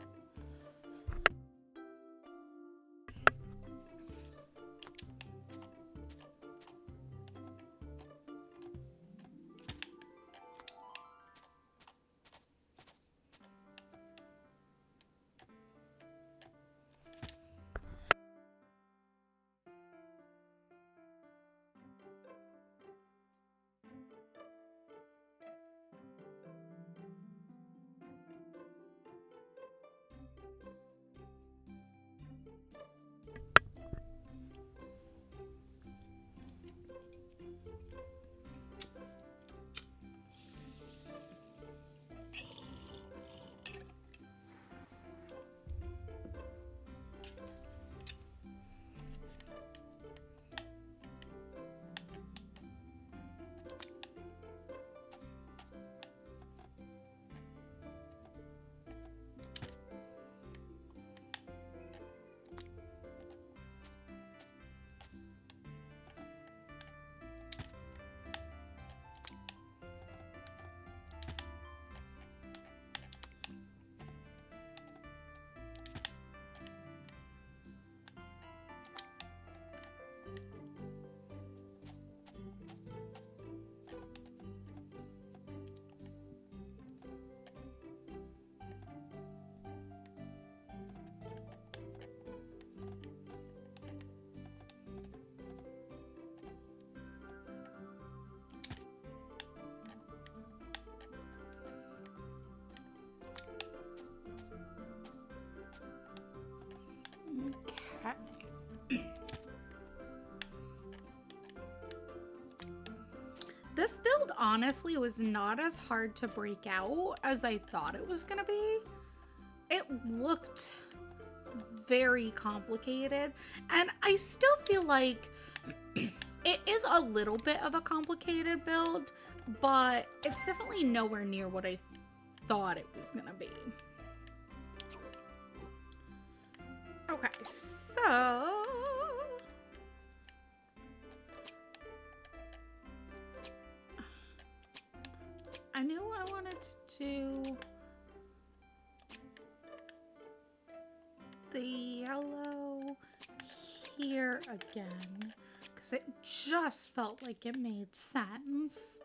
This build honestly was not as hard to break out as I thought it was gonna be. It looked very complicated, and I still feel like it is a little bit of a complicated build, but it's definitely nowhere near what I thought it was gonna be. Okay, so I knew I wanted to do the yellow here again because it just felt like it made sense.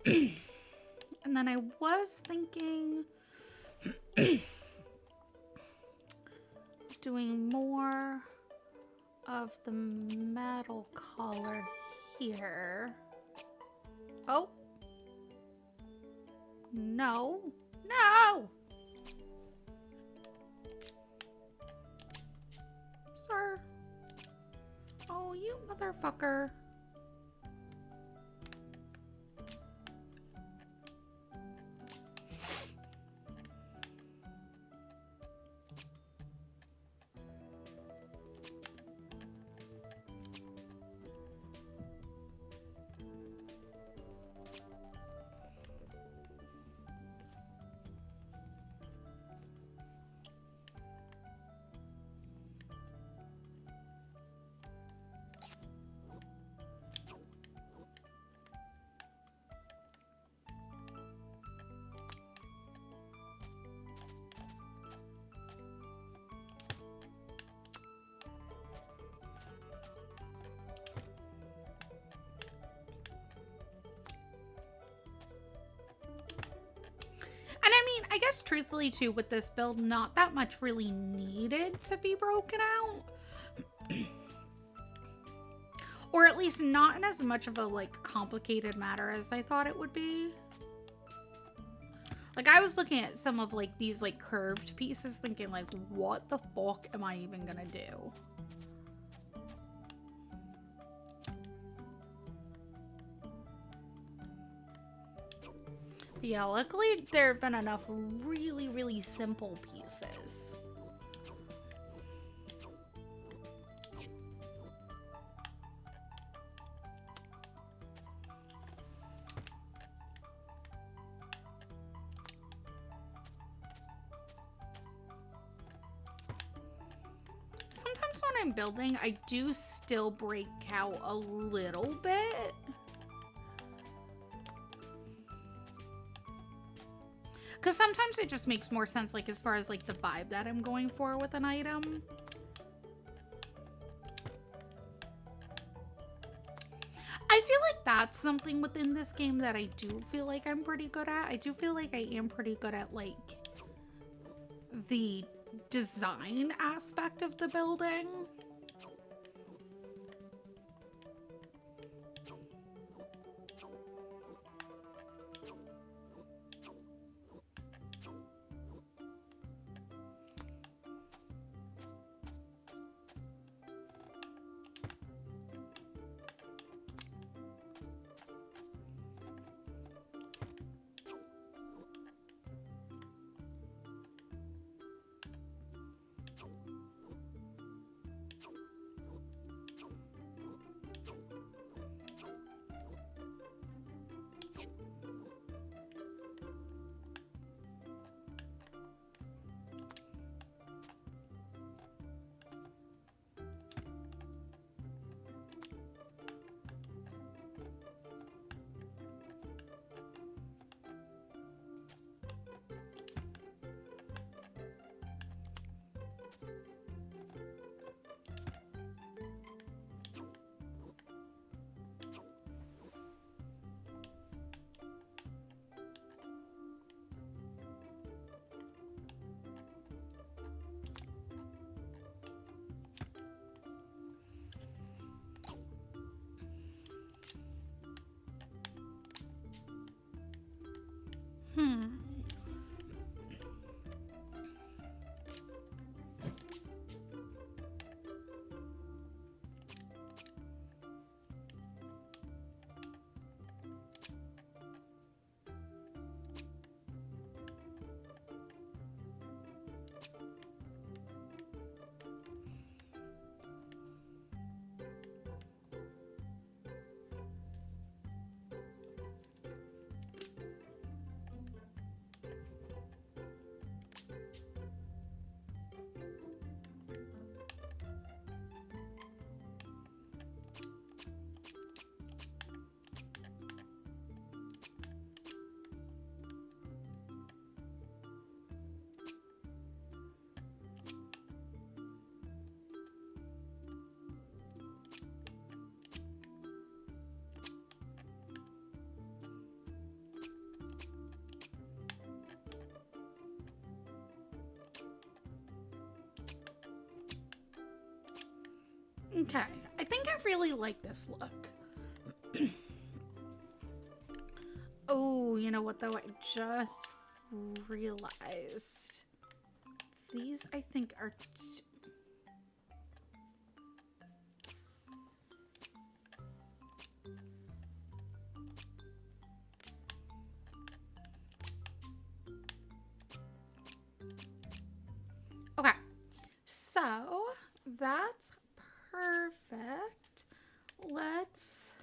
And then I was thinking doing more of the metal color here. Oh. No. No! Sir. Oh, you motherfucker. I guess truthfully too, with this build, not that much really needed to be broken out. Or at least not in as much of a like complicated matter as I thought it would be. Like, I was looking at some of, like, these, like, curved pieces thinking, like, what the fuck am I even gonna do? Yeah, luckily there have been enough really, really simple pieces. Sometimes when I'm building, I do still break out a little bit. Because sometimes it just makes more sense, like, as far as, like, the vibe that I'm going for with an item. I feel like that's something within this game that I do feel like I'm pretty good at. I do feel like I am pretty good at, like, the design aspect of the building. Okay, I think I really like this look. Oh, you know what though? I just realized these I think are okay, so that's perfect. Let's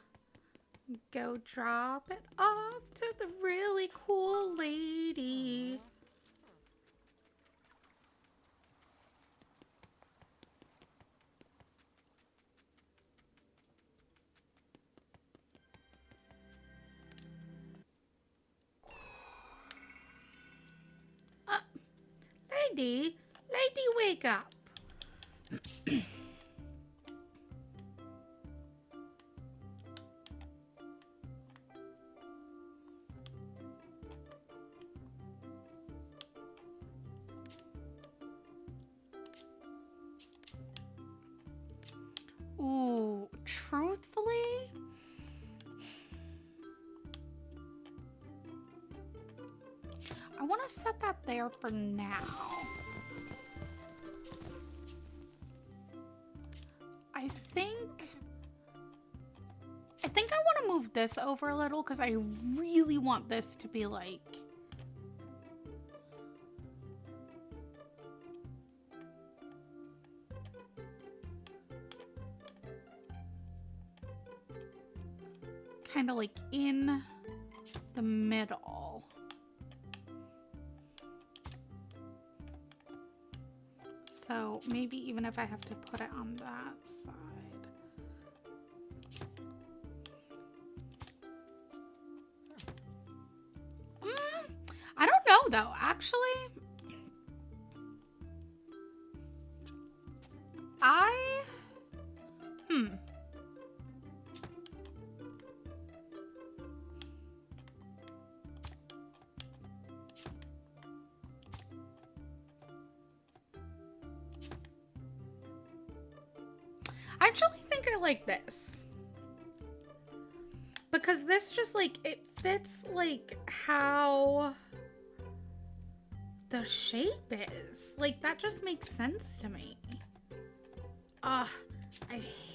go drop it off to the really cool lady. Lady, wake up. Ooh, truthfully, I want to set that there for now. I think I want to move this over a little because I really want this to be like... kind of like in the middle. So maybe even if I have to put it on that side. I don't know though, actually. I actually think I like this. Because this just like, it fits like how the shape is. Like that just makes sense to me. I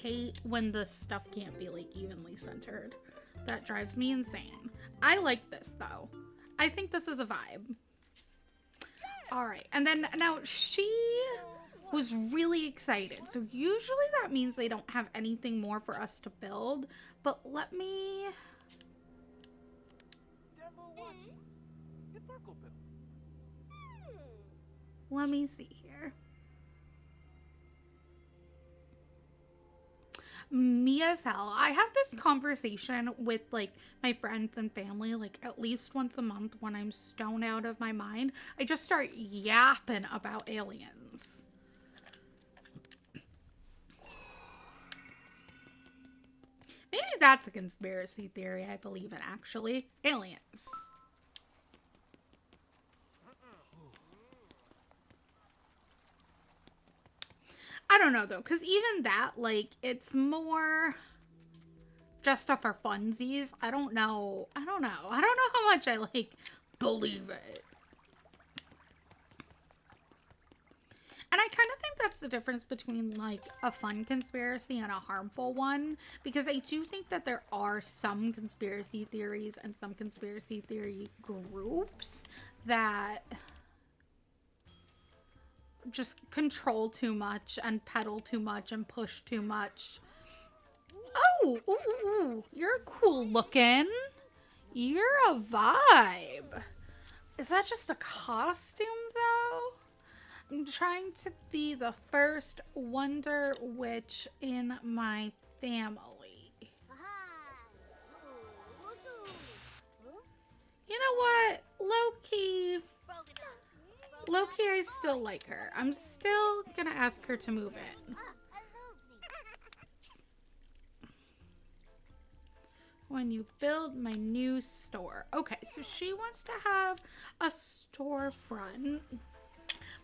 hate when the stuff can't be like evenly centered. That drives me insane. I like this though. I think this is a vibe. All right, and then now she was really excited. So usually that means they don't have anything more for us to build, but let me see here. Me as hell. I have this conversation with like my friends and family like at least once a month when I'm stoned out of my mind. I just start yapping about aliens. Maybe that's a conspiracy theory I believe in, actually. Aliens. I don't know though, because even that, like, it's more just stuff for funsies. I don't know how much I like believe it. And I kind of think that's the difference between like a fun conspiracy and a harmful one, because I do think that there are some conspiracy theories and some conspiracy theory groups that just control too much and peddle too much and push too much. Oh, ooh, you're cool looking. You're a vibe. Is that just a costume though? I'm trying to be the first Wonder Witch in my family. You know what? Low-key, I still like her. I'm still gonna ask her to move in. When you build my new store. Okay, so she wants to have a storefront.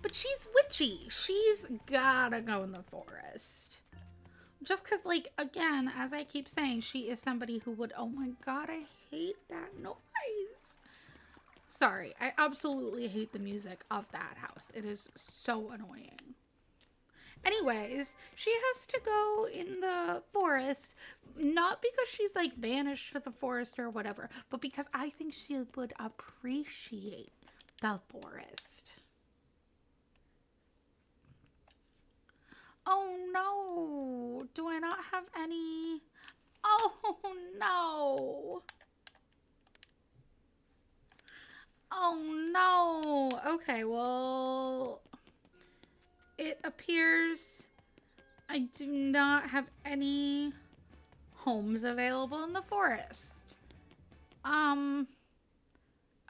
But she's witchy. She's gotta go in the forest. Just because, like, again, as I keep saying, she is somebody who would... Oh my god, I hate that noise. Sorry, I absolutely hate the music of that house. It is so annoying. Anyways, she has to go in the forest, not because she's, like, banished to the forest or whatever, but because I think she would appreciate the forest. Oh no, do I not have any? Oh no. Oh no. Okay, well, it appears I do not have any homes available in the forest.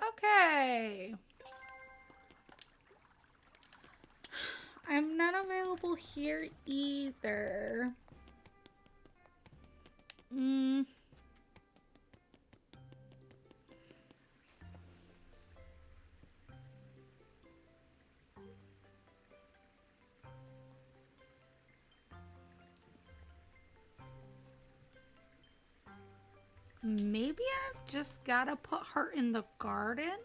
Okay. I'm not available here either. Maybe I've just gotta put her in the garden?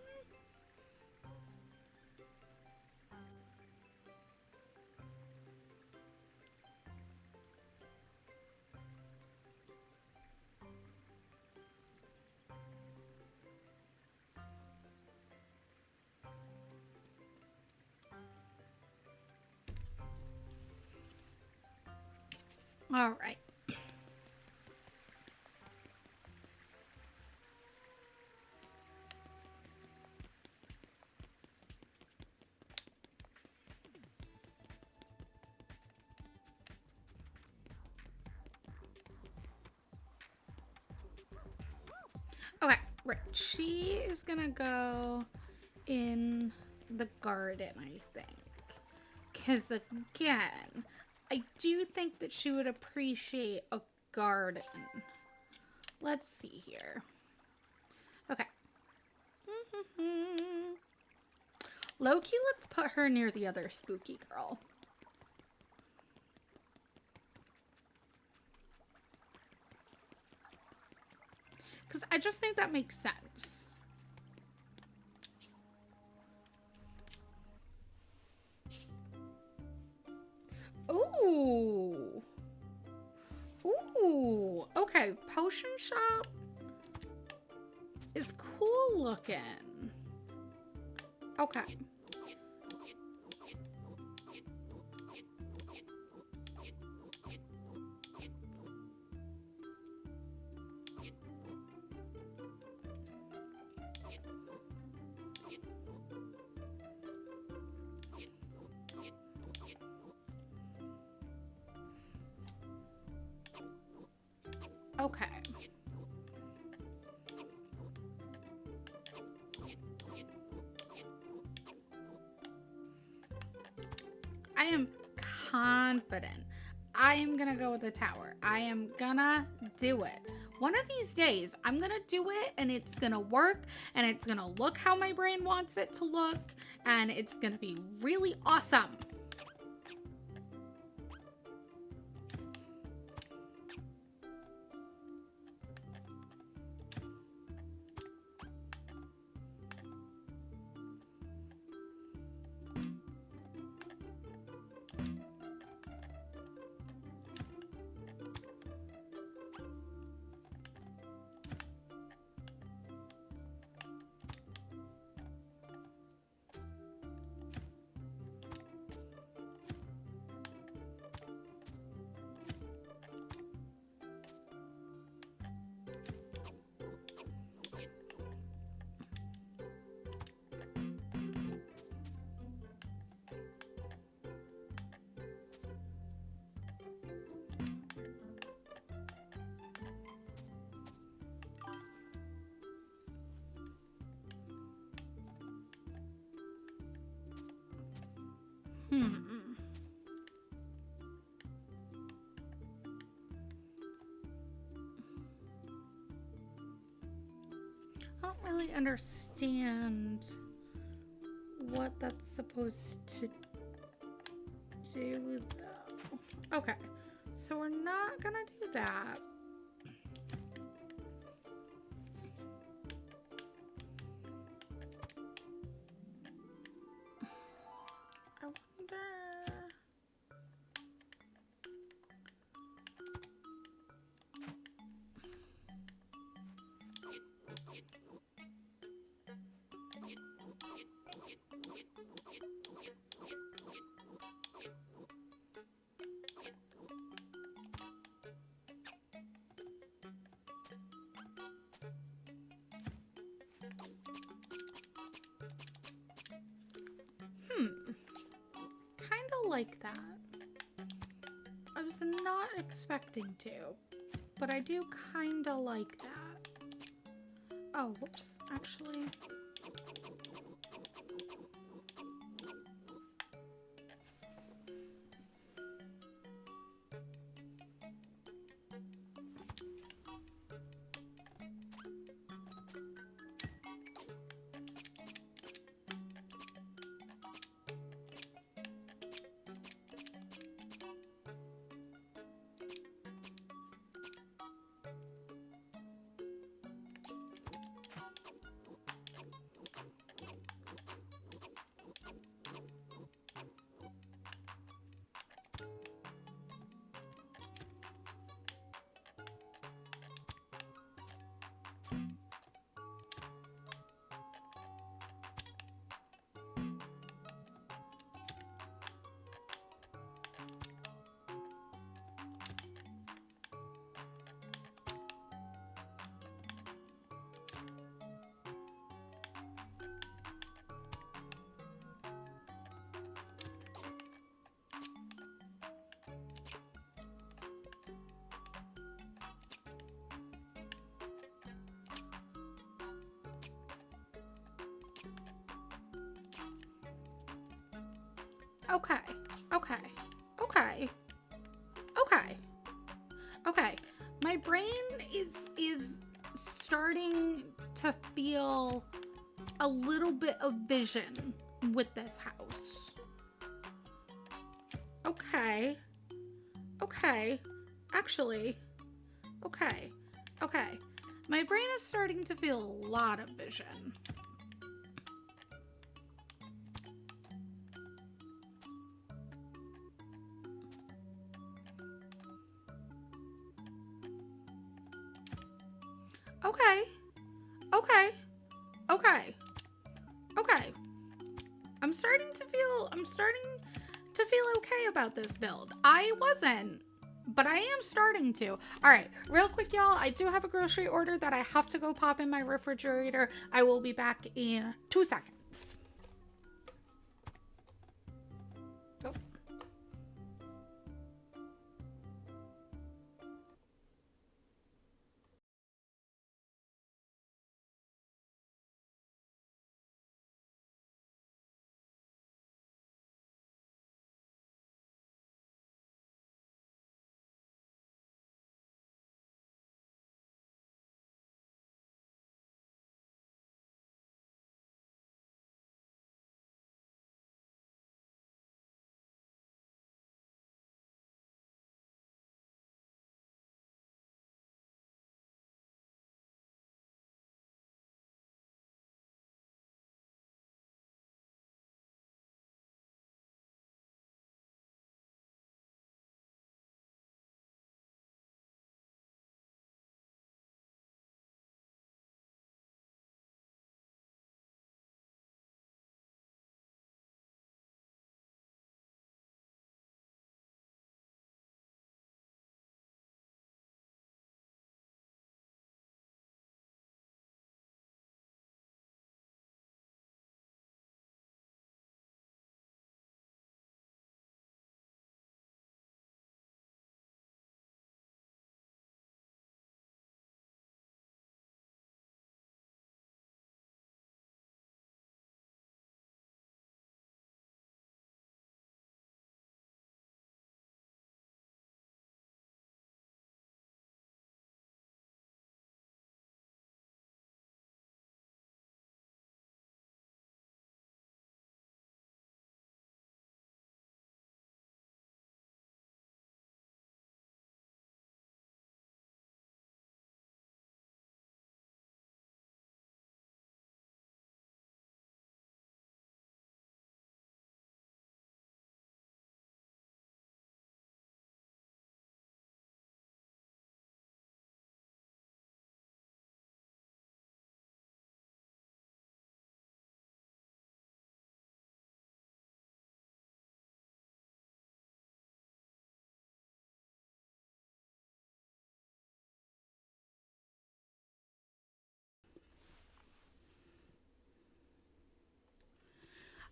All right. Okay, right. She is gonna go in the garden, I think. Because, again, I do think that she would appreciate a garden. Let's see here. Okay. Loki, let's put her near the other spooky girl. Because I just think that makes sense. Ooh. Ooh. Okay, potion shop is cool looking. Okay. Okay. I am confident. I am gonna go with the tower. I am gonna do it. One of these days, I'm gonna do it and it's gonna work and it's gonna look how my brain wants it to look and it's gonna be really awesome. I don't really understand what that's supposed to do though. Okay, so we're not gonna do that. I wonder. Kind of like that. I was not expecting to, but I do kind of like that. Oh, whoops, actually. Okay. Okay. Okay. Okay. Okay. My brain is starting to feel a little bit of vision with this house. Okay. Okay. Actually, okay. Okay. My brain is starting to feel a lot of vision. Okay. Okay. Okay. Okay. I'm starting to feel okay about this build. I wasn't, but I am starting to. All right, real quick, y'all. I do have a grocery order that I have to go pop in my refrigerator. I will be back in 2 seconds. Go.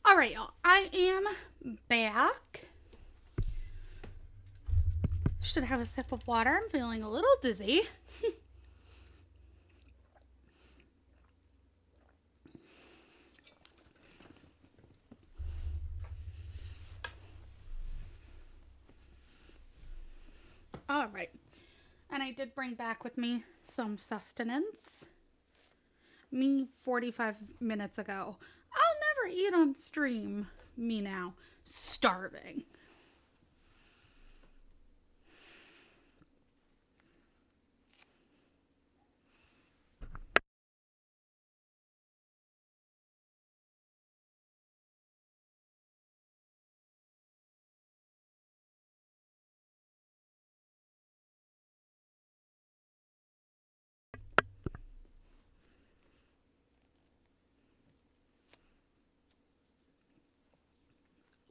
All right, y'all. I am back. Should have a sip of water. I'm feeling a little dizzy. All right. And I did bring back with me some sustenance. Me 45 minutes ago. I'll never eat on stream. Me now. Starving.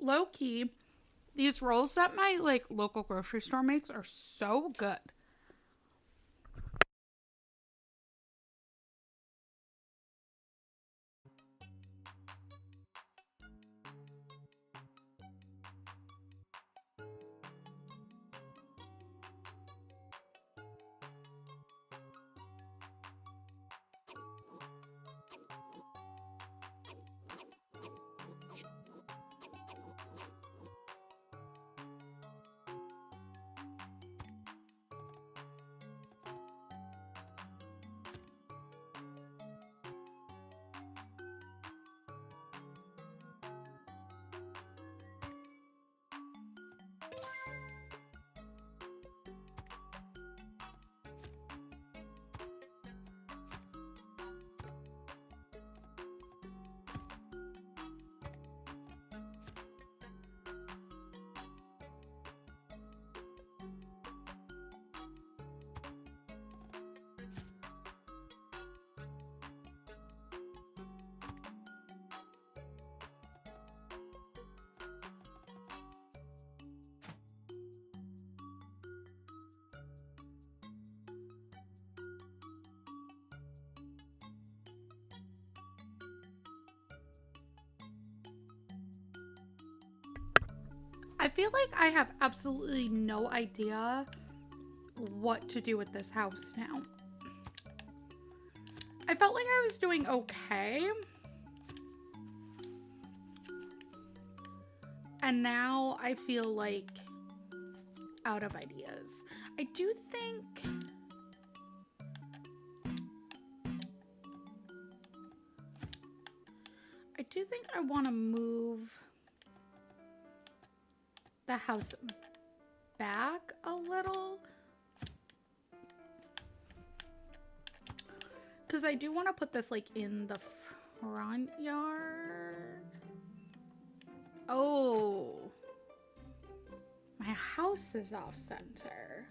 Low key, these rolls that my local grocery store makes are so good. I feel like I have absolutely no idea what to do with this house now. I felt like I was doing okay. And now I feel like out of ideas. I do think I want to move the house back a little. Because I do want to put this like in the front yard. Oh. My house is off center.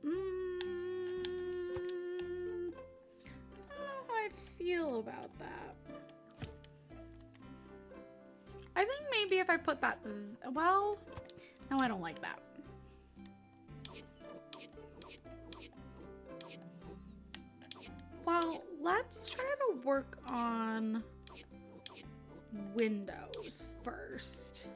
I don't know how I feel about that. I think maybe if I put that, well, no, I don't like that. Well, let's try to work on windows first.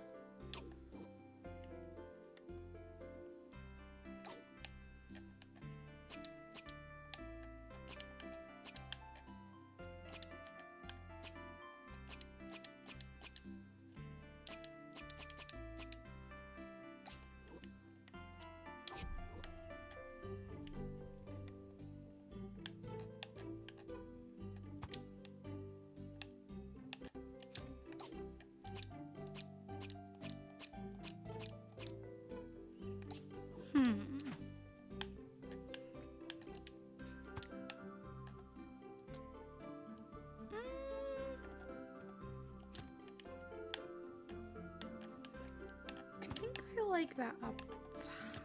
Like that up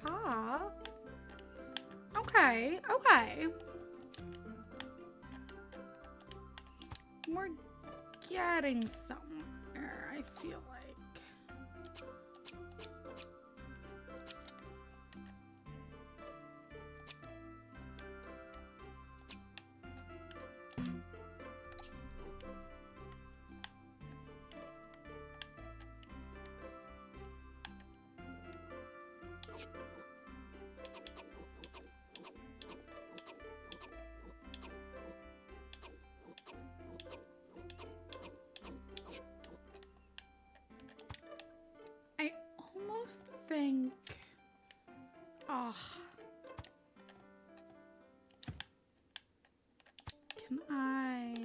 top. Okay, okay. We're getting somewhere, I feel like. Think, oh, can I?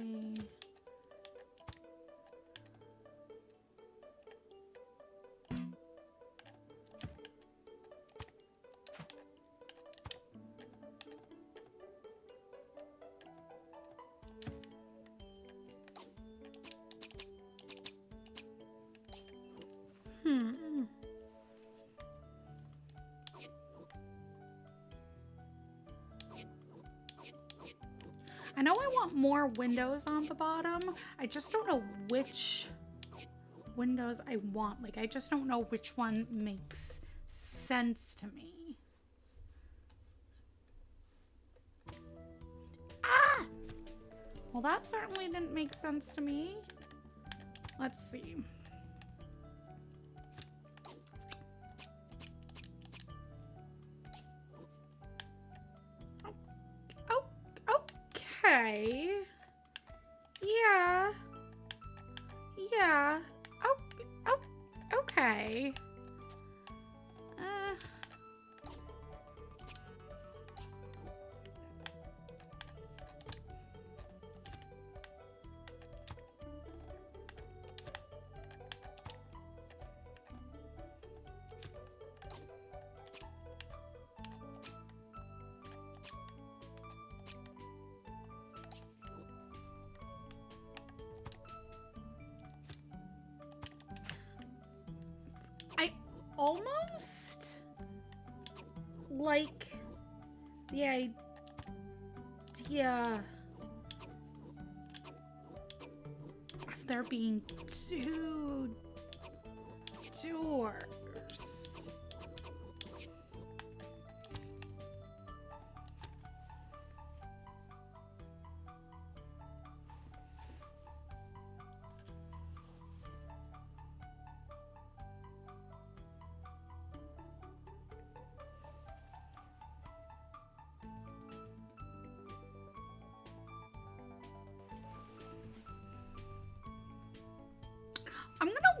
I know I want more windows on the bottom. I just don't know which windows I want. Like, I just don't know which one makes sense to me. Ah! Well, that certainly didn't make sense to me. Let's see. Okay. Yeah. Yeah. Oh, okay. Almost like the idea of there being two doors.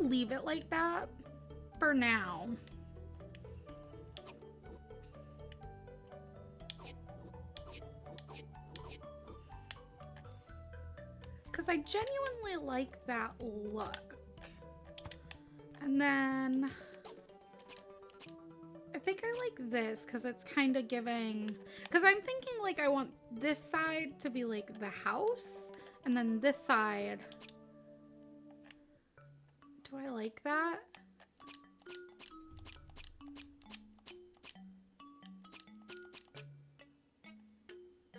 leave it like that for now. Because I genuinely like that look. And then I think I like this because it's kind of giving, because I'm thinking like I want this side to be like the house and then this side. Do I like that?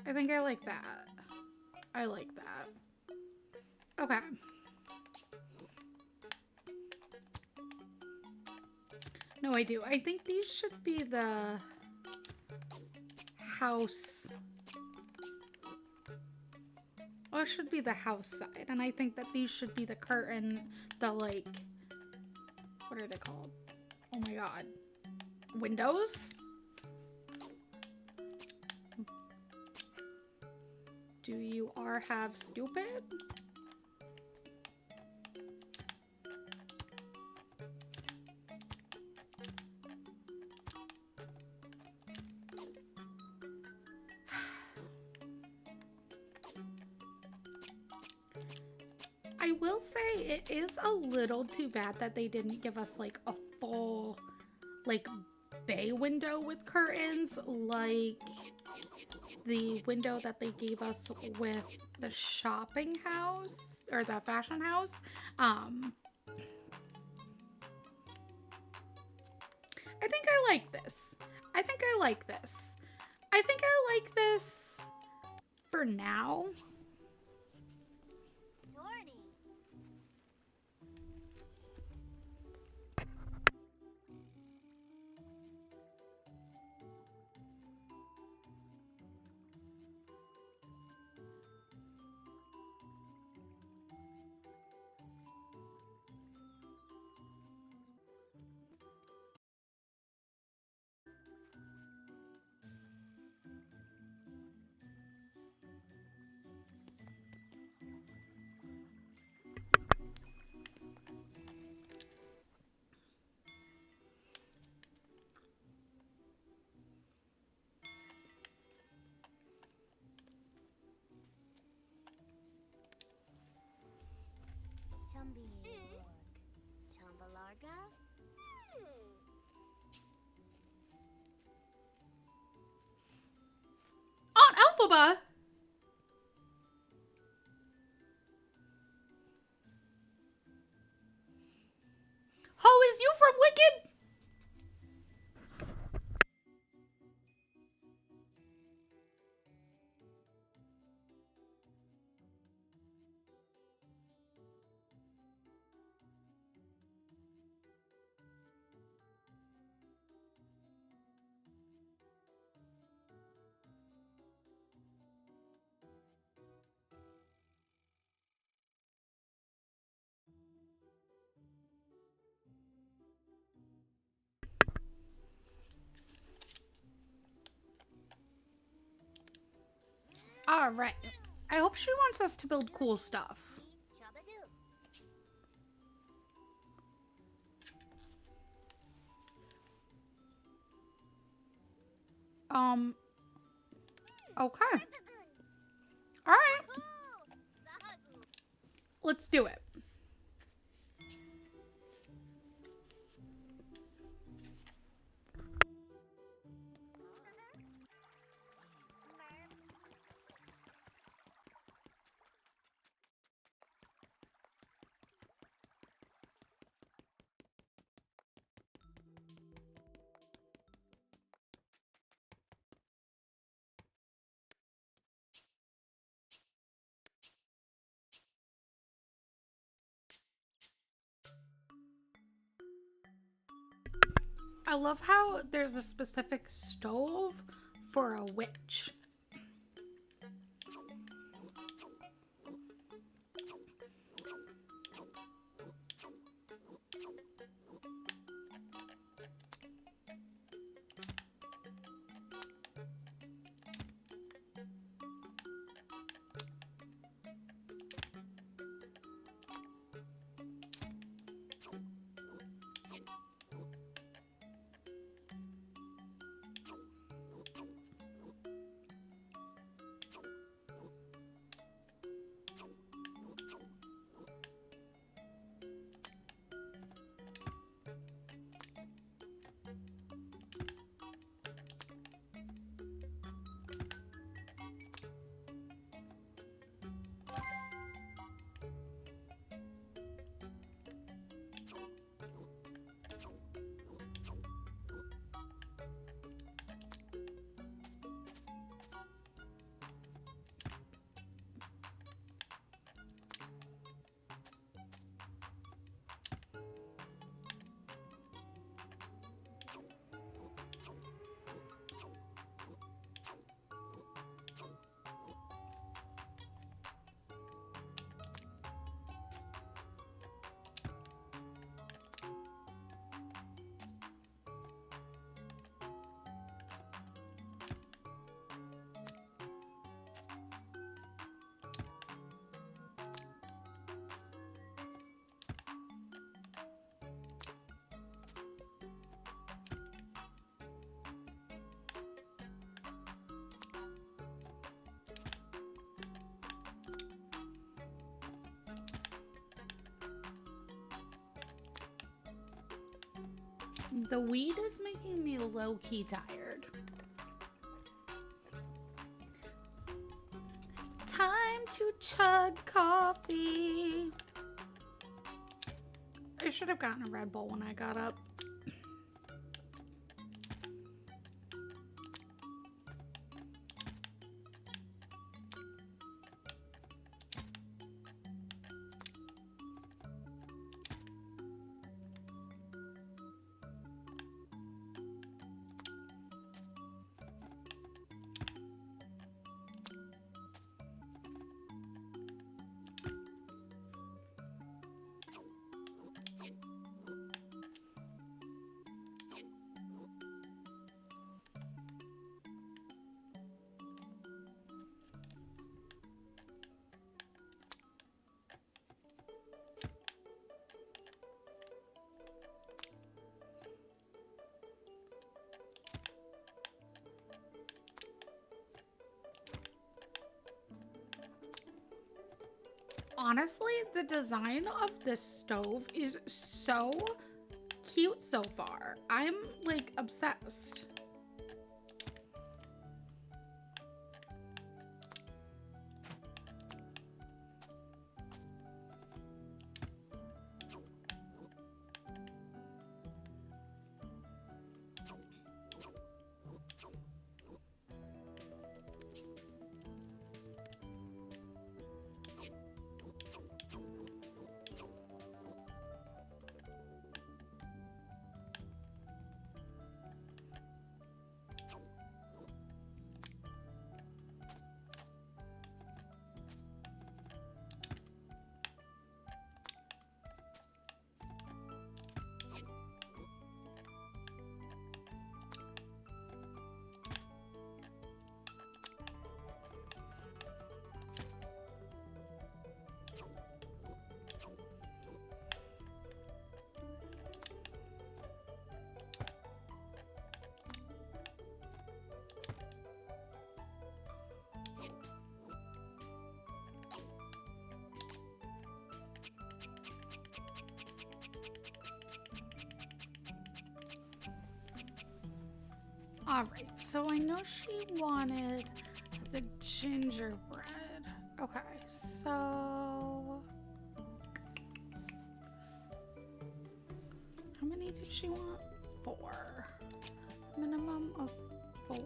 I think I like that. I like that. Okay. No, I do. I think these should be the house. Oh, it should be the house side. And I think that these should be the curtain, the like, what are they called? Oh my god. Windows? Do you have stupid? I will say it is a little too bad that they didn't give us like a full like bay window with curtains like the window that they gave us with the shopping house or the fashion house. I think I like this. I think I like this. I think I like this for now. Aunt Elphaba! Ho, is you from Wicked? Alright. I hope she wants us to build cool stuff. Okay. Alright. Let's do it. I love how there's a specific stove for a witch. The weed is making me low-key tired. Time to chug coffee. I should have gotten a Red Bull when I got up. Honestly, the design of this stove is so cute so far. I'm like obsessed. Alright, so I know she wanted the gingerbread. Okay, so how many did she want? 4. Minimum of 4.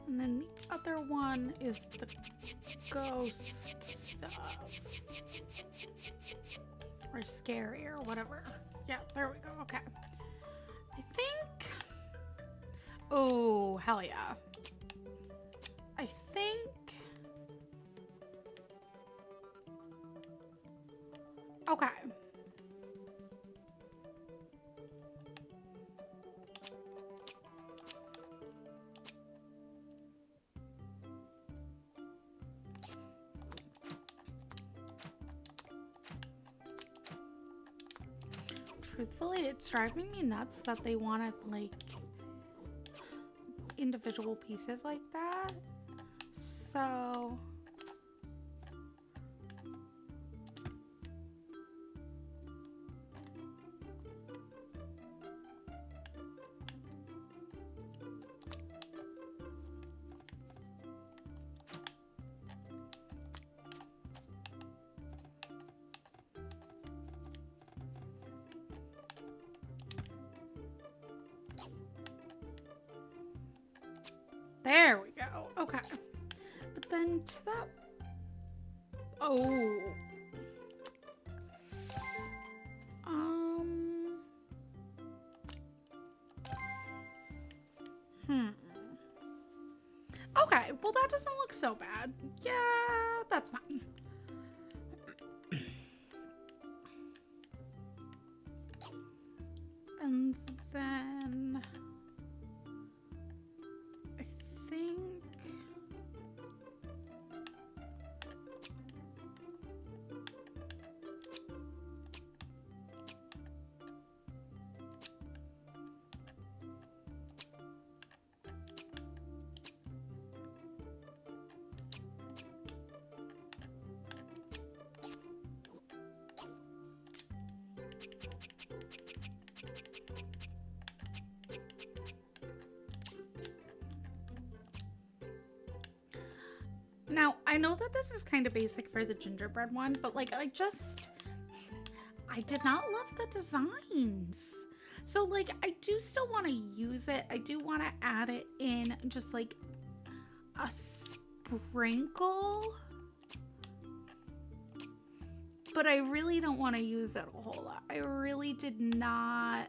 And then the other one is the ghost stuff. Or scary or whatever. Yeah, there we go. Okay. I think... Oh, hell yeah. I think... Okay. Truthfully, it's driving me nuts that they wanted, like, individual pieces like that. So... There we go. Okay. But then to that... Oh. Okay, well that doesn't look so bad. Yeah, that's fine. And then... I think... Now, I know that this is kind of basic for the gingerbread one, but like I did not love the designs. So like I do still want to use it. I do want to add it in just like a sprinkle. But I really don't want to use it a whole lot. I really did not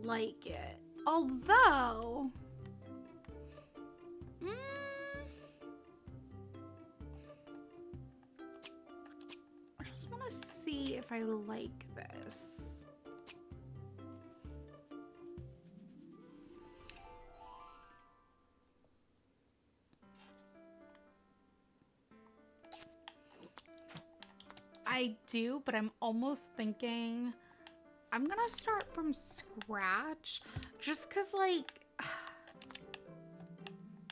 like it. Although, I just want to see if I like this. I do, but I'm almost thinking I'm gonna start from scratch just because, like,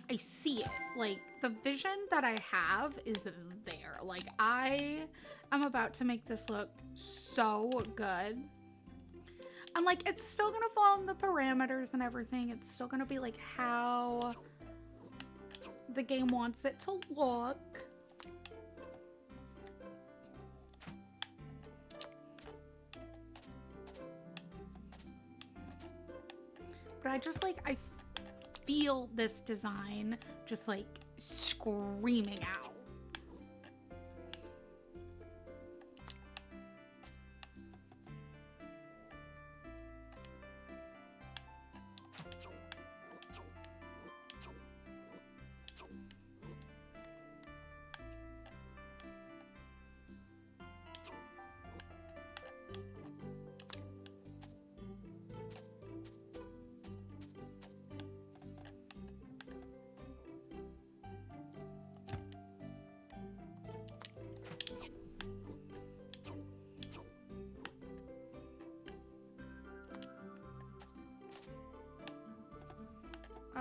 I see it. Like, the vision that I have is there. Like, I am about to make this look so good. And, like, it's still gonna fall in the parameters and everything. It's still gonna be, like, how the game wants it to look. But I just, like, I feel this design just, like, screaming out.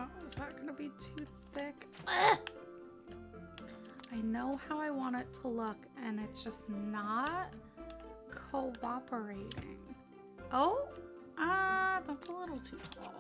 Oh, is that gonna be too thick? Ugh! I know how I want it to look, and it's just not cooperating. Oh, that's a little too tall.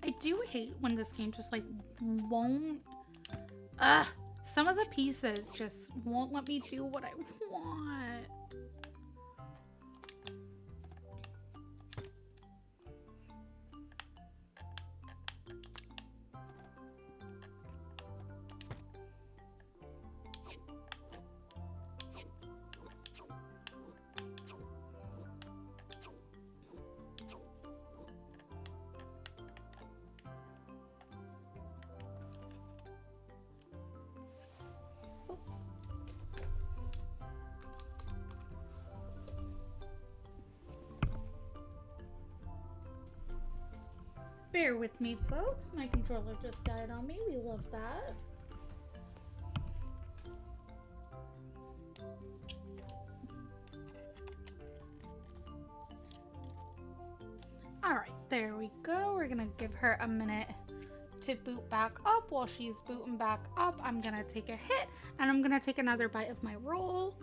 I do hate when this game just like won't, some of the pieces just won't let me do what I want. Bear with me, folks. My controller just died on me. We love that. All right, there we go. We're gonna give her a minute to boot back up. While she's booting back up, I'm gonna take a hit and I'm gonna take another bite of my roll.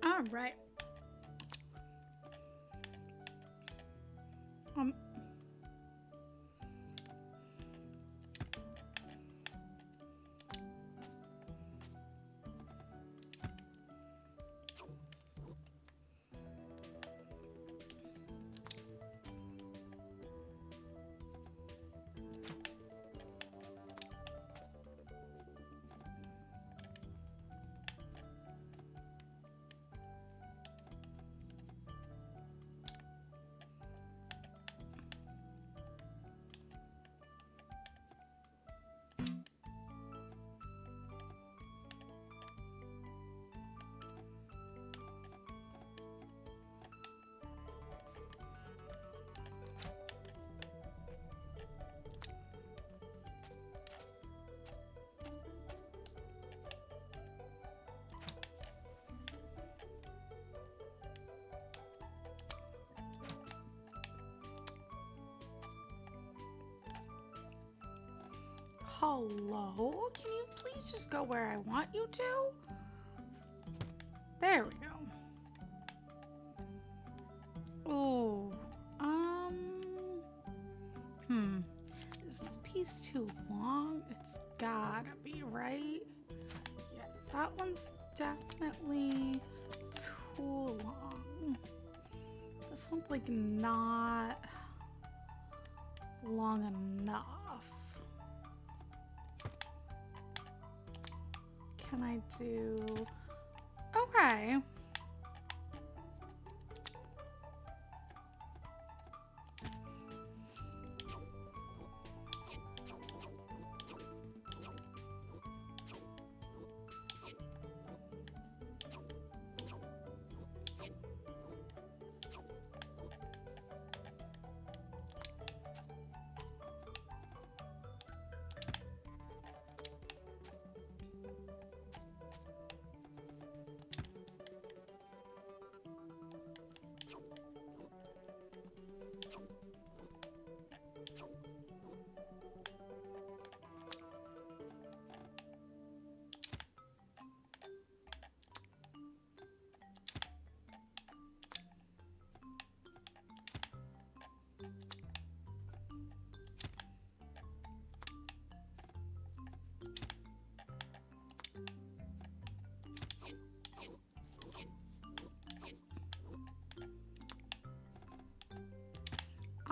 All right. Hello? Can you please just go where I want you to? There we go. Ooh. Is this piece too long? It's gotta be, right? Yeah, that one's definitely too long. This one's like not long enough. Can I do... Okay.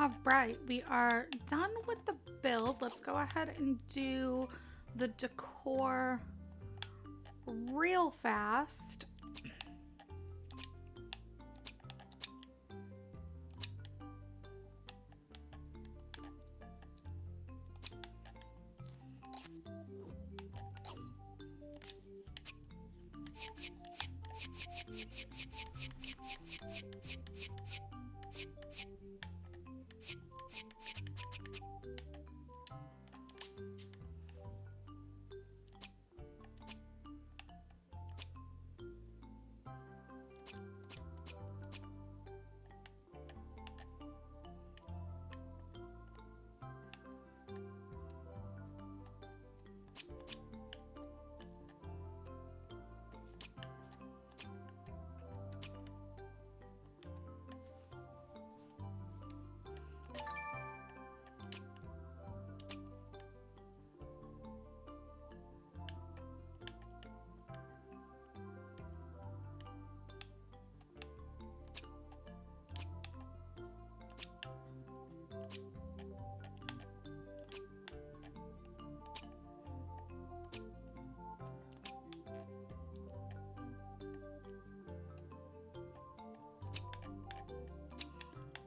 All right, we are done with the build. Let's go ahead and do the decor real fast.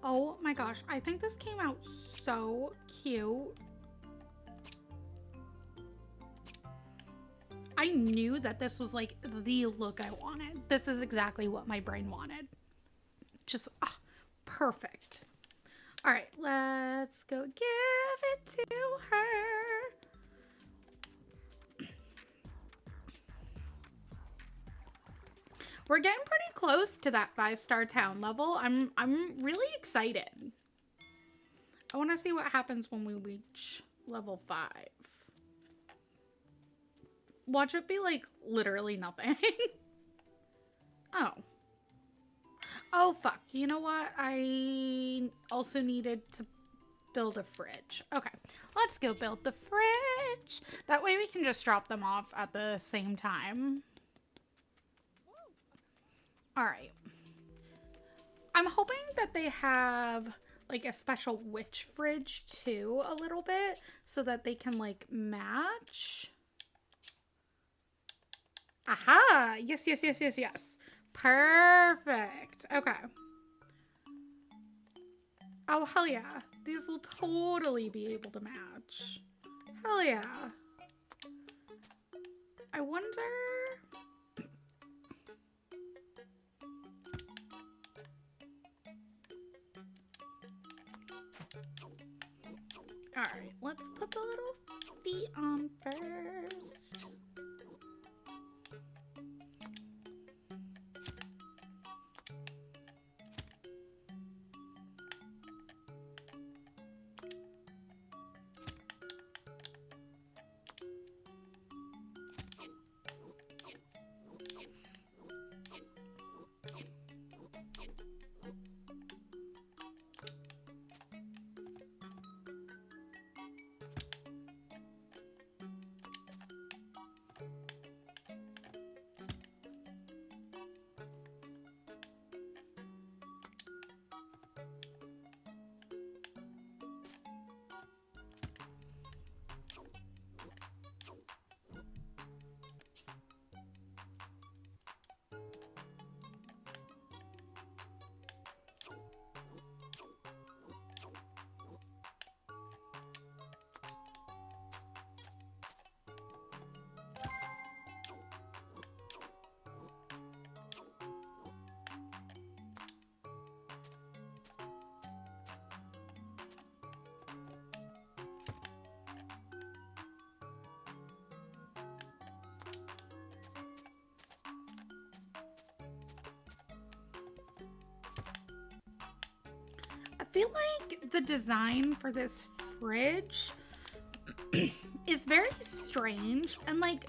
Oh my gosh, I think this came out so cute. I knew that this was like the look I wanted. This is exactly what my brain wanted. Just perfect. All right, let's go give it to her. We're getting pretty close to that 5-star town level. I'm really excited. I want to see what happens when we reach level 5. Watch it be like literally nothing. Oh fuck. You know what? I also needed to build a fridge. Okay, let's go build the fridge. That way we can just drop them off at the same time. All right. I'm hoping that they have like a special witch fridge too a little bit so that they can like match. Aha! Yes, yes, yes, yes, yes. Perfect. Okay. Oh, hell yeah. These will totally be able to match. Hell yeah. I wonder... Alright, let's put the little feet on first. I feel like the design for this fridge is very strange and like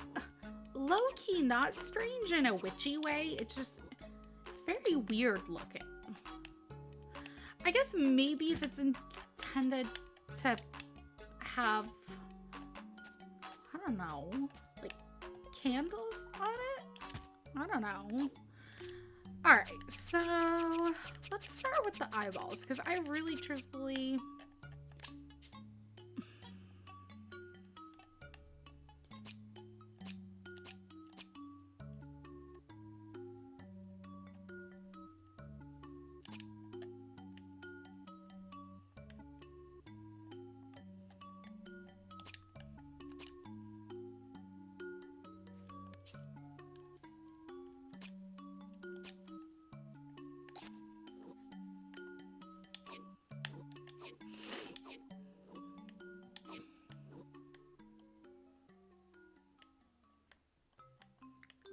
low-key not strange in a witchy way. It's very weird looking. I guess maybe if it's intended to have, I don't know, like candles on it? I don't know. Alright, so let's start with the eyeballs, because I really truthfully...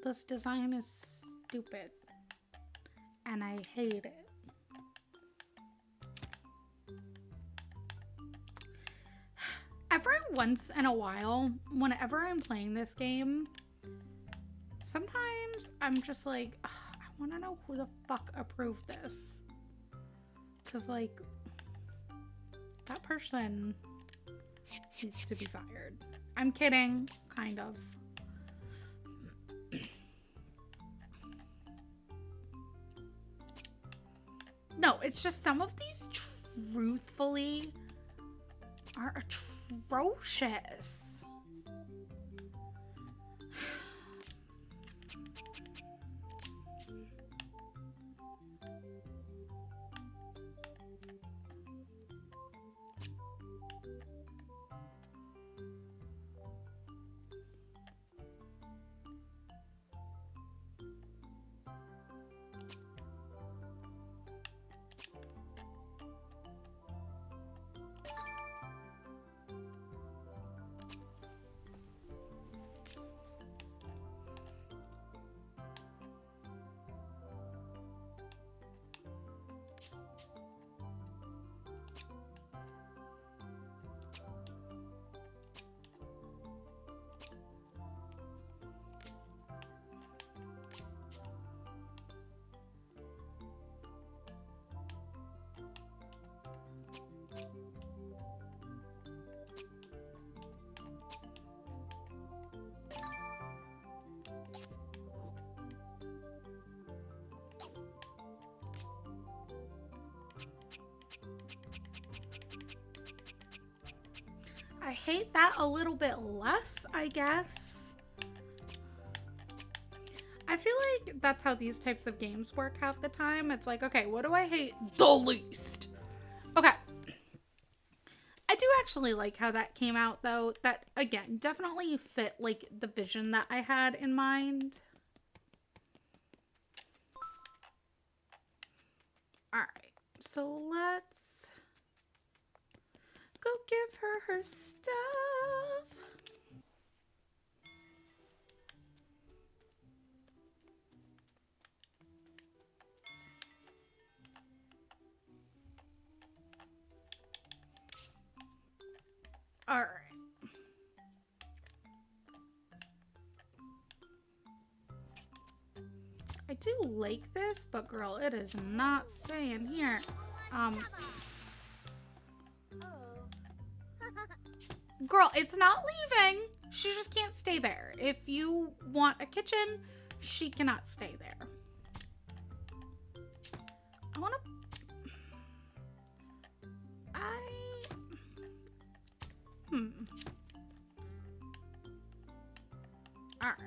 This design is stupid, and I hate it. Every once in a while, whenever I'm playing this game, sometimes I'm just like, I want to know who the fuck approved this. Because, like, that person needs to be fired. I'm kidding, kind of. No, it's just some of these truthfully are atrocious. I hate that a little bit less, I guess. I feel like that's how these types of games work half the time. It's like, okay, what do I hate the least? Okay. I do actually like how that came out, though. That, again, definitely fit, like, the vision that I had in mind. Alright, so let's go give her her stuff. Alright. I do like this, but girl, it is not staying here. Girl, it's not leaving. She just can't stay there. If you want a kitchen, she cannot stay there. I want to... Alright.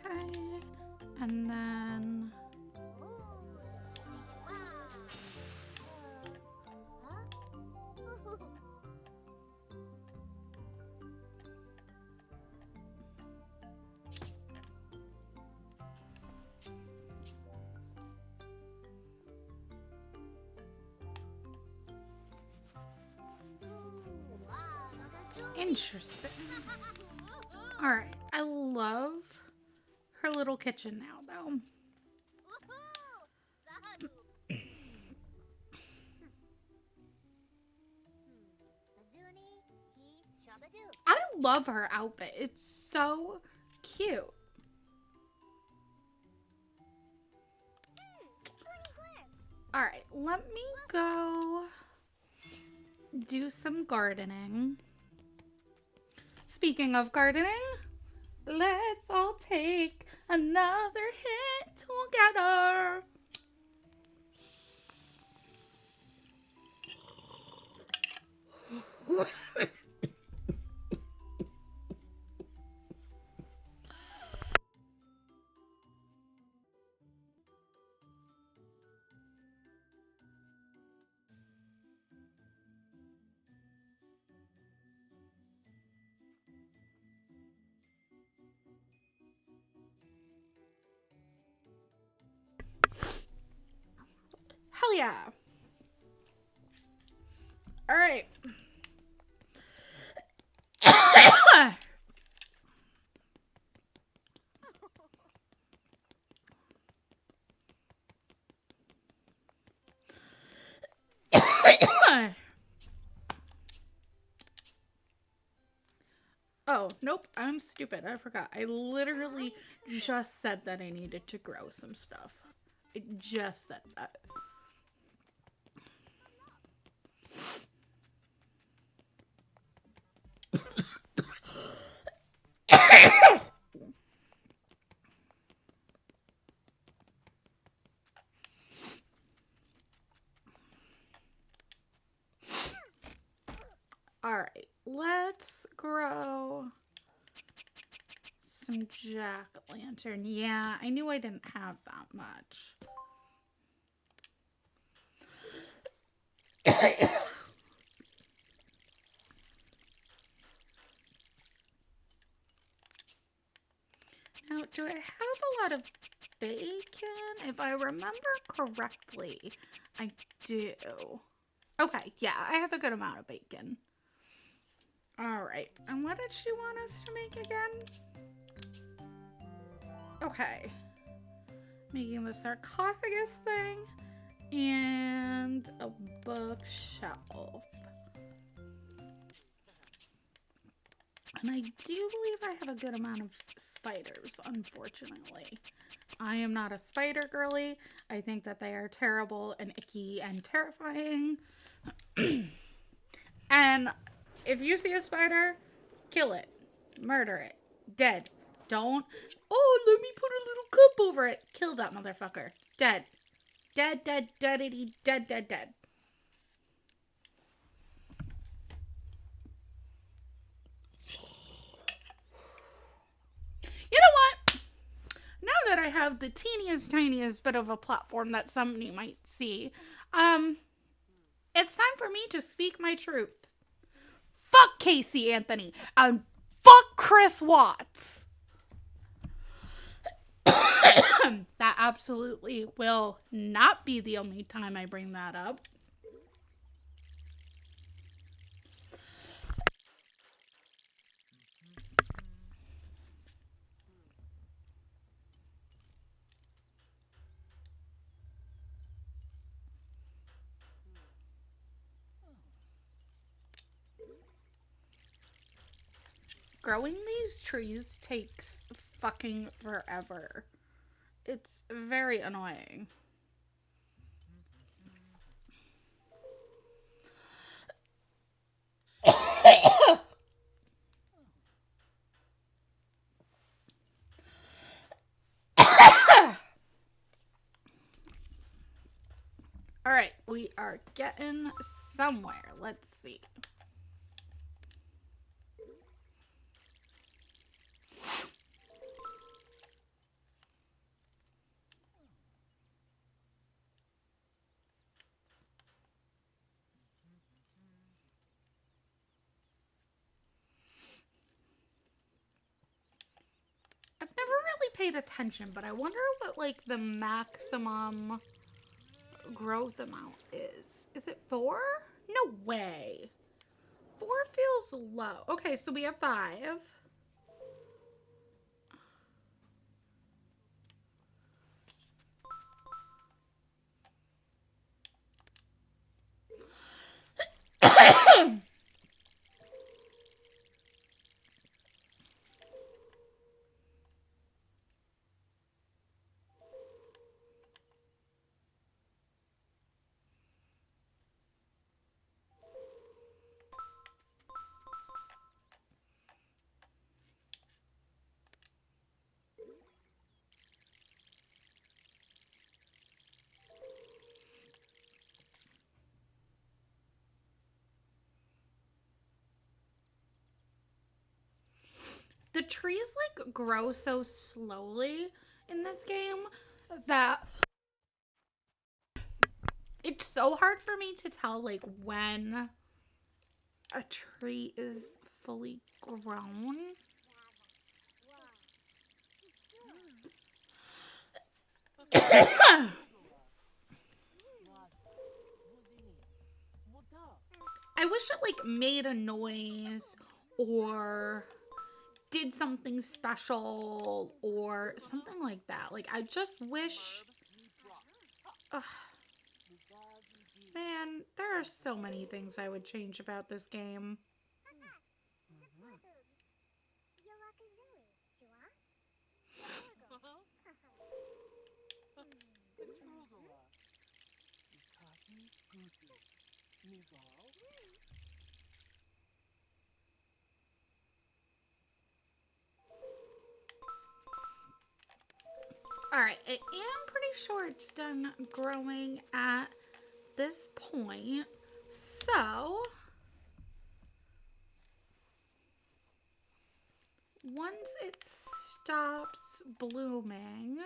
Okay, and then... Interesting. Alright, I love her little kitchen now, though. I love her outfit. It's so cute. Alright, let me go do some gardening. Speaking of gardening, let's all take another hit together. Hell yeah. All right. Oh, nope. I'm stupid. I forgot. I literally just said that I needed to grow some stuff. I just said that. Alright, let's grow some jack-o'-lantern. Yeah, I knew I didn't have that much. Now, do I have a lot of bacon? If I remember correctly, I do. Okay, yeah, I have a good amount of bacon. Alright, and what did she want us to make again? Okay. Making the sarcophagus thing and a bookshelf. And I do believe I have a good amount of spiders, unfortunately. I am not a spider girly. I think that they are terrible and icky and terrifying. And if you see a spider, kill it. Murder it. Dead. Don't. Oh, let me put a little cup over it. Kill that motherfucker. Dead. Dead, dead, deadity, dead, dead, dead. You know what? Now that I have the tiniest bit of a platform that somebody might see, it's time for me to speak my truth. Fuck Casey Anthony and fuck Chris Watts. That absolutely will not be the only time I bring that up. Growing these trees takes fucking forever. It's very annoying. Alright, we are getting somewhere. Let's see. I've never really paid attention, but I wonder what, like, the maximum growth amount is. Is it 4? No way. 4 feels low. Okay, so we have 5. The trees, like, grow so slowly in this game that it's so hard for me to tell, like, when a tree is fully grown. I wish it, like, made a noise or did something special or something like that. Like, I just wish... Ugh. Man, there are so many things I would change about this game. Alright, I am pretty sure it's done growing at this point. So, once it stops blooming,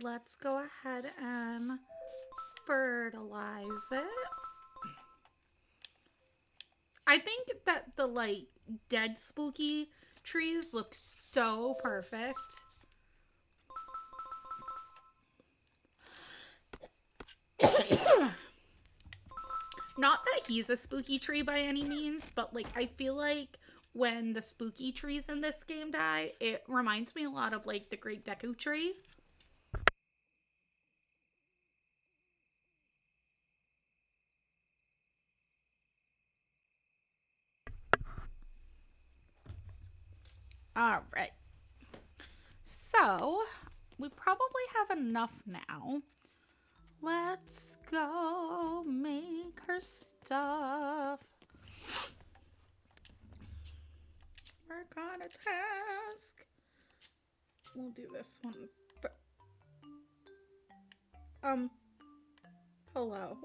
let's go ahead and fertilize it. I think that the like dead spooky trees look so perfect. Not that he's a spooky tree by any means, but like I feel like when the spooky trees in this game die, it reminds me a lot of like the Great Deku tree. All right. So, we probably have enough now. Let's go make her stuff. Work on a task. We'll do this one. Hello?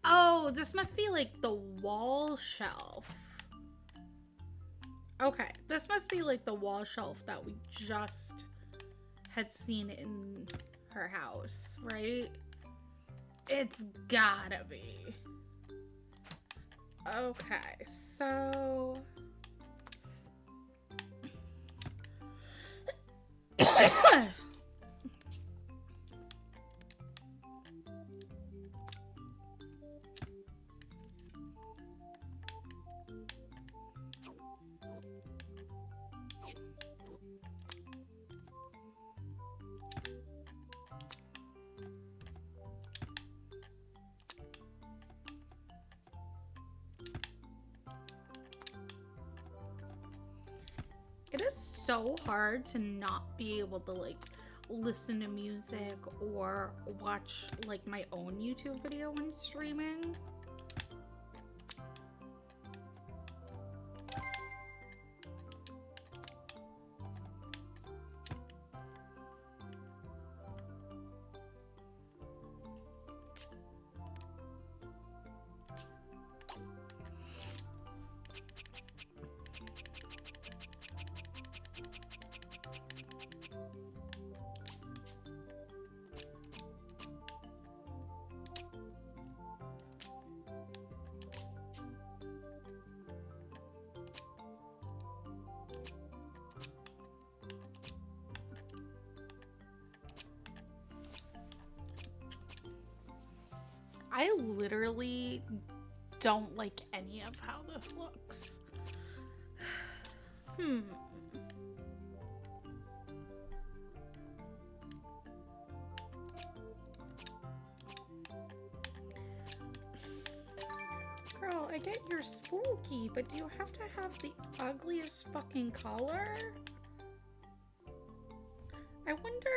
Oh, this must be like the wall shelf. Okay, this must be like the wall shelf that we just had seen in her house, right? It's gotta be. Okay, so... It is so hard to not be able to like listen to music or watch like my own YouTube video when streaming. I literally don't like any of how this looks. Girl, I get you're spooky, but do you have to have the ugliest fucking color? I wonder...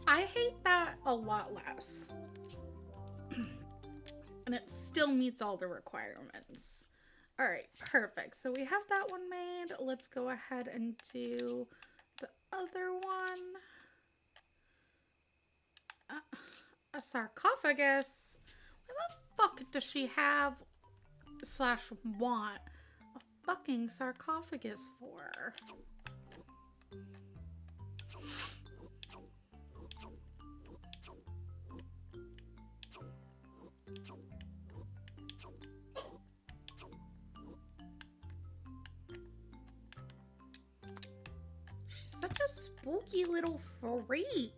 I hate that a lot less. And it still meets all the requirements. Alright, perfect. So we have that one made. Let's go ahead and do the other one. A sarcophagus? What the fuck does she have / want a fucking sarcophagus for? She's such a spooky little freak.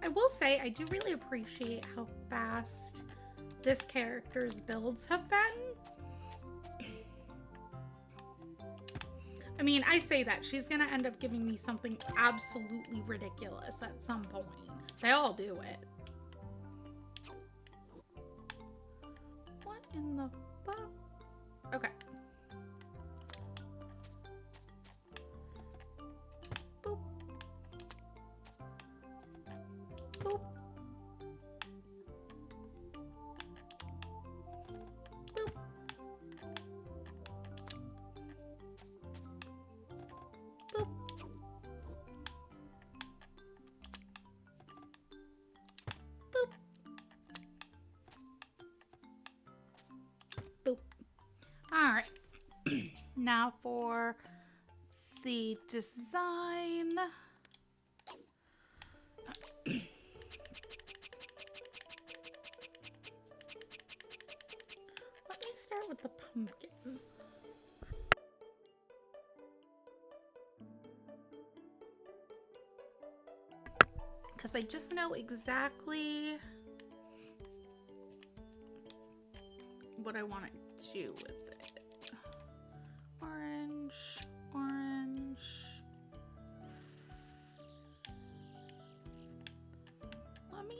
I will say I do really appreciate how fast this character's builds have been. I mean, I say that. She's gonna end up giving me something absolutely ridiculous at some point. They all do it. What in the fuck? Okay. Boop. Boop. Boop. Boop. Boop. Boop. All right. Now for the design. Let me start with the pumpkin. Because I just know exactly what I want to do with it. Orange, orange. Let me...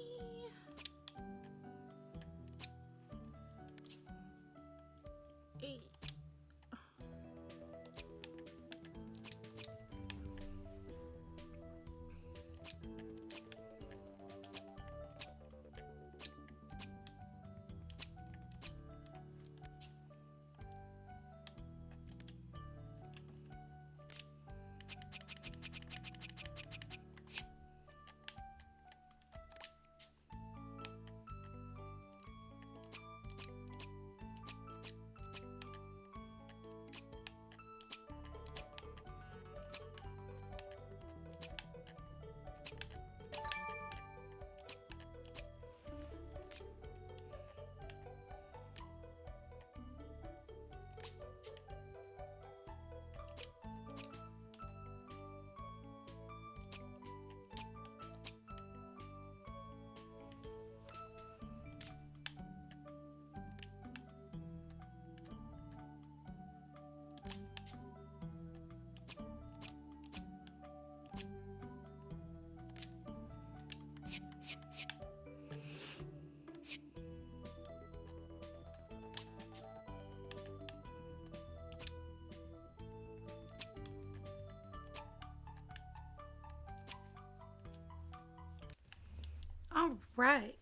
All right.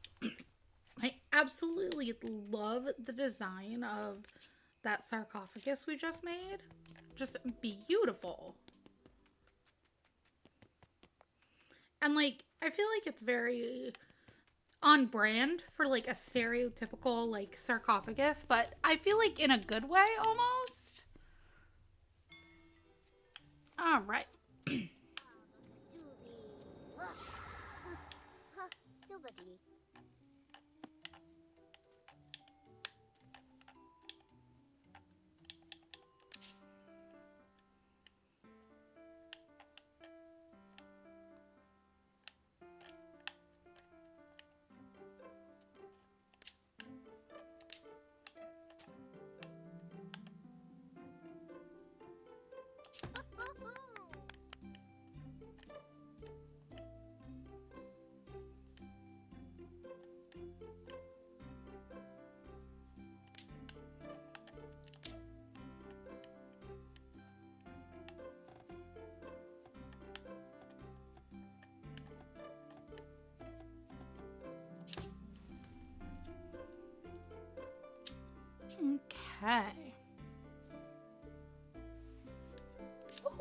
I absolutely love the design of that sarcophagus we just made. Just beautiful. And like, I feel like it's very on brand for like a stereotypical like sarcophagus, but I feel like in a good way almost. All right. Okay.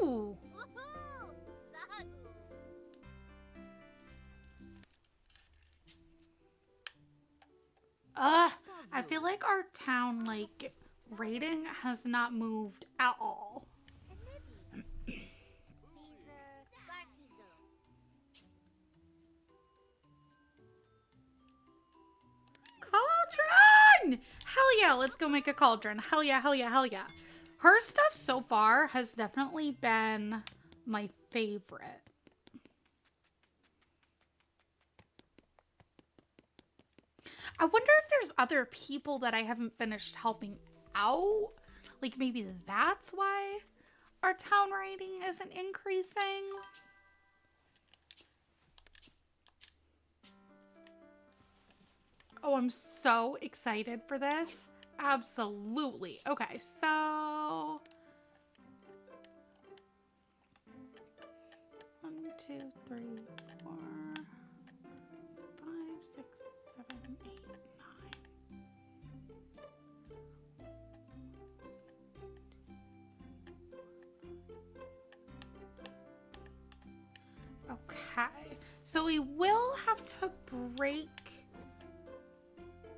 Ooh. I feel like our town, like, rating has not moved at all. Cauldron! Hell yeah, let's go make a cauldron. Hell yeah, hell yeah, hell yeah. Her stuff so far has definitely been my favorite. I wonder if there's other people that I haven't finished helping out. Like maybe that's why our town rating isn't increasing. Oh, I'm so excited for this. Absolutely. Okay, so 1, 2, 3, 4, 5, 6, 7, 8, 9. Okay, so we will have to break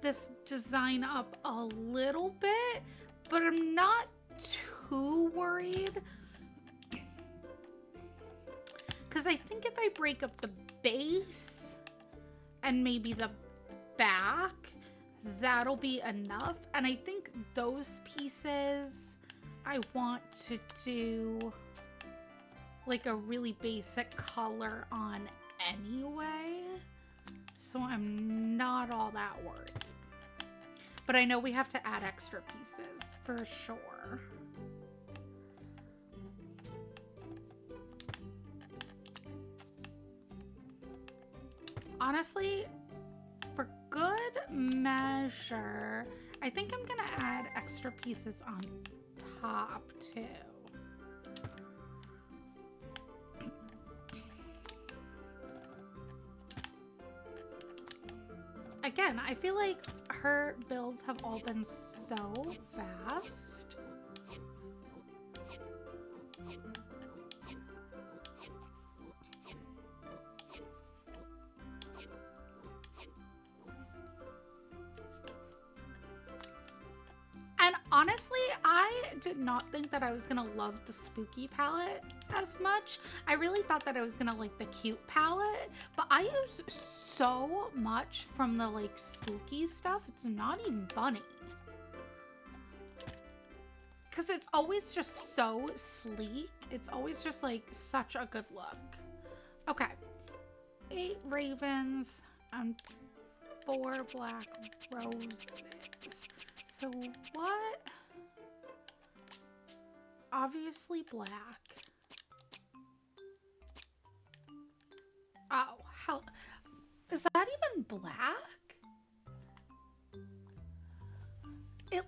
this design up a little bit, but I'm not too worried. Because I think if I break up the base and maybe the back, that'll be enough. And I think those pieces I want to do like a really basic color on anyway. So I'm not all that worried. But I know we have to add extra pieces for sure. Honestly, for good measure, I think I'm gonna add extra pieces on top too. Again, I feel like her builds have all been so fast. And honestly, I did not think that I was gonna love the spooky palette as much. I really thought that I was gonna like the cute palette, but I use so much from the like spooky stuff. It's not even funny. Because it's always just so sleek. It's always just like such a good look. Okay. 8 ravens and 4 black roses. So what? Obviously black. Oh, hell. Is that even black? It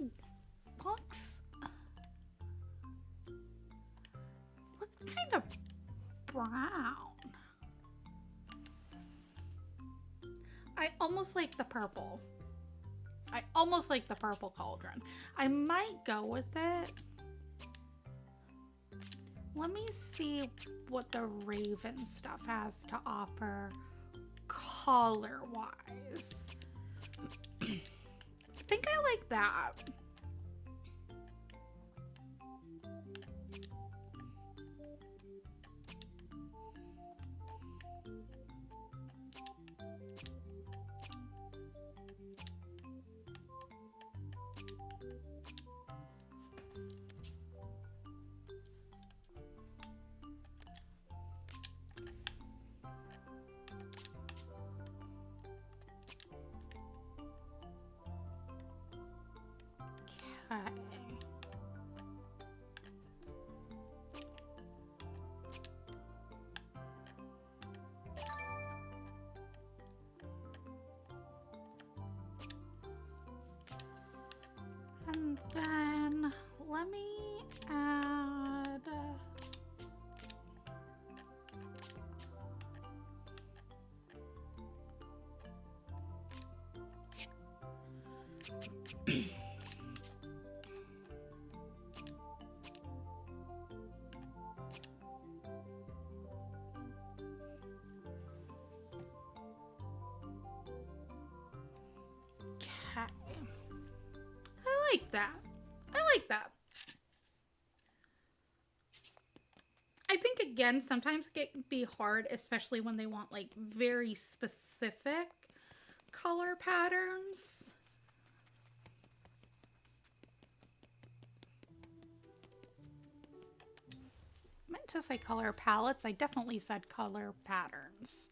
looks kind of brown. I almost like the purple. I almost like the purple cauldron. I might go with it. Let me see what the Raven stuff has to offer color-wise. I think I like that. Okay. And then let me add okay. I like that. I like that. I think again, sometimes it can be hard, especially when they want like very specific color patterns. I meant to say color palettes. I definitely said color patterns.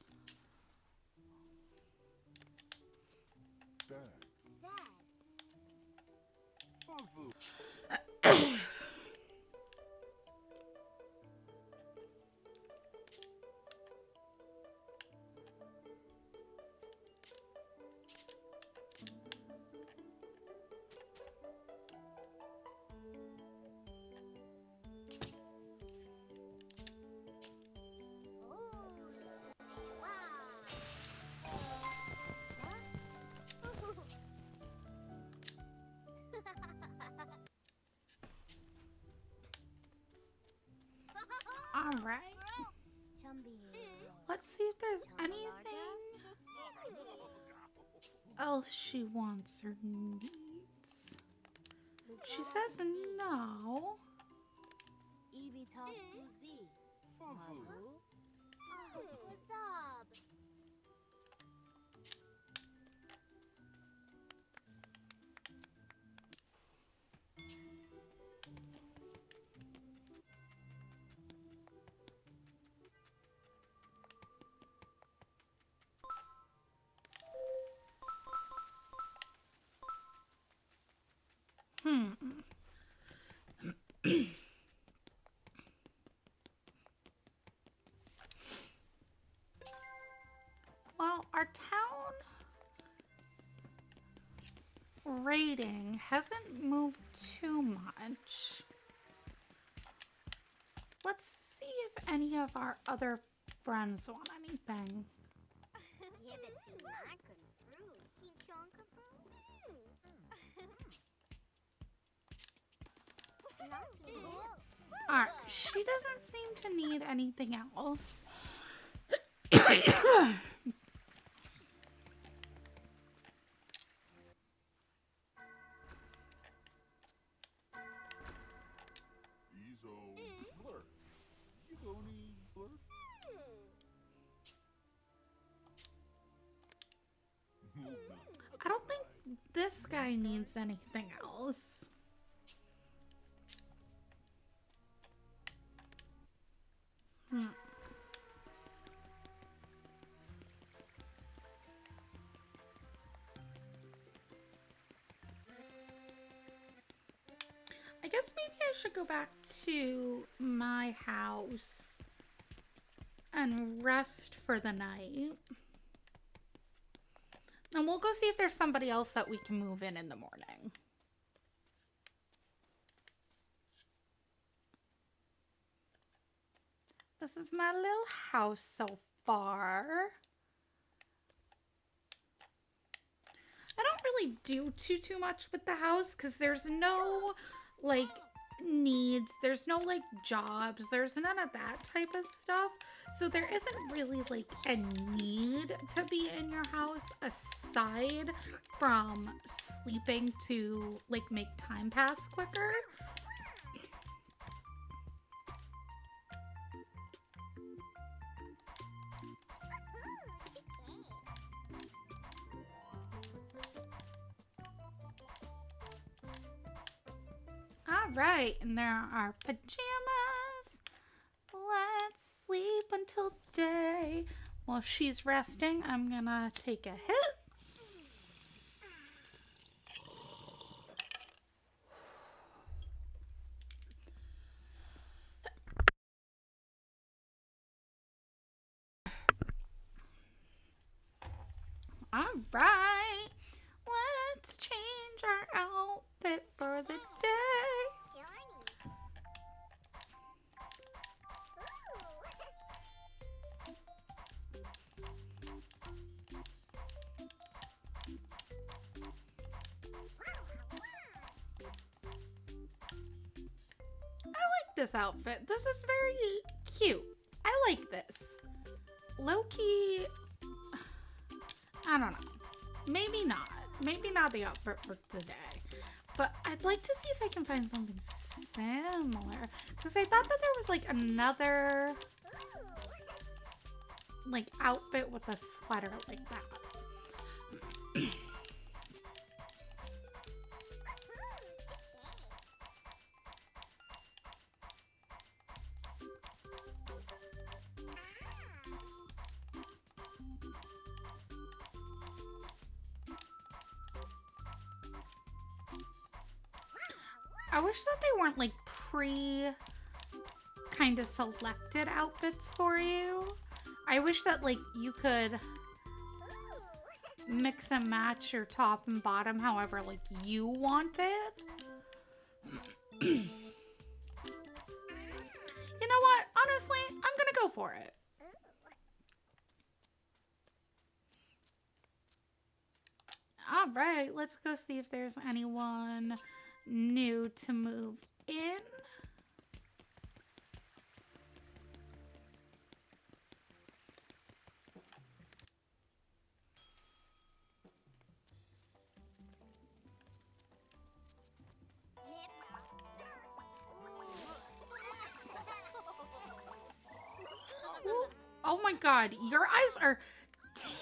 All right. Let's see if there's anything else she wants or needs. She says no. Well, our town rating hasn't moved too much. Let's see if any of our other friends want anything. Alright, she doesn't seem to need anything else. I don't think this guy needs anything else. I guess maybe I should go back to my house and rest for the night. And we'll go see if there's somebody else that we can move in the morning. This is my little house so far. I don't really do too much with the house because there's no like needs, there's no like jobs, there's none of that type of stuff. So there isn't really like a need to be in your house aside from sleeping to like make time pass quicker. Alright, and there are our pajamas. Let's sleep until day. While she's resting, I'm gonna take a hit. Alright, let's change our outfit for the day. This outfit. This is very cute. I like this. Low-key, I don't know. Maybe not. Maybe not the outfit for today. But I'd like to see if I can find something similar. Because I thought that there was like another like outfit with a sweater like that. I wish that they weren't like pre kind of selected outfits for you. I wish that like you could mix and match your top and bottom however like you want it. You know what? Honestly, I'm gonna go for it. All right, let's go see if there's anyone new to move in. Oh my god, your eyes are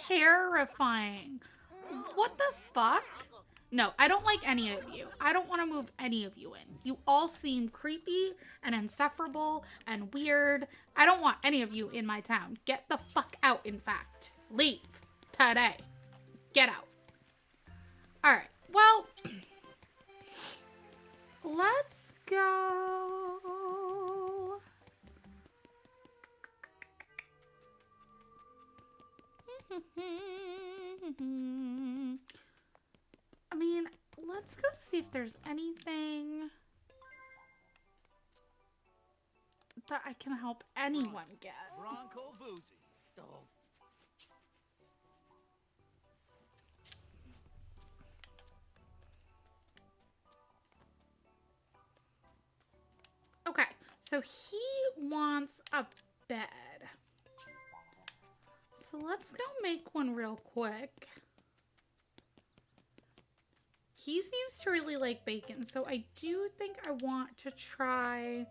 terrifying. What the fuck? No, I don't like any of you. I don't want to move any of you in. You all seem creepy and insufferable and weird. I don't want any of you in my town. Get the fuck out, in fact. Leave. Today. Get out. Alright, well, let's go. I mean, let's go see if there's anything that I can help anyone get. Bronco Boozy. Oh. Okay, so he wants a bed. So let's go make one real quick. He seems to really like bacon, so I do think I want to try...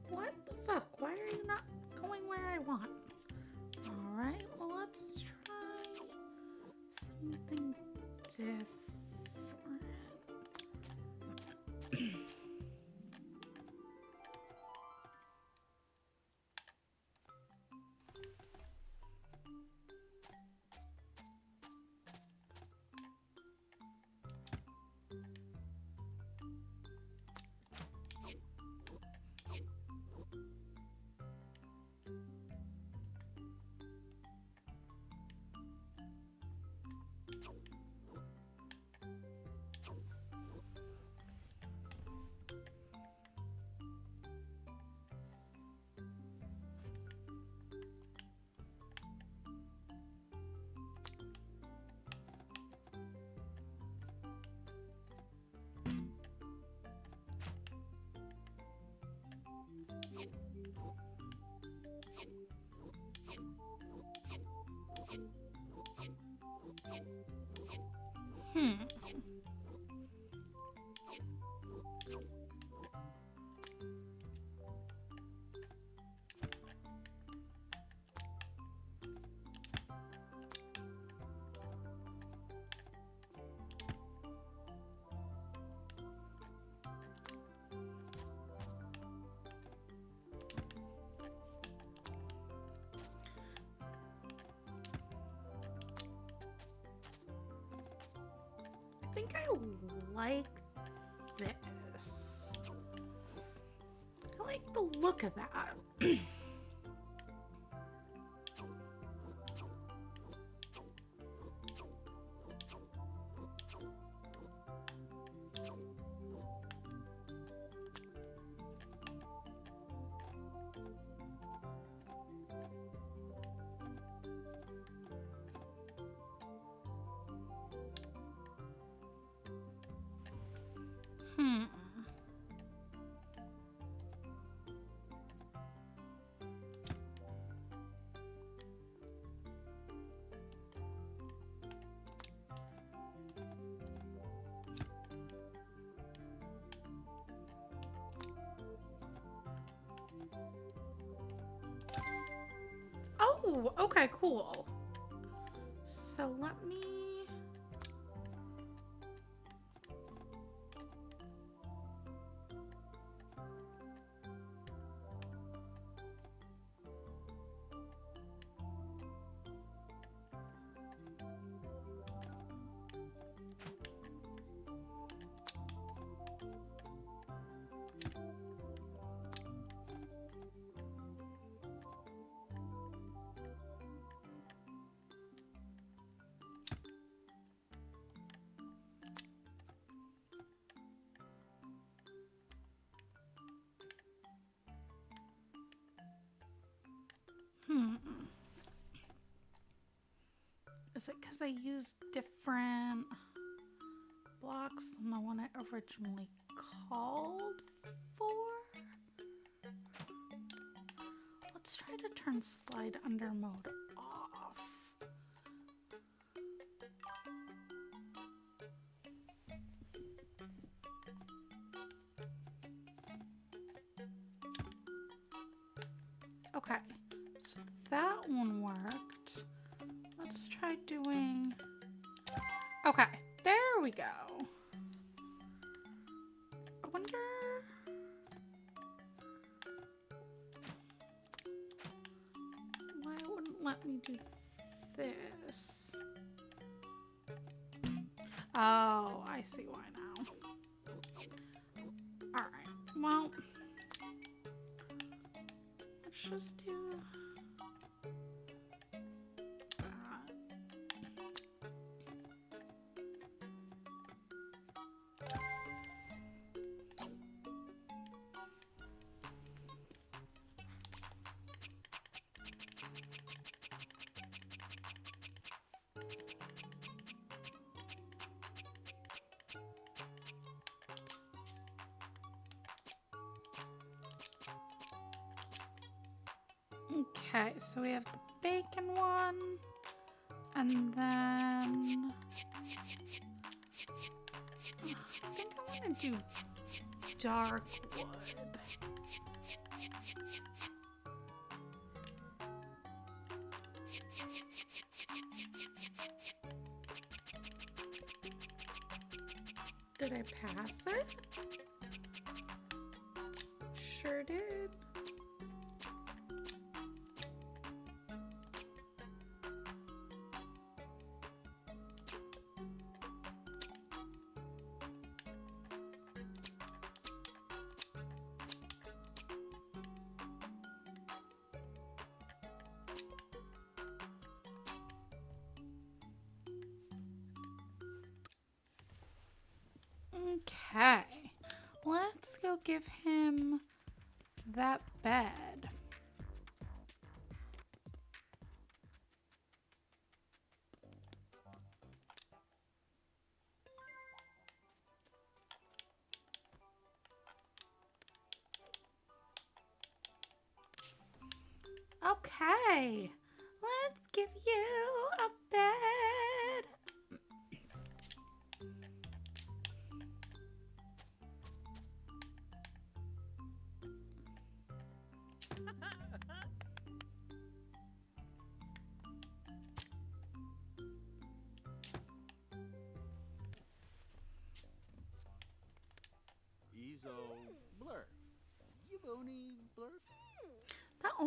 What the fuck? Why are you not going where I want? Alright, well let's try something different. Hmm. I think I like this. I like the look of that. Hmm. Oh, okay, cool. So let me... Hmm. Is it because I used different blocks than the one I originally called for? Let's try to turn slide under mode off. Okay, so that one worked. Let's try doing... Okay, there we go. I wonder... why it wouldn't let me do this. Oh, I see why now. Alright, well... let's just do... Okay, so we have the bacon one, and then I think I want to do dark wood. Did I pass it? Sure did. Okay, let's go give him that bed. Okay, let's give you a bed.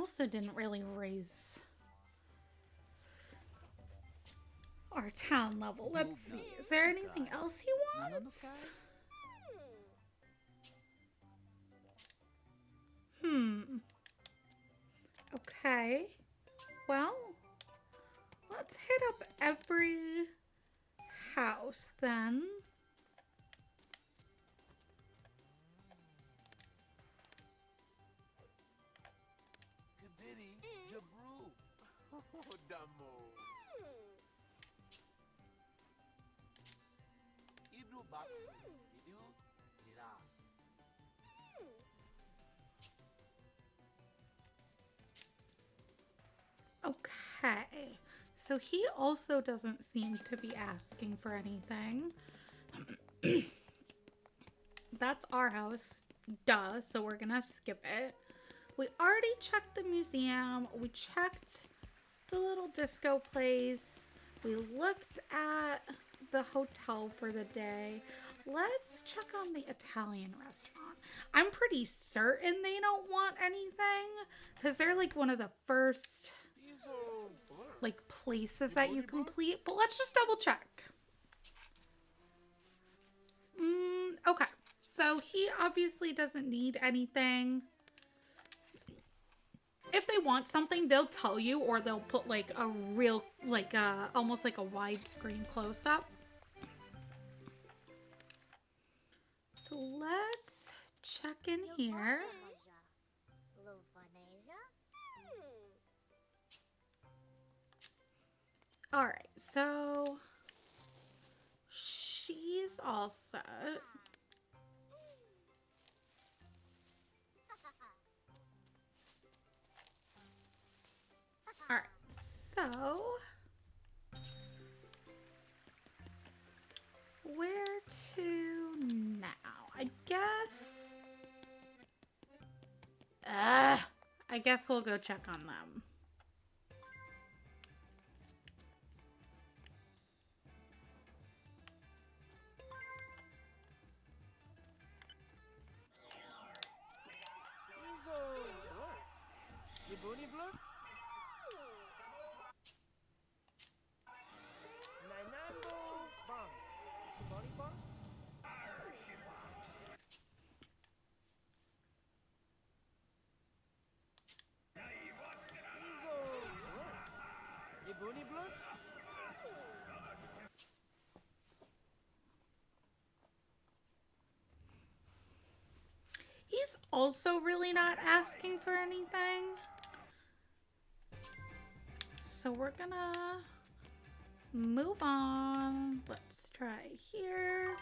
also didn't really raise our town level. Let's see. Is there anything else he wants? Okay. Well, let's hit up every house then. Kabiri, Jabru. Damo. Idu Baksu. Idu Ira. Okay. So he also doesn't seem to be asking for anything. That's our house. Duh. So we're gonna skip it. We already checked the museum. We checked the little disco place. We looked at the hotel for the day. Let's check on the Italian restaurant. I'm pretty certain they don't want anything because they're like one of the first like places that you complete, but let's just double check. Okay, so he obviously doesn't need anything. If they want something, they'll tell you, or they'll put like a real, like almost like a widescreen close-up. So let's check in here. All right, so she's all set. All right, so where to now? I guess we'll go check on them. Ibuni Blur? Nainando Bang. Ibuni Bang? Izo Blur? Ibuni Blur? He's also really not asking for anything. So we're gonna move on. Let's try here.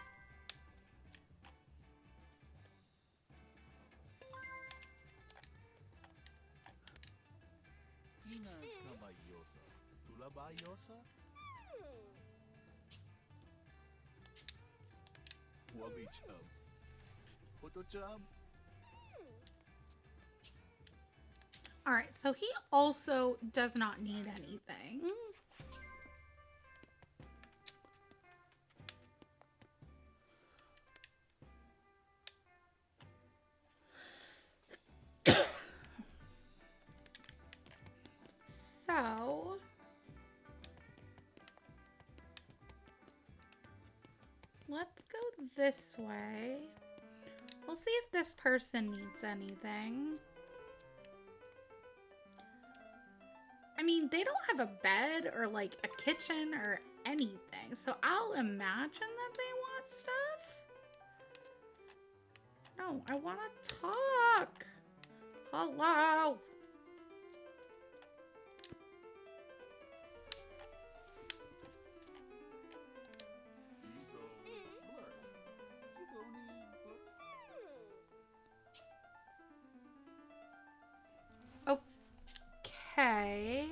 Ina Kabayosa. Tulabayosa? Wabi Chub. Photo Chub? All right, so he also does not need anything. So let's go this way. We'll see if this person needs anything. I mean, they don't have a bed or like a kitchen or anything, so I'll imagine that they want stuff. No, I want to talk. Hello. Okay.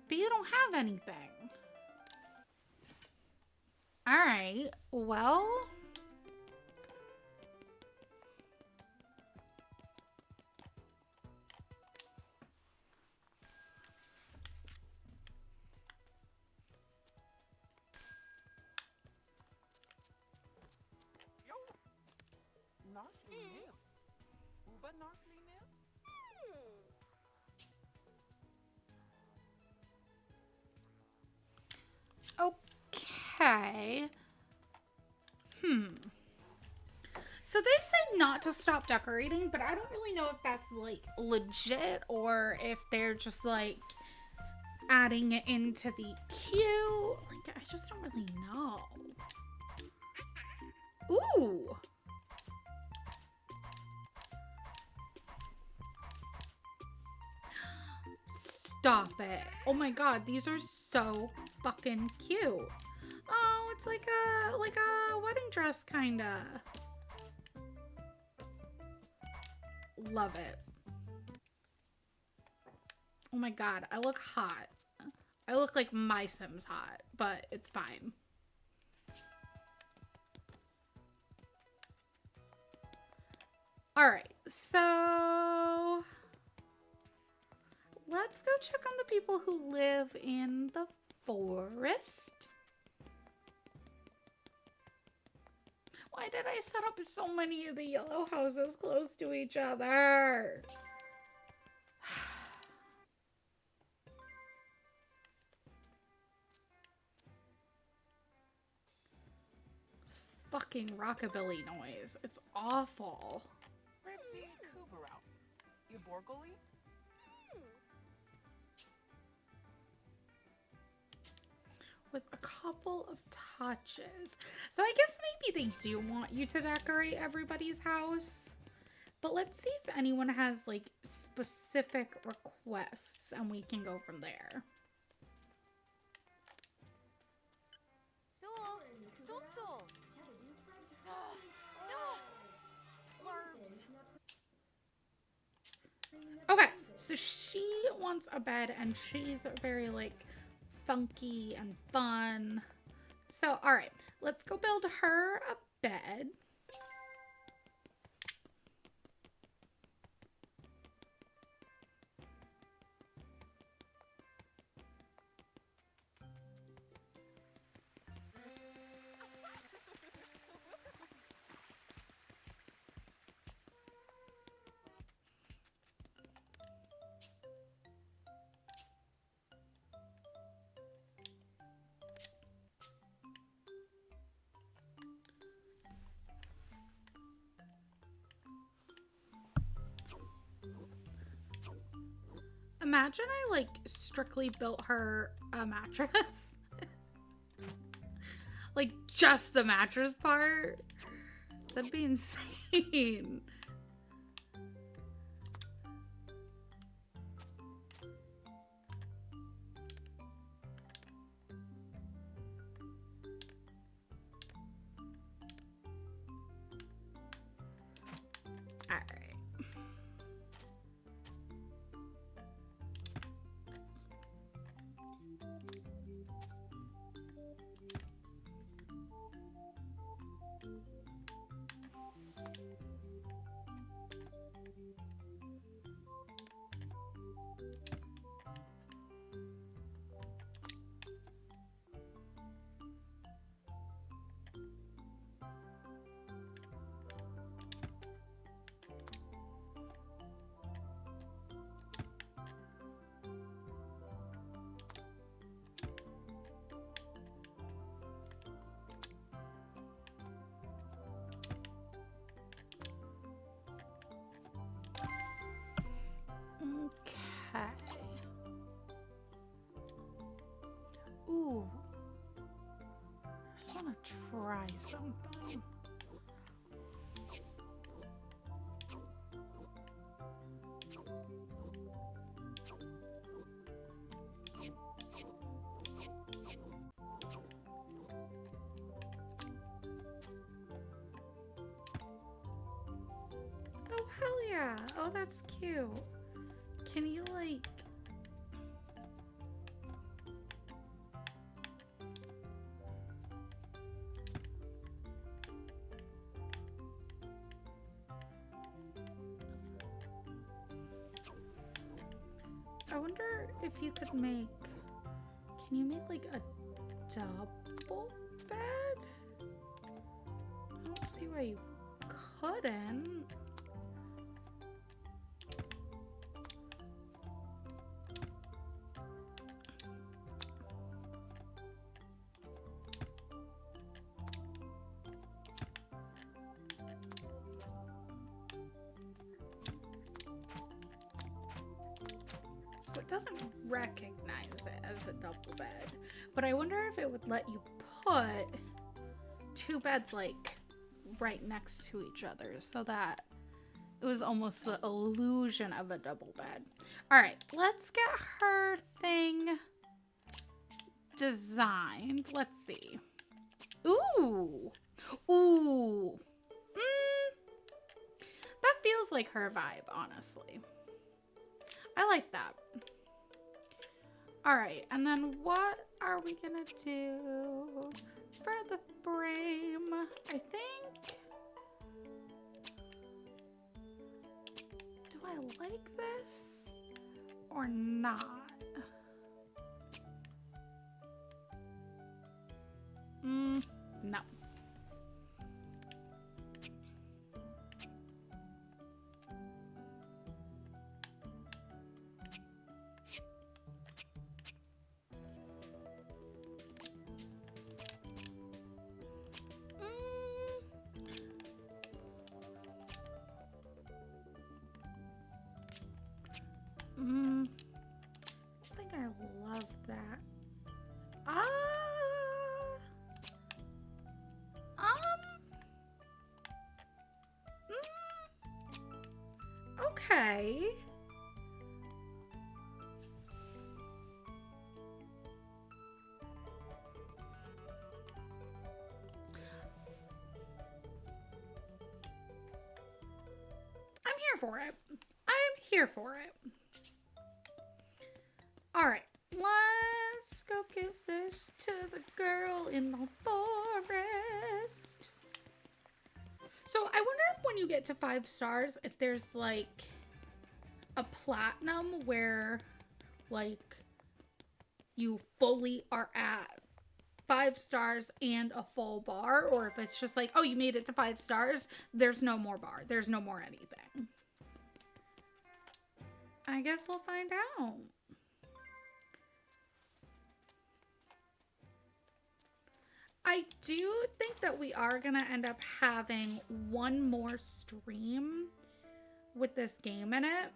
But you don't have anything. Alright, well. Okay. So they say not to stop decorating, but I don't really know if that's like legit or if they're just like adding it in to be cute. Like, I just don't really know. Ooh. Stop it. Oh my god, these are so fucking cute. Oh, it's like a wedding dress kinda. Love it. Oh my god, I look hot. I look like my Sims hot, but it's fine. Alright, so let's go check on the people who live in the forest. Why did I set up so many of the yellow houses close to each other? This fucking rockabilly noise. It's awful. Ripsy Kubarao. You Borgoli? With a couple of touches. So I guess maybe they do want you to decorate everybody's house. But let's see if anyone has like specific requests and we can go from there. Okay, so she wants a bed and she's very like funky and fun. So, all right, let's go build her a bed. Imagine I like strictly built her a mattress. Like just the mattress part. That'd be insane. All right. Okay. Ooh. I just want to try something. Oh, hell yeah. Oh, that's cute. Can you, like... I wonder if you could make... Can you make, like, a double bed? I don't see why you couldn't. doesn't recognize it as a double bed. But I wonder if it would let you put two beds like right next to each other so that it was almost the illusion of a double bed. All right, let's get her thing designed. Let's see. Ooh. Ooh. That feels like her vibe, honestly. I like that. All right, and then what are we gonna do for the frame? I think... Do I like this or not? No. I think I love that. Okay. I'm here for it. I'm here for it. All right, let's go give this to the girl in the forest. So I wonder if when you get to 5 stars, if there's like a platinum where like you fully are at 5 stars and a full bar, or if it's just like, oh, you made it to 5 stars, there's no more bar, there's no more anything. I guess we'll find out. I do think that we are gonna end up having one more stream with this game in it.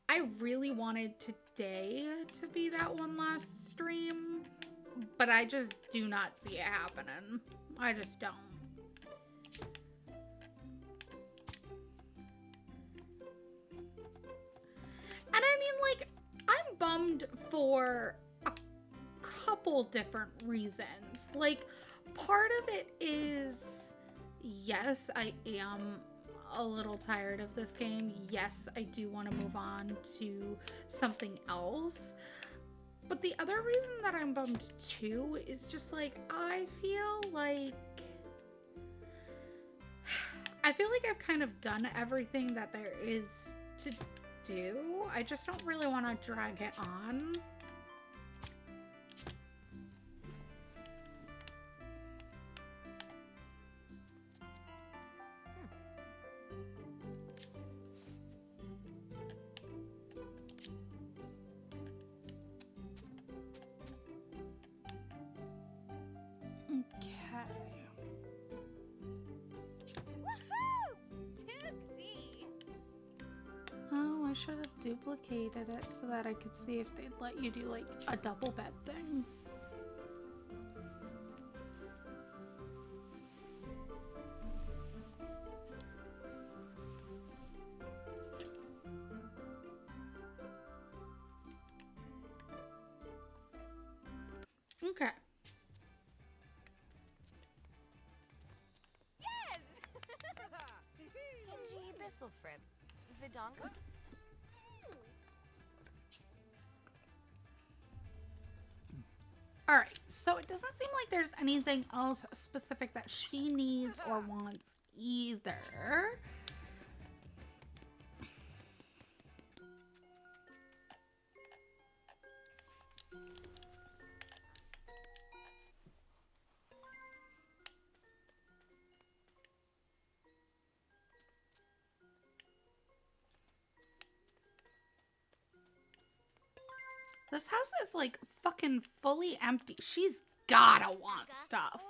I really wanted today to be that one last stream, but I just do not see it happening. I just don't. And I mean, like, I'm bummed for a couple different reasons. Like, part of it is, yes, I am a little tired of this game. Yes, I do want to move on to something else. But the other reason that I'm bummed too is just like, I feel like I've kind of done everything that there is to do. I just don't really want to drag it on. Oh, I should have duplicated it so that I could see if they'd let you do like a double bed thing. Okay. Yes! Tingy Bisselfrib. Vidonka? All right, so it doesn't seem like there's anything else specific that she needs or wants either. This house is like fucking fully empty. She's gotta want stuff.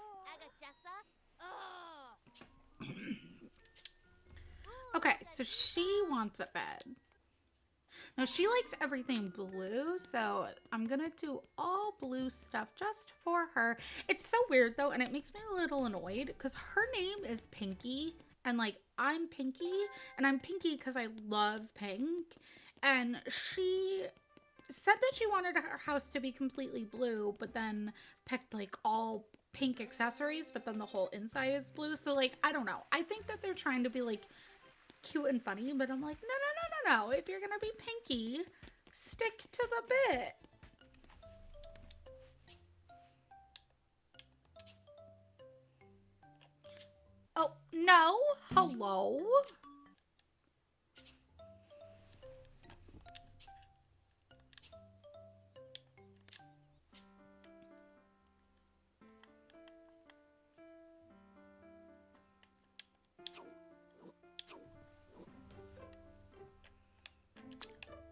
Okay, so she wants a bed. Now, she likes everything blue, so I'm gonna do all blue stuff just for her. It's so weird, though, and it makes me a little annoyed, because her name is Pinky, and, like, I'm Pinky, and I'm Pinky because I love pink, and she said that she wanted her house to be completely blue, but then picked, like, all pink accessories, but then the whole inside is blue, so, like, I don't know. I think that they're trying to be, like, cute and funny, but I'm like, no, no, no, no, no. If you're gonna be Pinky, stick to the bit. Oh, no. Hello.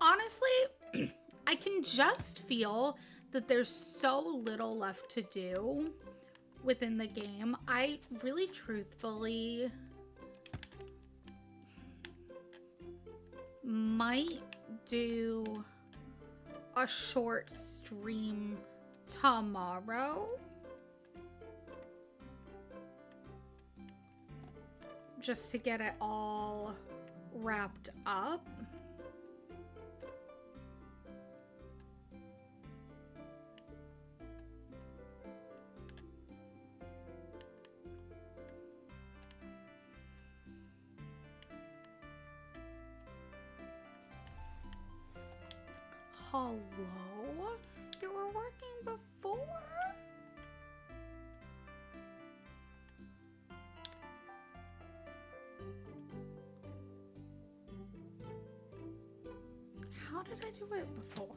Honestly, I can just feel that there's so little left to do within the game. I really truthfully might do a short stream tomorrow. Just to get it all wrapped up. Hello? You were working before? How did I do it before?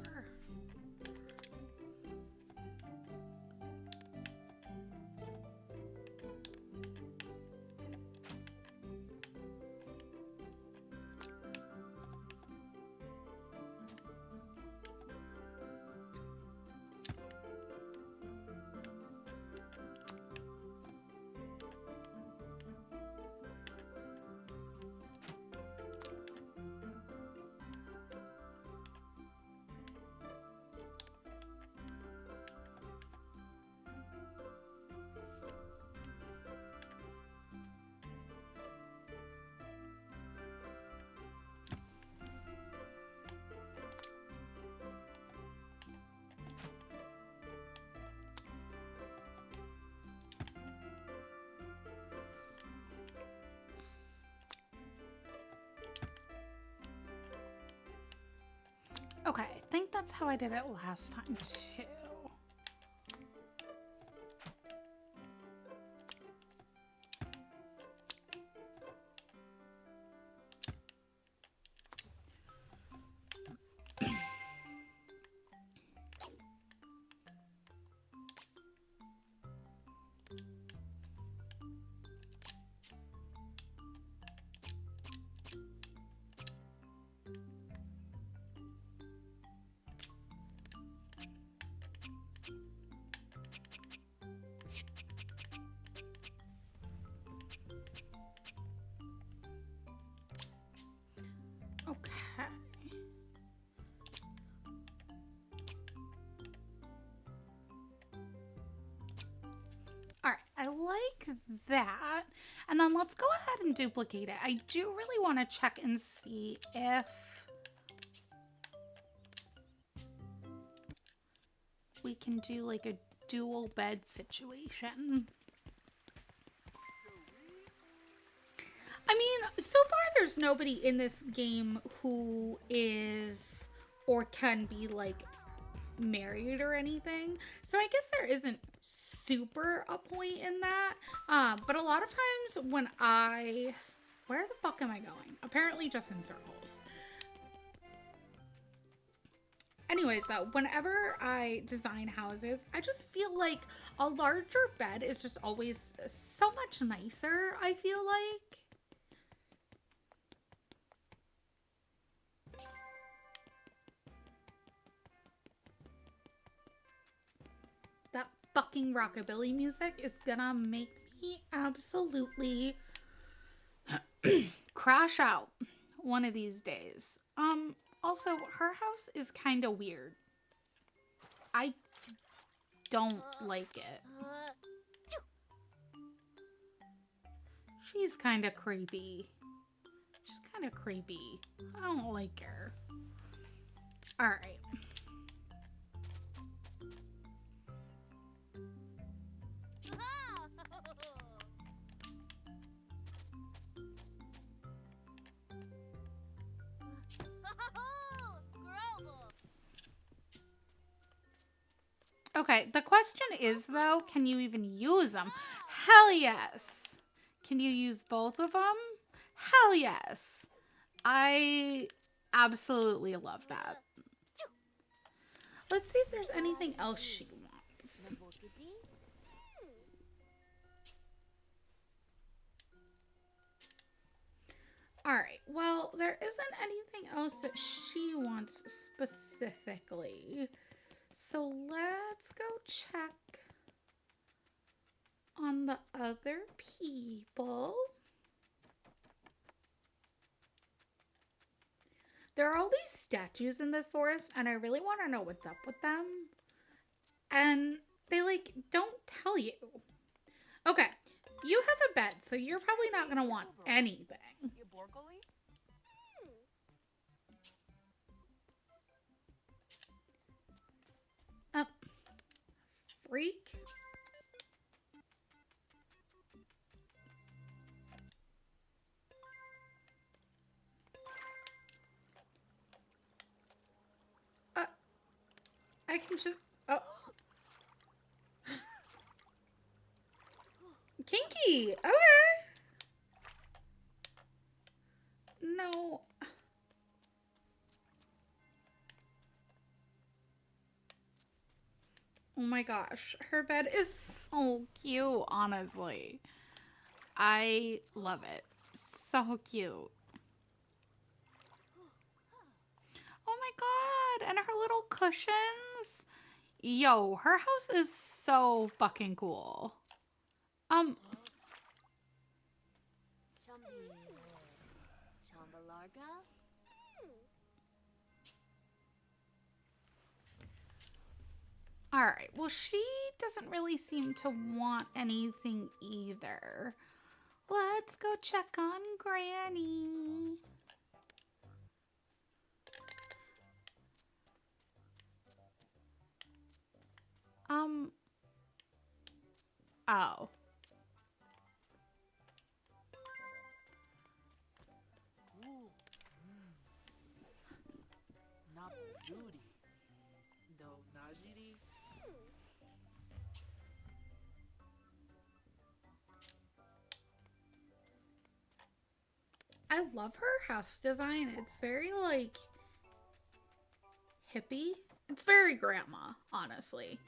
Okay, I think that's how I did it last time too. Okay. All right, I like that. And then let's go ahead and duplicate it. I do really want to check and see if we can do like a dual bed situation. I mean, so far there's nobody in this game who is or can be like married or anything. So I guess there isn't super a point in that. But a lot of times when where the fuck am I going? Apparently just in circles. Anyways, though, whenever I design houses, I just feel like a larger bed is just always so much nicer, I feel like. That fucking rockabilly music is gonna make me absolutely crash out one of these days. Also, her house is kind of weird. I don't like it. She's kind of creepy. She's kind of creepy. I don't like her. Alright. Okay, the question is, though, can you even use them? Hell yes. Can you use both of them? Hell yes. I absolutely love that. Let's see if there's anything else she wants. Alright, well, there isn't anything else that she wants specifically. So let's go check on the other people. There are all these statues in this forest, and I really want to know what's up with them. And they, like, don't tell you. Okay, you have a bed, so you're probably not going to want anything. Freak. I can just... Oh. Kinky! Okay. No. Oh my gosh. Her bed is so cute, honestly. I love it. So cute. Oh my god. And her little cushions. Yo, her house is so fucking cool. Alright, well, she doesn't really seem to want anything either. Let's go check on Granny. Oh. I love her house design. It's very, like, hippie. It's very grandma, honestly.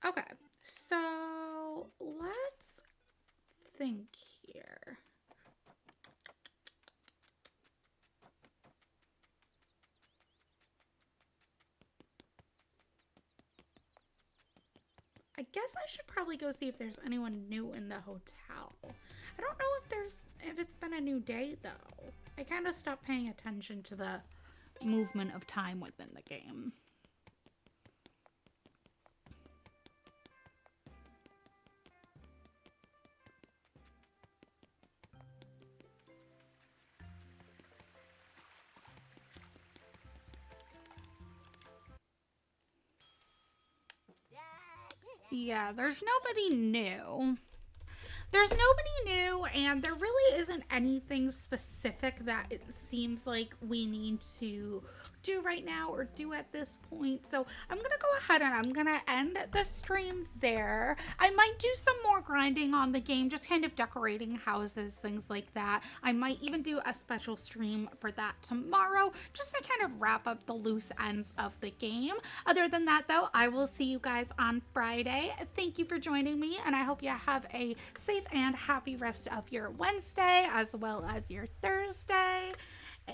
Okay, so let's think here. I guess I should probably go see if there's anyone new in the hotel. I don't know if it's been a new day though. I kind of stopped paying attention to the movement of time within the game. Yeah, there's nobody new. There's nobody new, and there really isn't anything specific that it seems like we need to do right now or do at this point. So I'm gonna go ahead and I'm gonna end the stream there. I might do some more grinding on the game, just kind of decorating houses, things like that. I might even do a special stream for that tomorrow, just to kind of wrap up the loose ends of the game. Other than that though, I will see you guys on Friday. Thank you for joining me, and I hope you have a safe and happy rest of your Wednesday as well as your Thursday.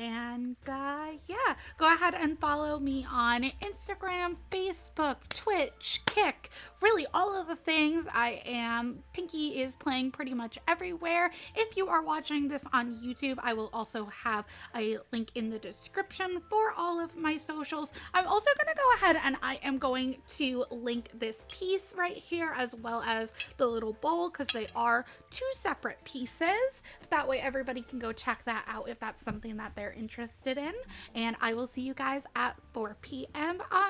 And yeah, go ahead and follow me on Instagram, Facebook, Twitch, Kick, really all of the things. I am Pinky is Playing pretty much everywhere. If you are watching this on YouTube, I will also have a link in the description for all of my socials. I'm also going to go ahead and I am going to link this piece right here as well as the little bowl, because they are two separate pieces. That way everybody can go check that out if that's something that they're interested in. And I will see you guys at 4 p.m. on